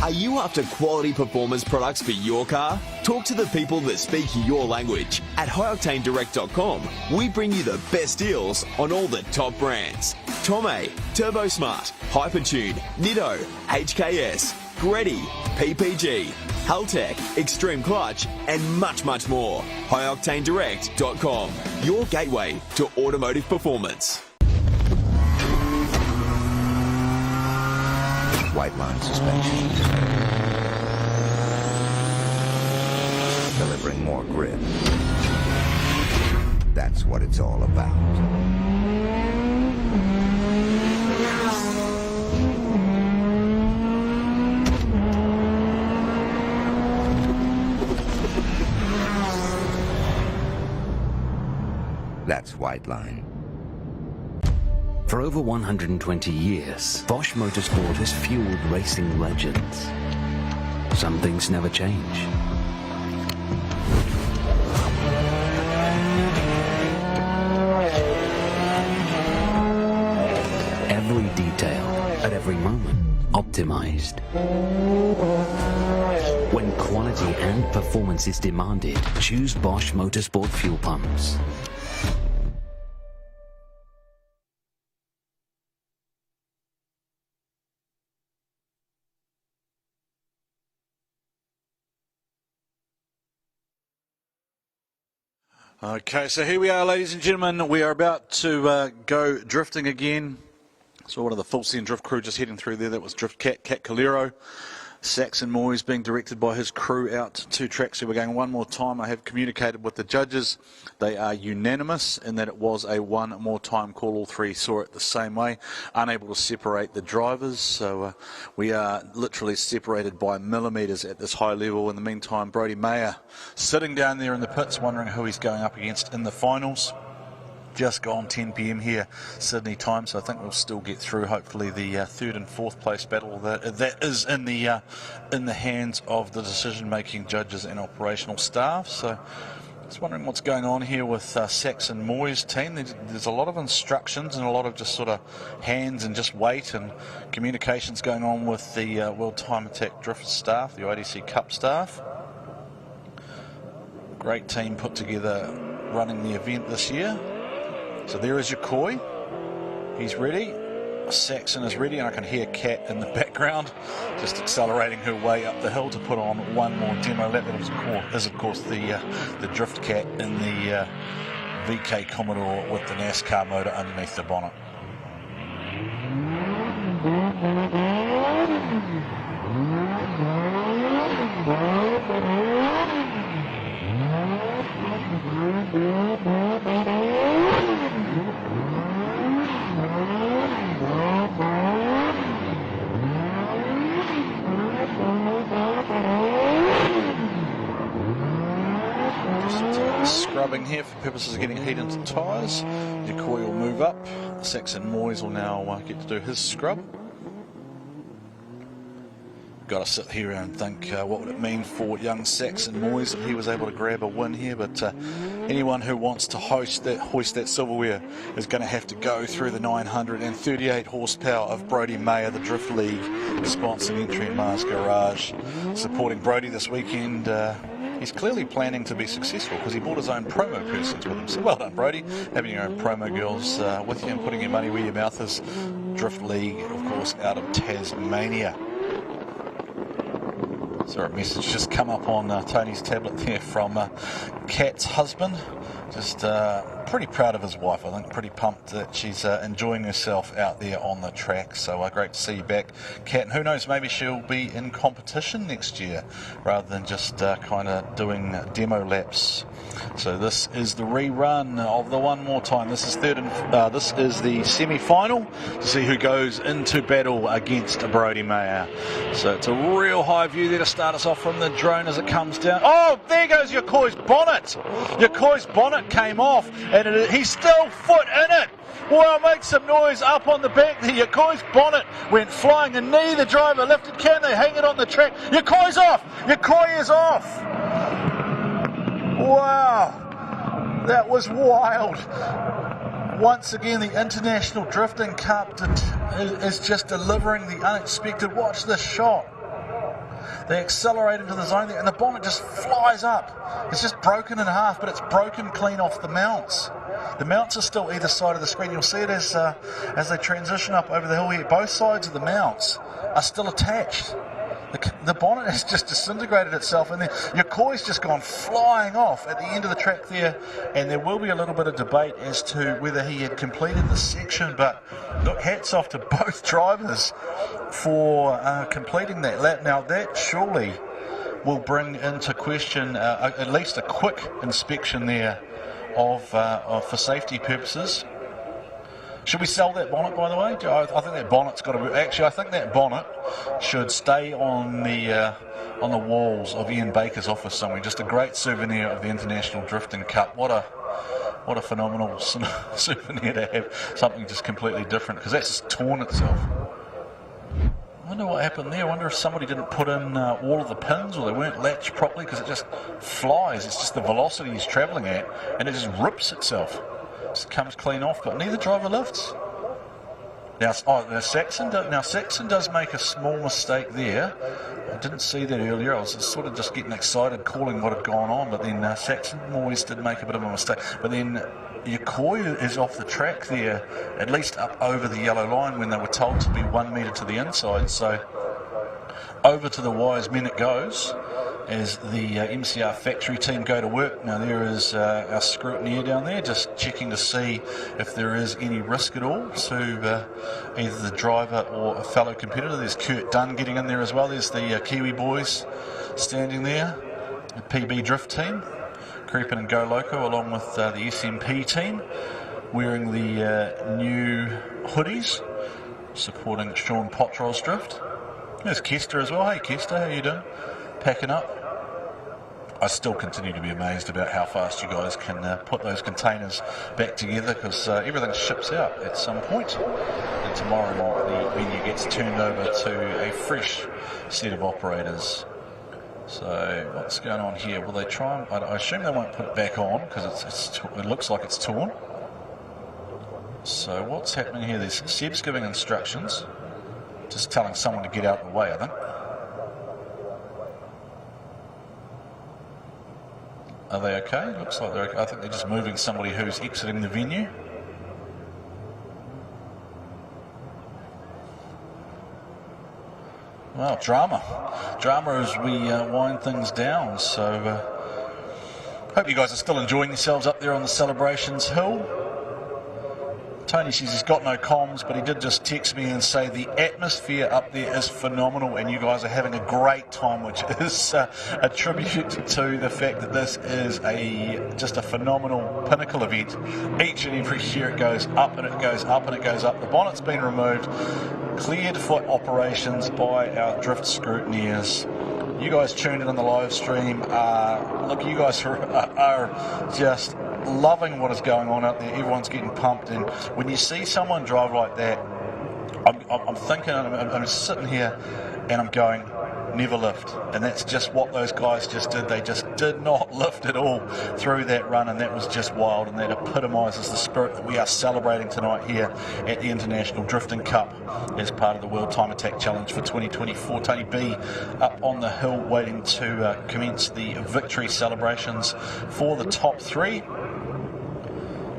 Are you after quality performance products for your car? Talk to the people that speak your language. At highoctanedirect.com, we bring you the best deals on all the top brands. Tomei, TurboSmart, Hypertune, Nitto, HKS, Greddy, PPG, Haltech, Extreme Clutch, and much, much more. highoctanedirect.com, your gateway to automotive performance. White line suspension. Delivering more grip. That's what it's all about. That's white line. For over 120 years, BOSCH Motorsport has fueled racing legends. Some things never change. Every detail, at every moment, optimized. When quality and performance is demanded, choose BOSCH Motorsport fuel pumps. Okay, so here we are, ladies and gentlemen. We are about to go drifting again. So one of the Full Send Drift crew just heading through there. That was Drift Cat Calero. Saxon Moyes being directed by his crew out to track. So we're going one more time. I have communicated with the judges. They are unanimous in that it was a one more time call. All three saw it the same way. Unable to separate the drivers. So we are literally separated by millimetres at this high level. In the meantime, Brodie Mayer sitting down there in the pits wondering who he's going up against in the finals. Just gone 10 p.m. here, Sydney time, so I think we'll still get through. Hopefully, the third and fourth place battle that is in the hands of the decision-making judges and operational staff. So, just wondering what's going on here with Saxon Moyes' team. There's a lot of instructions and a lot of just sort of hands and just wait and communications going on with the World Time Attack Drift staff, the IDC Cup staff. Great team put together, running the event this year. So there is your Koi. He's ready. Saxon is ready, and I can hear Kat in the background just accelerating her way up the hill to put on one more demo lap. That is, of course, the Drift Cat in the VK Commodore with the NASCAR motor underneath the bonnet. Scrubbing here for purposes of getting heat into tyres. Your Koi will move up. Saxon Moyes will now get to do his scrub. Got to sit here and think what would it mean for young Saxon Moyes if he was able to grab a win here. But anyone who wants to hoist that silverware is going to have to go through the 938 horsepower of Brodie Mayer, the Drift League sponsoring entry at Mars Garage, supporting Brodie this weekend. He's clearly planning to be successful because he bought his own promo persons with him. So well done, Brodie, having your own promo girls with you and putting your money where your mouth is. Drift League, of course, out of Tasmania. So a message just come up on Tony's tablet there from Kat's husband. Just pretty proud of his wife, I think. Pretty pumped that she's enjoying herself out there on the track. So great to see you back, Kat. And who knows, maybe she'll be in competition next year rather than just kind of doing demo laps. So this is the rerun of the one more time. This is this is the semi-final to see who goes into battle against Brodie Mayer. So it's a real high view there to start us off from the drone as it comes down. Oh, there goes your Koi's bonnet. Your Koi's bonnet came off, and he's still foot in it. Well, make some noise up on the back there. Your Koi's bonnet went flying, and neither driver lifted. Can they hang it on the track? Your Koi's off. Your Koi is off. Wow, that was wild. Once again, the International Drifting Cup is just delivering the unexpected. Watch this shot. They accelerate into the zone there, and the bonnet just flies up. It's just broken in half, but it's broken clean off the mounts. The mounts are still either side of the screen. You'll see it as they transition up over the hill here. Both sides of the mounts are still attached. The bonnet has just disintegrated itself, and then your Koi's just gone flying off at the end of the track there, and there will be a little bit of debate as to whether he had completed the section, but look, hats off to both drivers for completing that lap. Now that surely will bring into question at least a quick inspection there of for safety purposes. Should we sell that bonnet, by the way? I think that bonnet's got to be... Actually, I think that bonnet should stay on the walls of Ian Baker's office somewhere. Just a great souvenir of the International Drifting Cup. What a phenomenal souvenir to have. Something just completely different, because that's just torn itself. I wonder what happened there. I wonder if somebody didn't put in all of the pins, or they weren't latched properly, because it just flies. It's just the velocity he's travelling at, and it just rips itself. Just comes clean off, but neither driver lifts. Now Saxon does make a small mistake there. I didn't see that earlier. I was sort of just getting excited, calling what had gone on, but then Saxon Moyes did make a bit of a mistake. But then your Koi is off the track there, at least up over the yellow line when they were told to be 1 metre to the inside. So over to the wise men it goes. as the MCR factory team go to work. Now there is our scrutineer down there just checking to see if there is any risk at all to either the driver or a fellow competitor. There's Kurt Dunn getting in there as well. There's the Kiwi boys standing there, the PB Drift team, Creepin' and Go Loco, along with the SMP team, wearing the new hoodies, supporting Sean Potrol's drift. There's Kester as well. Hey Kester, how you doing? Packing up. I still continue to be amazed about how fast you guys can put those containers back together, because everything ships out at some point, and tomorrow the venue gets turned over to a fresh set of operators. So what's going on here? Will they try and, I assume they won't put it back on because it looks like it's torn. So what's happening here? There's Seb's giving instructions, just telling someone to get out of the way, I think. Are they okay? Looks like they're okay. I think they're just moving somebody who's exiting the venue. Well, drama as we wind things down. So hope you guys are still enjoying yourselves up there on the Celebrations Hill. Tony says he's got no comms, but he did just text me and say the atmosphere up there is phenomenal and you guys are having a great time, which is a tribute to the fact that this is just a phenomenal pinnacle event. Each and every year it goes up and it goes up and it goes up. The bonnet's been removed, cleared for operations by our drift scrutineers. You guys tuned in on the live stream. Look, you guys are just loving what is going on out there. Everyone's getting pumped, and when you see someone drive like that, I'm thinking, I'm sitting here and I'm going, never lift. And that's just what those guys just did. They just did not lift at all through that run, and that was just wild, and that epitomises the spirit that we are celebrating tonight here at the International Drifting Cup as part of the World Time Attack Challenge for 2024. Tony B up on the hill waiting to commence the victory celebrations for the top three.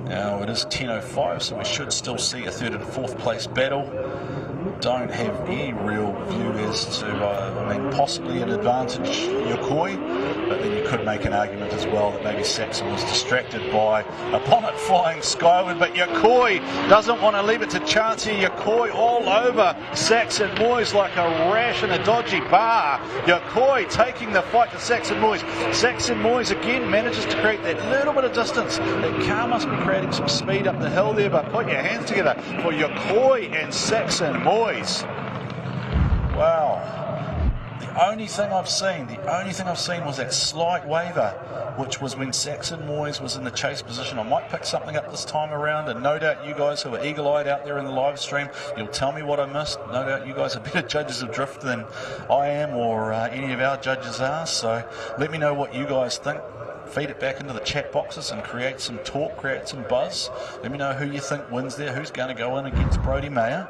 Now it is 10:05, so we should still see a third and fourth place battle. Don't have any real view as to, possibly an advantage Yokoi, but then you could make an argument as well that maybe Saxon was distracted by a bonnet flying skyward, but Yokoi doesn't want to leave it to chance here. Yokoi all over Saxon Moyes like a rash in a dodgy bar. Yokoi taking the fight to Saxon Moyes. Saxon Moyes again manages to create that little bit of distance. That car must be creating some speed up the hill there, but put your hands together for Yokoi and Saxon Moyes. Wow. The only thing I've seen was that slight waver, which was when Saxon Moyes was in the chase position. I might pick something up this time around, and no doubt you guys who are eagle-eyed out there in the live stream, you'll tell me what I missed. No doubt you guys are better judges of drift than I am, or any of our judges are, so let me know what you guys think. Feed it back into the chat boxes and create some talk, create some buzz. Let me know who you think wins there, who's going to go in against Brodie Mayer.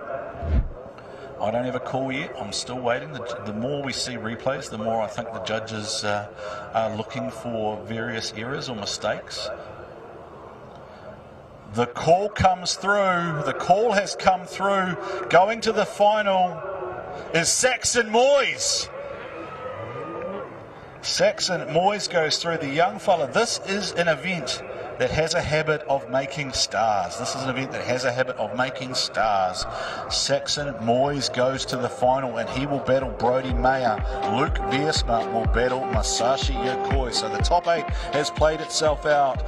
I don't have a call yet. I'm still waiting. The more we see replays, the more I think the judges are looking for various errors or mistakes. The call comes through. The call has come through. Going to the final is Saxon Moyes. Saxon Moyes goes through, the young fella. This is an event that has a habit of making stars. This is an event that has a habit of making stars. Saxon Moyes goes to the final, and he will battle Brodie Mayer. Luke Wiersma will battle Masashi Yokoi. So the top 8 has played itself out.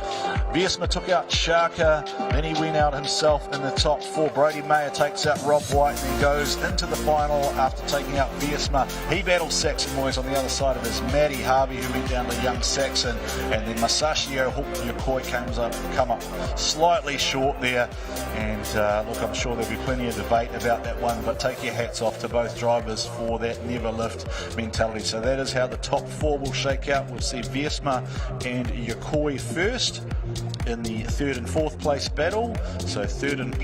Wiersma took out Shaka, then he went out himself in the top 4. Brodie Mayer takes out Rob White, and he goes into the final after taking out Wiersma. He battles Saxon Moyes. On the other side of his Matty Harvey, who went down to young Saxon, and then Masashi Yokoi come up slightly short there, and look, I'm sure there'll be plenty of debate about that one, but take your hats off to both drivers for that never lift mentality. So that is how the top 4 will shake out. We'll see Wiersma and Yokoi first in the 3rd and 4th place battle. So 3rd and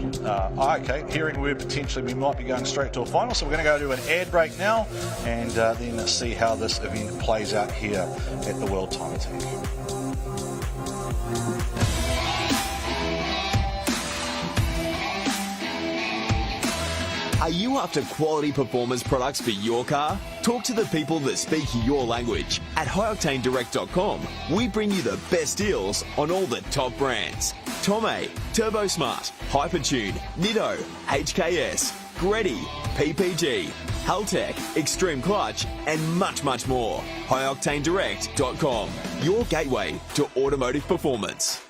okay, hearing word potentially we might be going straight to a final, so we're going to go to an ad break now, and then see how this event plays out here at the World Time Attack. Are you after quality performance products for your car? Talk to the people that speak your language. At highoctanedirect.com, we bring you the best deals on all the top brands. Tomei, TurboSmart, Hypertune, Nitto, HKS, Greddy, PPG, Haltech, Extreme Clutch, and much, much more. highoctanedirect.com, your gateway to automotive performance.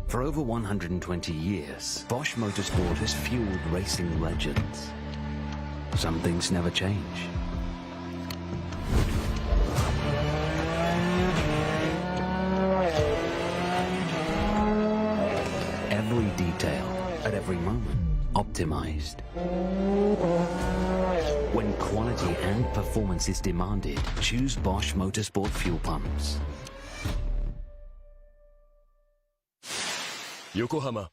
For over 120 years, BOSCH Motorsport has fueled racing legends. Some things never change. Every detail, at every moment, optimized. When quality and performance is demanded, choose BOSCH Motorsport fuel pumps. Yokohama.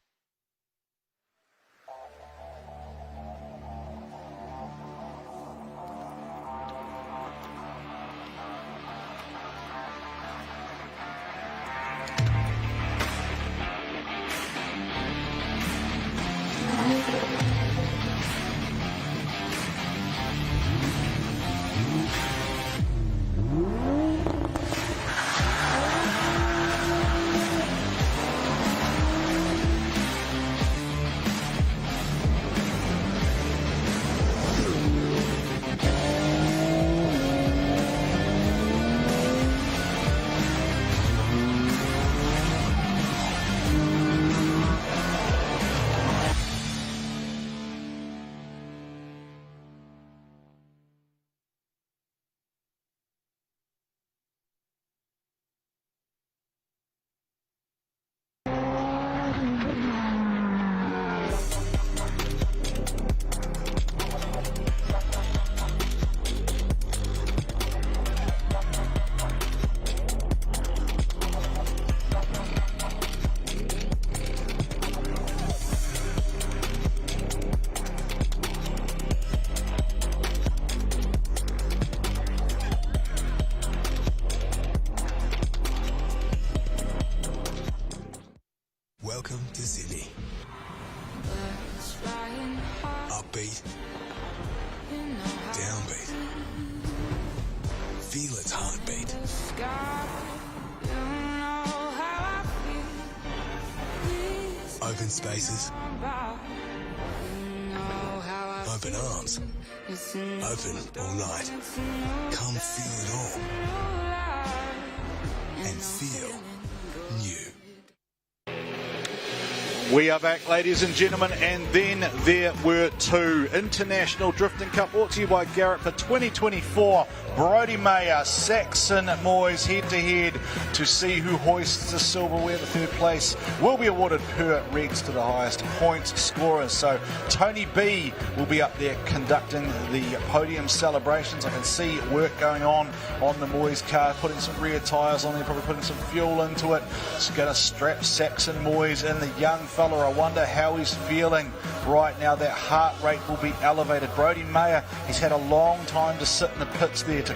Welcome to Sydney. Upbeat, downbeat. Feel its heartbeat. Open spaces. Open arms. Open all night. Come feel it all. And feel new. We are back, ladies and gentlemen, and then there were two. International Drifting Cup brought to you by Garrett for 2024. Brodie Mayer, Saxon Moyes head-to-head to see who hoists the silverware. The third place will be awarded per regs to the highest points scorers. So Tony B will be up there conducting the podium celebrations. I can see work going on the Moyes car, putting some rear tyres on there, probably putting some fuel into it. It's going to strap Saxon Moyes in the young fella. I wonder how he's feeling right now. That heart rate will be elevated. Brodie Mayer, he's had a long time to sit in the pits there to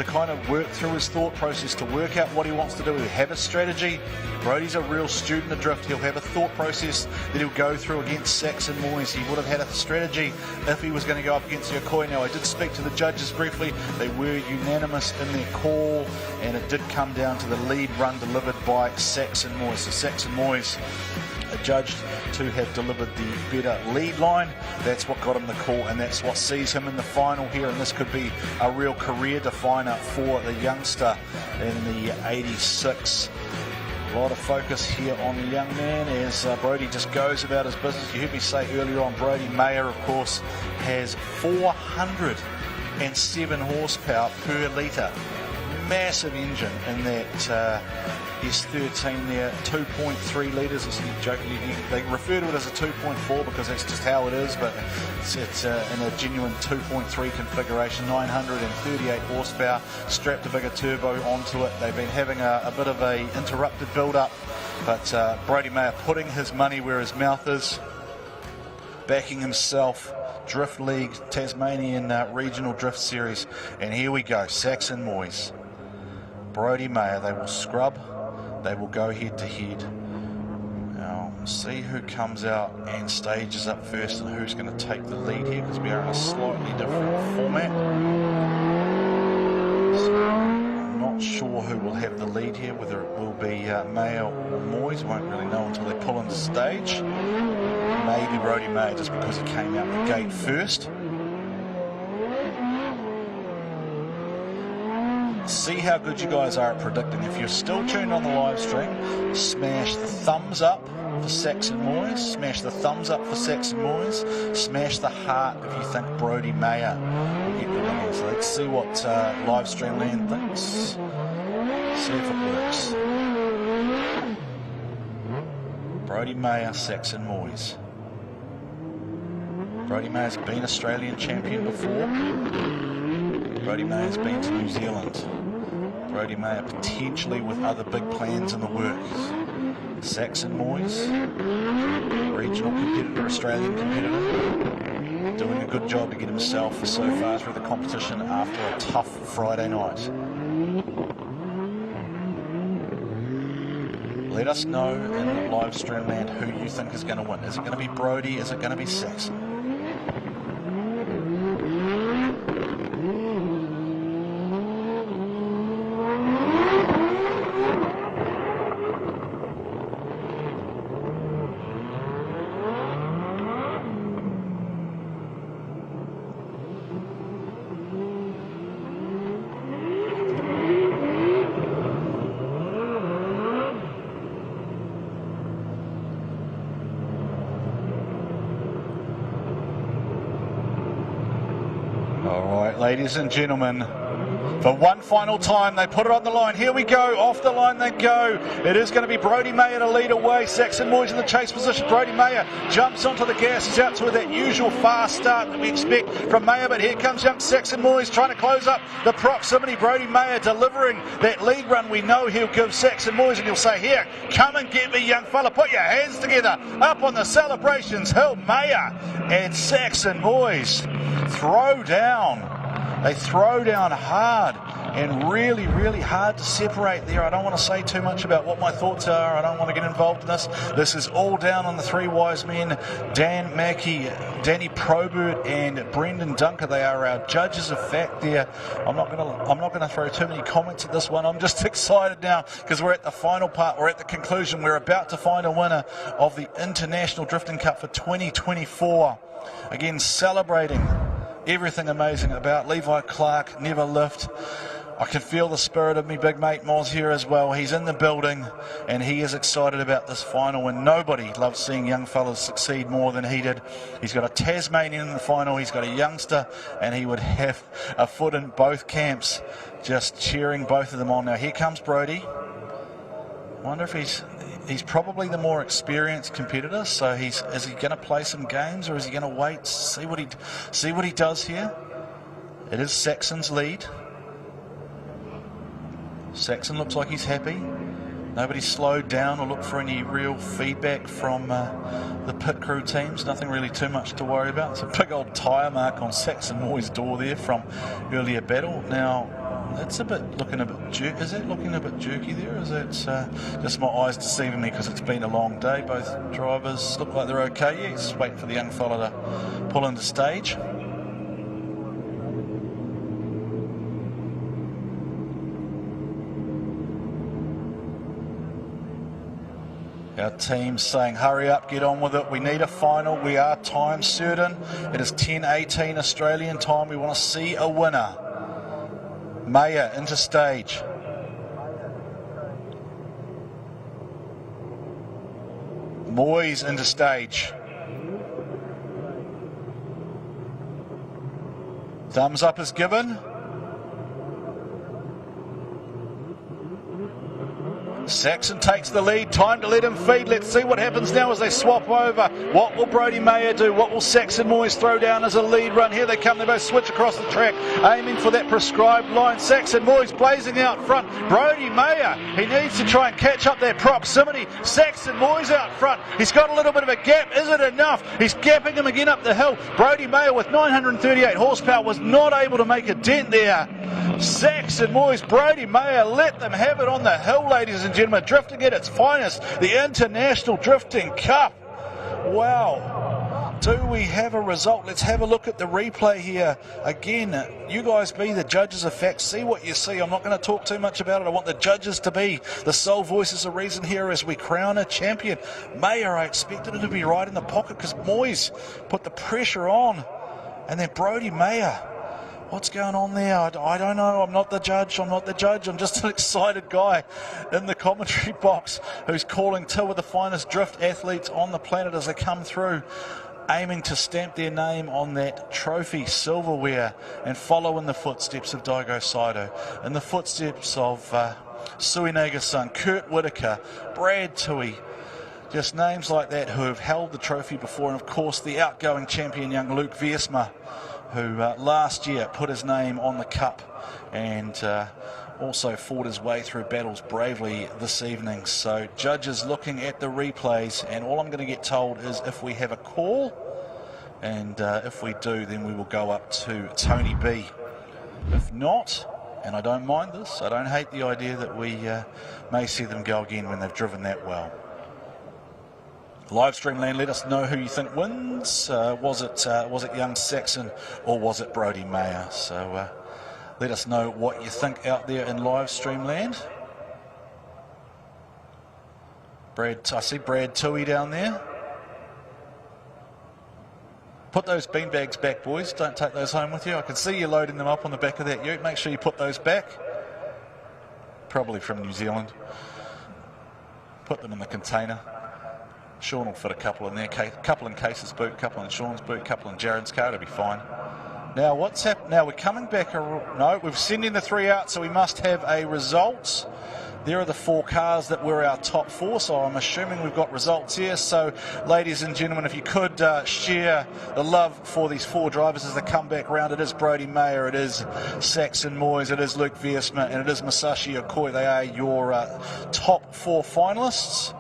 kind of work through his thought process, to work out what he wants to do. He'll have a strategy. Brodie's a real student of drift. He'll have a thought process that he'll go through against Saxon Moyes. He would have had a strategy if he was going to go up against Yokoi. Now, I did speak to the judges briefly. They were unanimous in their call, and it did come down to the lead run delivered by Saxon Moyes. So Saxon Moyes judged to have delivered the better lead line. That's what got him the call, and that's what sees him in the final here, and this could be a real career definer for the youngster in the 86. A lot of focus here on the young man as Brodie just goes about his business. You heard me say earlier on, Brodie Mayer, of course, has 407 horsepower per litre. Massive engine in that S13 there, 2.3 litres. They refer to it as a 2.4 because that's just how it is, but it's in a genuine 2.3 configuration, 938 horsepower, strapped a bigger turbo onto it. They've been having a bit of a interrupted build-up, but Brodie Mayer putting his money where his mouth is, backing himself. Drift League, Tasmanian Regional Drift Series, and here we go, Saxon Moyes. Brodie Mayer, they will scrub, they will go head to head. Now, see who comes out and stages up first and who's going to take the lead here, because we are in a slightly different format. So, I'm not sure who will have the lead here, whether it will be Mayer or Moyes. Won't really know until they pull into stage. Maybe Brodie Mayer, just because he came out the gate first. See how good you guys are at predicting. If you're still tuned on the live stream, smash the thumbs up for Saxon Moyes, smash the thumbs up for Saxon Moyes, smash the heart if you think Brodie Mayer will get the win. So let's see what live stream land thinks. See if it works. Brodie Mayer, Saxon Moyes. Brodie Mayer's been Australian champion before. Brodie Mayer's been to New Zealand. Brodie Mayer potentially with other big plans in the works. Saxon Moyes, regional competitor, Australian competitor, doing a good job to get himself so far through the competition after a tough Friday night. Let us know in live stream land who you think is going to win. Is it going to be Brodie? Is it going to be Saxon? Ladies and gentlemen, for one final time, they put it on the line. Here we go, off the line they go. It is going to be Brodie Mayer to lead away. Saxon Moyes in the chase position. Brodie Mayer jumps onto the gas. He's out to that usual fast start that we expect from Mayer, but here comes young Saxon Moyes trying to close up the proximity. Brodie Mayer delivering that lead run. We know he'll give Saxon Moyes, and he'll say, here, come and get me, young fella. Put your hands together. Up on the celebrations hill, Mayer and Saxon Moyes throw down. They throw down hard and really, really hard to separate there. I don't want to say too much about what my thoughts are. I don't want to get involved in this. This is all down on the three wise men, Dan Mackey, Danny Probert and Brendan Dunker. They are our judges of fact there. I'm not going to throw too many comments at this one. I'm just excited now because we're at the final part. We're at the conclusion. We're about to find a winner of the International Drifting Cup for 2024. Again, celebrating everything amazing about Levi Clark, never lift. I can feel the spirit of me big mate Moz here as well. He's in the building and he is excited about this final, and nobody loves seeing young fellas succeed more than he did. He's got a Tasmanian in the final, he's got a youngster, and he would have a foot in both camps just cheering both of them on. Now here comes Brodie. I wonder if he's probably the more experienced competitor, so is he going to play some games or is he going to wait, see what he does here? It is Saxon's lead. Saxon looks like he's happy. Nobody slowed down or looked for any real feedback from the pit crew teams. Nothing really too much to worry about. It's a big old tyre mark on Saxon Moy's door there from earlier battle. Now, it's looking a bit jerky. Is it looking a bit jerky there? Is it just my eyes deceiving me because it's been a long day? Both drivers look like they're okay. Yeah, just waiting for the young fella to pull into stage. Our team's saying, hurry up, get on with it. We need a final. We are time certain. It is 10:18 Australian time. We want to see a winner. Mayer into stage. Moyes into stage. Thumbs up is given. Saxon takes the lead, time to let him feed. Let's see what happens now as they swap over. What will Brodie Mayer do? What will Saxon Moyes throw down as a lead run? Here they come, they both switch across the track, aiming for that prescribed line. Saxon Moyes blazing out front. Brodie Mayer, he needs to try and catch up that proximity. Saxon Moyes out front. He's got a little bit of a gap. Is it enough? He's gapping him again up the hill. Brodie Mayer with 938 horsepower was not able to make a dent there. Saxon Moyes, Brodie Mayer, let them have it on the hill, ladies and gentlemen. Drifting at its finest, the International Drifting Cup. Wow. Do we have a result? Let's have a look at the replay here. Again, you guys be the judges of facts. See what you see. I'm not going to talk too much about it. I want the judges to be the sole voices of reason here as we crown a champion. Mayer, I expected it to be right in the pocket because Moyes put the pressure on. And then Brodie Mayer. What's going on there? I don't know. I'm not the judge. I'm just an excited guy in the commentary box who's calling two of the finest drift athletes on the planet as they come through, aiming to stamp their name on that trophy silverware and follow in the footsteps of Daigo Saito, in the footsteps of Sui Nagasan, Kurt Whitaker, Brad Tui. Just names like that who have held the trophy before, and of course the outgoing champion young Luke Veersma, who last year put his name on the cup and also fought his way through battles bravely this evening. So judges looking at the replays, and all I'm going to get told is if we have a call, and if we do, then we will go up to Tony B. If not, and I don't mind this, I don't hate the idea that we may see them go again when they've driven that well. Livestream land, let us know who you think wins. Was it young Saxon or was it Brodie Mayer? So let us know what you think out there in Livestream land. I see Brad Tui down there. Put those beanbags back, boys. Don't take those home with you. I can see you loading them up on the back of that ute. Make sure you put those back. Probably from New Zealand. Put them in the container. Sean will fit a couple in there, couple in Case's boot, a couple in Sean's boot, a couple in Jared's car, it'll be fine. Now what's happened? Now we're coming back, no, we've sent in the three out, so we must have a result. There are the four cars that were our top four, so I'm assuming we've got results here. So ladies and gentlemen, if you could share the love for these four drivers as they come back round. It is Brodie Mayer, it is Saxon Moyes, it is Luke Veersma, and it is Masashi Okoi. They are your top four finalists.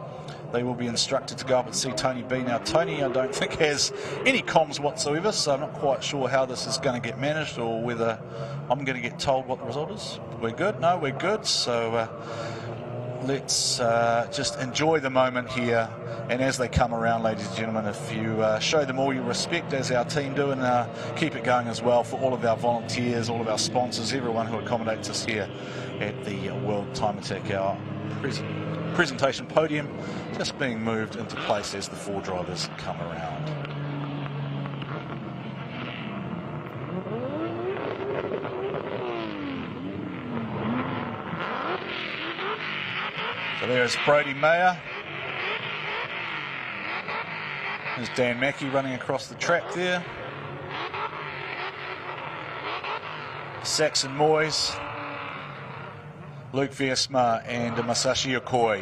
They will be instructed to go up and see Tony B. Now, Tony, I don't think has any comms whatsoever, so I'm not quite sure how this is going to get managed or whether I'm going to get told what the result is. We're good? No, we're good. So let's just enjoy the moment here. And as they come around, ladies and gentlemen, if you show them all your respect, as our team do, and keep it going as well for all of our volunteers, all of our sponsors, everyone who accommodates us here at the World Time Attack Hour presentation podium, just being moved into place as the four drivers come around. So there's Brodie Mayer. There's Dan Mackey running across the track there. Saxon Moyes, Luke Veersma and Masashi Okoi.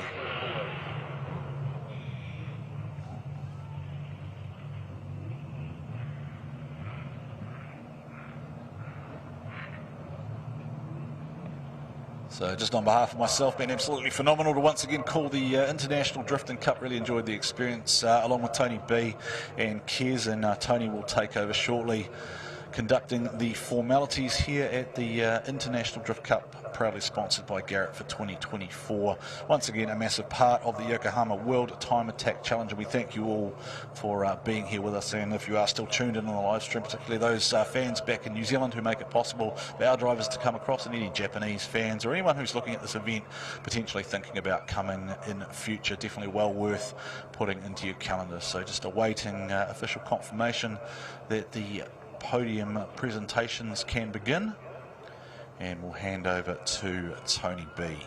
So just on behalf of myself, been absolutely phenomenal to once again call the International Drifting Cup. Really enjoyed the experience along with Tony B and Kez, and Tony will take over shortly conducting the formalities here at the International Drift Cup, proudly sponsored by Garrett for 2024. Once again, a massive part of the Yokohama World Time Attack Challenge, and we thank you all for being here with us. And if you are still tuned in on the live stream, particularly those fans back in New Zealand who make it possible for our drivers to come across, and any Japanese fans or anyone who's looking at this event, potentially thinking about coming in future, definitely well worth putting into your calendar. So just awaiting official confirmation that the podium presentations can begin, and we'll hand over to Tony B.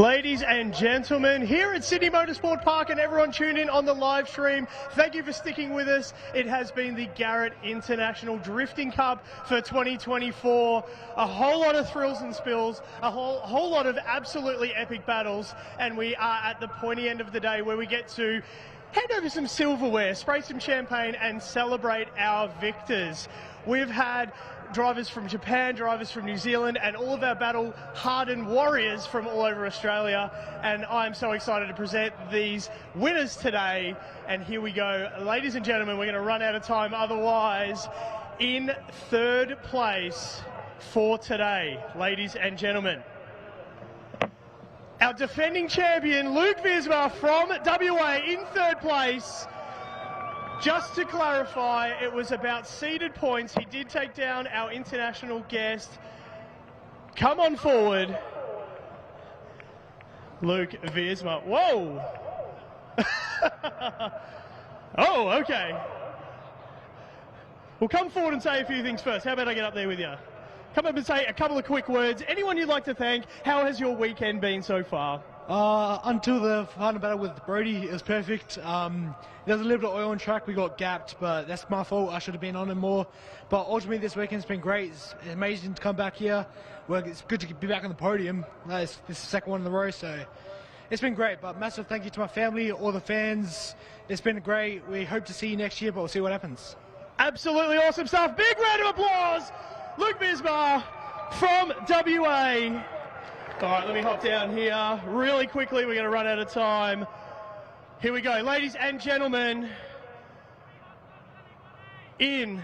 Ladies and gentlemen, here at Sydney Motorsport Park and everyone tuned in on the live stream, thank you for sticking with us. It has been the Garrett International Drifting Cup for 2024. A whole lot of thrills and spills, a whole lot of absolutely epic battles, and we are at the pointy end of the day where we get to hand over some silverware, spray some champagne and celebrate our victors. We've had drivers from Japan, drivers from New Zealand, and all of our battle-hardened warriors from all over Australia. And I'm so excited to present these winners today. And here we go. Ladies and gentlemen, we're going to run out of time otherwise. In third place for today, ladies and gentlemen, our defending champion, Luke Visma from WA in third place. Just to clarify, it was about seeded points. He did take down our international guest. Come on forward. Luke Visma. Whoa! Oh, okay. Well, come forward and say a few things first. How about I get up there with you? Come up and say a couple of quick words. Anyone you'd like to thank? How has your weekend been so far? Until the final battle with Brody, it was perfect. There was a little bit of oil on track, we got gapped, but that's my fault. I should have been on it more. But ultimately, this weekend's been great. It's amazing to come back here. Well, it's good to be back on the podium. This is the second one in a row, so it's been great. But massive thank you to my family, all the fans. It's been great. We hope to see you next year, but we'll see what happens. Absolutely awesome stuff. Big round of applause. Luke Visma from WA. All right, let me hop down here really quickly. We're going to run out of time. Here we go. Ladies and gentlemen, in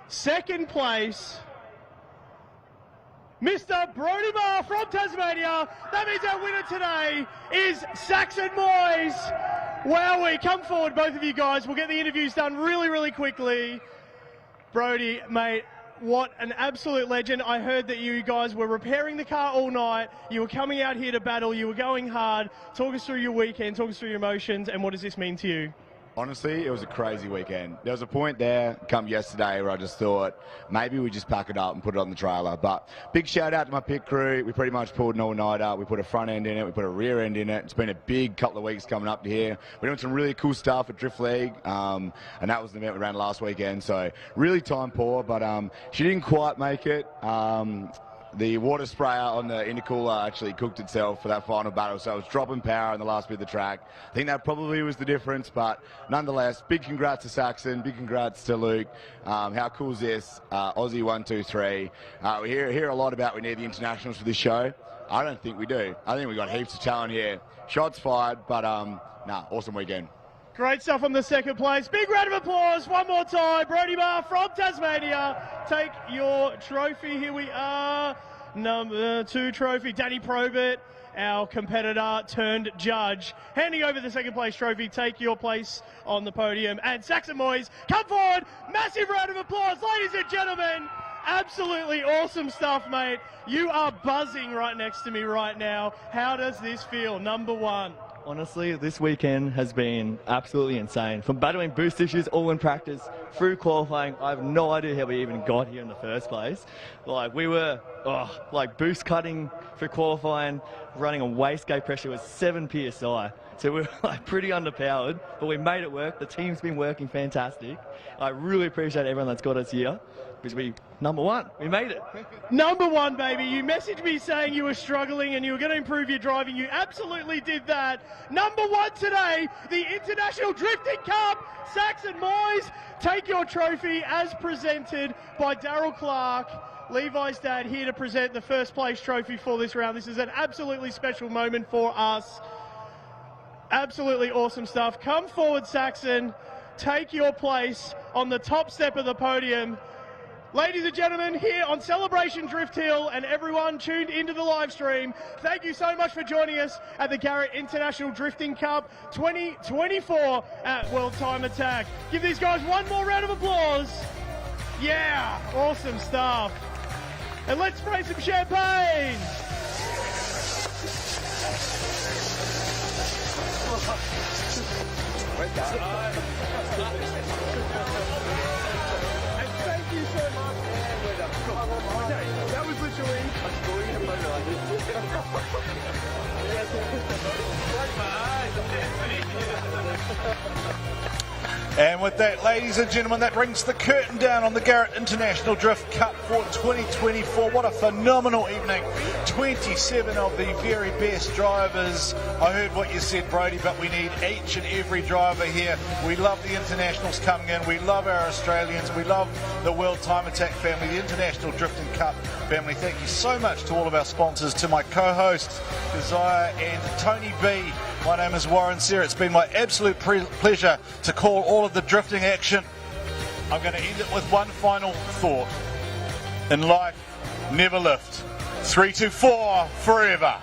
second place, Mr. Brody Barr from Tasmania. That means our winner today is Saxon Moyes. Wowee, come forward, both of you guys. We'll get the interviews done really, really quickly. Brody, mate, what an absolute legend. I heard that you guys were repairing the car all night. You were coming out here to battle. You were going hard. Talk us through your weekend. Talk us through your emotions. And what does this mean to you? Honestly, it was a crazy weekend. There was a point there, come yesterday, where I just thought maybe we just pack it up and put it on the trailer. But big shout out to my pit crew. We pretty much pulled an all-nighter. We put a front end in it. We put a rear end in it. It's been a big couple of weeks coming up to here. We're doing some really cool stuff at Drift League, and that was the event we ran last weekend. So really time poor, but she didn't quite make it. The water sprayer on the intercooler actually cooked itself for that final battle, so it was dropping power in the last bit of the track. I think that probably was the difference, but nonetheless, big congrats to Saxon, big congrats to Luke. How cool is this? Aussie 1, 2, 3. We hear a lot about we need the internationals for this show. I don't think we do. I think we got heaps of talent here. Shots fired, but awesome weekend. Great stuff on the second place. Big round of applause one more time. Brody Barr from Tasmania. Take your trophy. Here we are. Number 2 trophy. Danny Probert, our competitor turned judge. Handing over the second place trophy. Take your place on the podium. And Saxon Moyes, come forward. Massive round of applause. Ladies and gentlemen, absolutely awesome stuff, mate. You are buzzing right next to me right now. How does this feel? Number 1. Honestly, this weekend has been absolutely insane. From battling boost issues all in practice through qualifying, I have no idea how we even got here in the first place. Like, we were boost cutting for qualifying, running on wastegate pressure was 7 PSI. So we were pretty underpowered, but we made it work. The team's been working fantastic. I really appreciate everyone that's got us here. Because number 1, we made it. Number 1, baby. You messaged me saying you were struggling and you were going to improve your driving. You absolutely did that. Number 1 today, the International Drifting Cup. Saxon Moyes, take your trophy as presented by Daryl Clark, Levi's dad, here to present the first place trophy for this round. This is an absolutely special moment for us. Absolutely awesome stuff. Come forward, Saxon. Take your place on the top step of the podium. Ladies and gentlemen, here on Celebration Drift Hill and everyone tuned into the live stream, thank you so much for joining us at the Garrett International Drifting Cup 2024 at World Time Attack. Give these guys one more round of applause. Yeah, awesome stuff. And let's spray some champagne. Thank you so much. That was literally... And with that, ladies and gentlemen, that brings the curtain down on the Garrett International Drift Cup for 2024. What a phenomenal evening. 27 of the very best drivers. I heard what you said, Brody, but we need each and every driver here. We love the internationals coming in. We love our Australians. We love the World Time Attack family, the International Drifting Cup family. Thank you so much to all of our sponsors, to my co-hosts, Keziah and Tony B. My name is Warren Serra. It's been my absolute pleasure to call all of the drifting action. I'm going to end it with one final thought. In life, never lift. 3, 2, 4, forever.